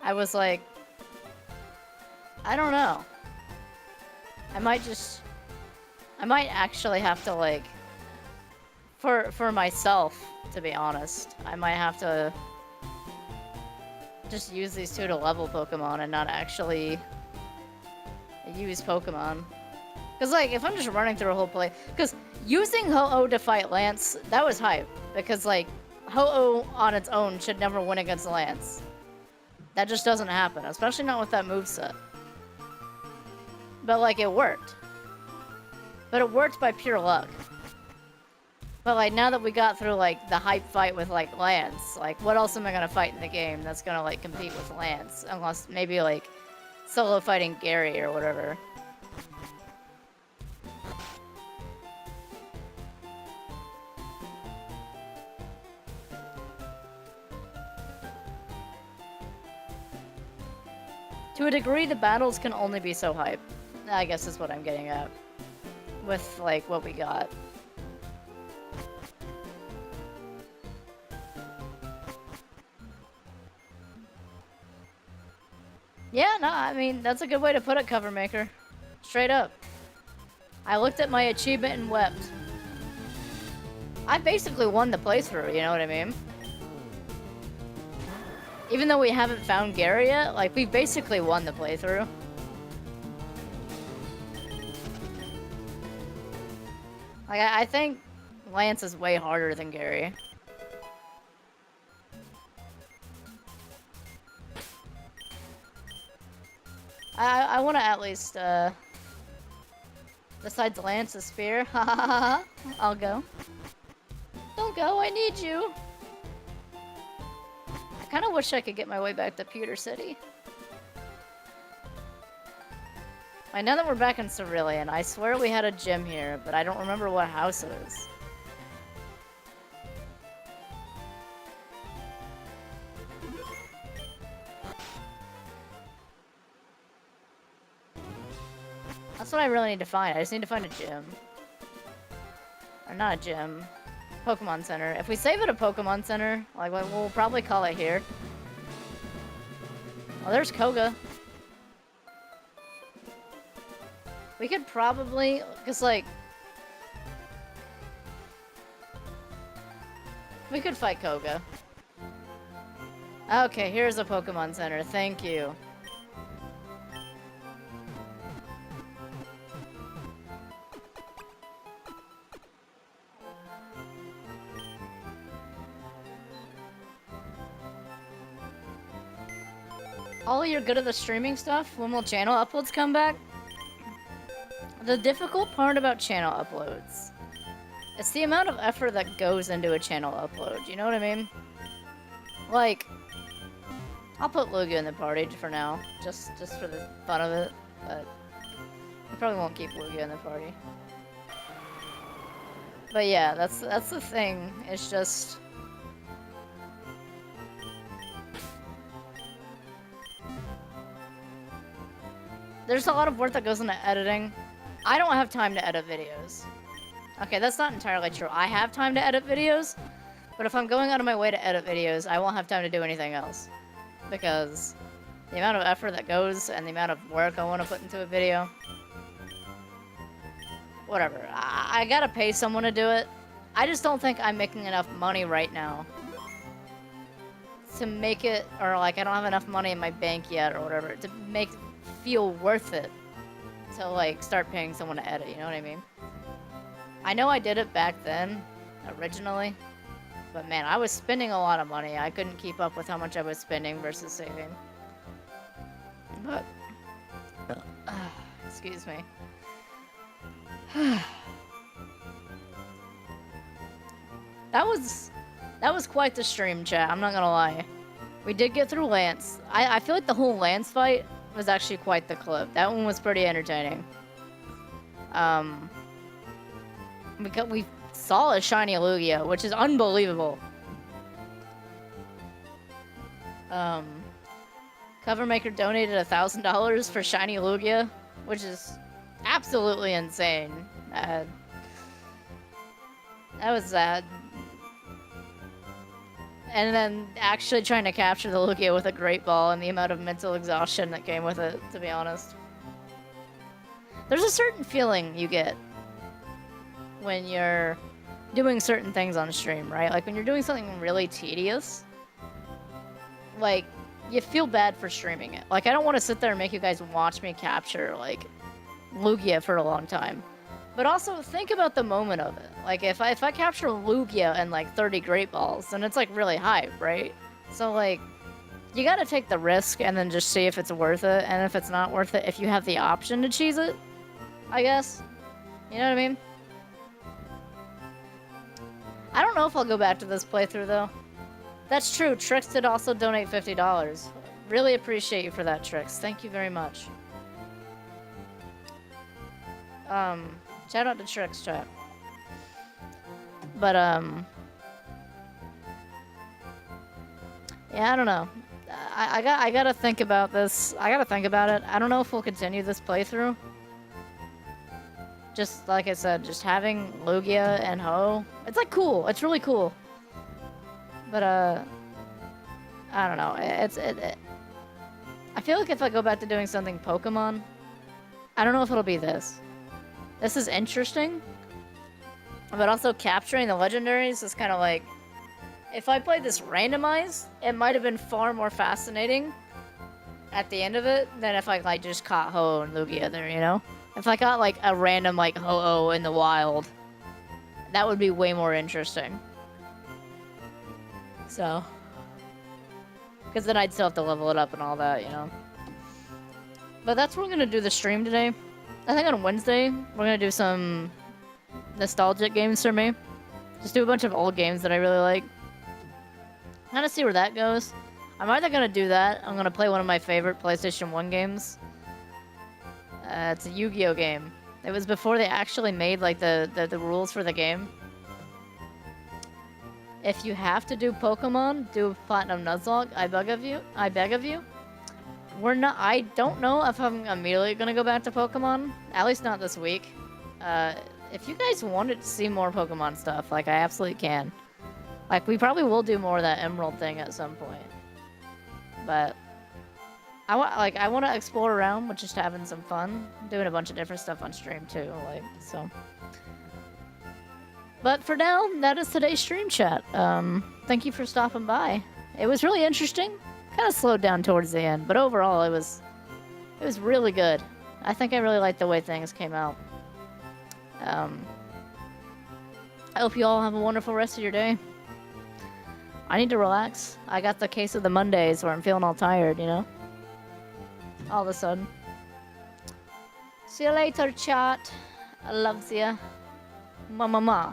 I was like, I don't know. I might actually have to, like, for myself, to be honest, I might have to just use these two to level Pokemon and not actually use Pokemon. Because, like, if I'm just running through a whole play... Because using Ho-Oh to fight Lance, that was hype. Because, like, Ho-Oh on its own should never win against Lance. That just doesn't happen, especially not with that moveset. But, like, it worked. But it worked by pure luck. But, like, now that we got through, like, the hype fight with, like, Lance, like, what else am I gonna fight in the game that's gonna, like, compete with Lance? Unless maybe, like, solo fighting Gary or whatever. To a degree, the battles can only be so hype. I guess is what I'm getting at. With, like, what we got. Yeah, no, I mean, that's a good way to put it, Cover Maker. Straight up. I looked at my achievement and wept. I basically won the playthrough, you know what I mean? Even though we haven't found Gary yet, like, we basically won the playthrough. Like, I think Lance is way harder than Gary. I want to at least, besides Lance's spear, ha ha ha ha, I'll go. Don't go, I need you. I kind of wish I could get my way back to Pewter City. I know that we're back in Cerulean. I swear we had a gym here, but I don't remember what house it is. That's what I really need to find. I just need to find a gym. Or not a gym. Pokemon Center. If we save it a Pokemon Center, like, we'll probably call it here. Oh, there's Koga. We could probably, because, like, we could fight Koga. Okay, here's a Pokemon Center. Thank you. Ollie, you're good at the streaming stuff? When will channel uploads come back? The difficult part about channel uploads, it's the amount of effort that goes into a channel upload, you know what I mean? Like, I'll put Lugia in the party for now, just for the fun of it, but I probably won't keep Lugia in the party. But yeah, that's the thing, it's just... There's a lot of work that goes into editing. I don't have time to edit videos. Okay, that's not entirely true. I have time to edit videos, but if I'm going out of my way to edit videos, I won't have time to do anything else. Because the amount of effort that goes and the amount of work I want to put into a video. Whatever. I gotta pay someone to do it. I just don't think I'm making enough money right now to make it, or like I don't have enough money in my bank yet or whatever, to make it feel worth it to like start paying someone to edit, you know what I mean? I know I did it back then, originally, but man, I was spending a lot of money. I couldn't keep up with how much I was spending versus saving. But, excuse me. That was quite the stream, chat, I'm not gonna lie. We did get through Lance. I feel like the whole Lance fight was actually quite the clip. That one was pretty entertaining. We saw a shiny Lugia, which is unbelievable. Covermaker donated $1,000 for shiny Lugia, which is absolutely insane. That was sad. And then actually trying to capture the Lugia with a Great Ball and the amount of mental exhaustion that came with it, to be honest. There's a certain feeling you get when you're doing certain things on stream, right? Like when you're doing something really tedious, like, you feel bad for streaming it. Like, I don't want to sit there and make you guys watch me capture, like, Lugia for a long time. But also, think about the moment of it. Like, if I capture Lugia and, like, 30 Great Balls, then it's, like, really hype, right? So, like, you gotta take the risk and then just see if it's worth it. And if it's not worth it, if you have the option to cheese it, I guess. You know what I mean? I don't know if I'll go back to this playthrough, though. That's true. Trix did also donate $50. Really appreciate you for that, Trix. Thank you very much. Shout out to Trix, chat. But, yeah, I don't know. I gotta think about this. I gotta think about it. I don't know if we'll continue this playthrough. Just, like I said, just having Lugia and Ho. It's, like, cool. It's really cool. But, I don't know. I feel like if I go back to doing something Pokemon, I don't know if it'll be this. This is interesting, but also capturing the legendaries is kind of like, if I played this randomized, it might have been far more fascinating at the end of it than if I like just caught Ho and Lugia there, you know? If I got like a random like Ho-Oh in the wild, that would be way more interesting. So, because then I'd still have to level it up and all that, you know? But that's what we're gonna do the stream today. I think on Wednesday, we're gonna do some nostalgic games for me. Just do a bunch of old games that I really like. Kind of see where that goes. I'm either gonna do that, I'm gonna play one of my favorite PlayStation 1 games. It's a Yu-Gi-Oh game. It was before they actually made like the rules for the game. If you have to do Pokemon, do Platinum Nuzlocke, I beg of you. we're not. I don't know if I'm immediately gonna go back to Pokemon. At least not this week. If you guys wanted to see more Pokemon stuff, like I absolutely can. Like we probably will do more of that Emerald thing at some point. But I want to explore around with just having some fun, doing a bunch of different stuff on stream too. Like so. But for now, that is today's stream chat. Thank you for stopping by. It was really interesting. Kind of slowed down towards the end, but overall it was really good. I think I really liked the way things came out. I hope you all have a wonderful rest of your day. I need to relax. I got the case of the Mondays where I'm feeling all tired, you know? All of a sudden. See you later, chat. I loves ya. Ma.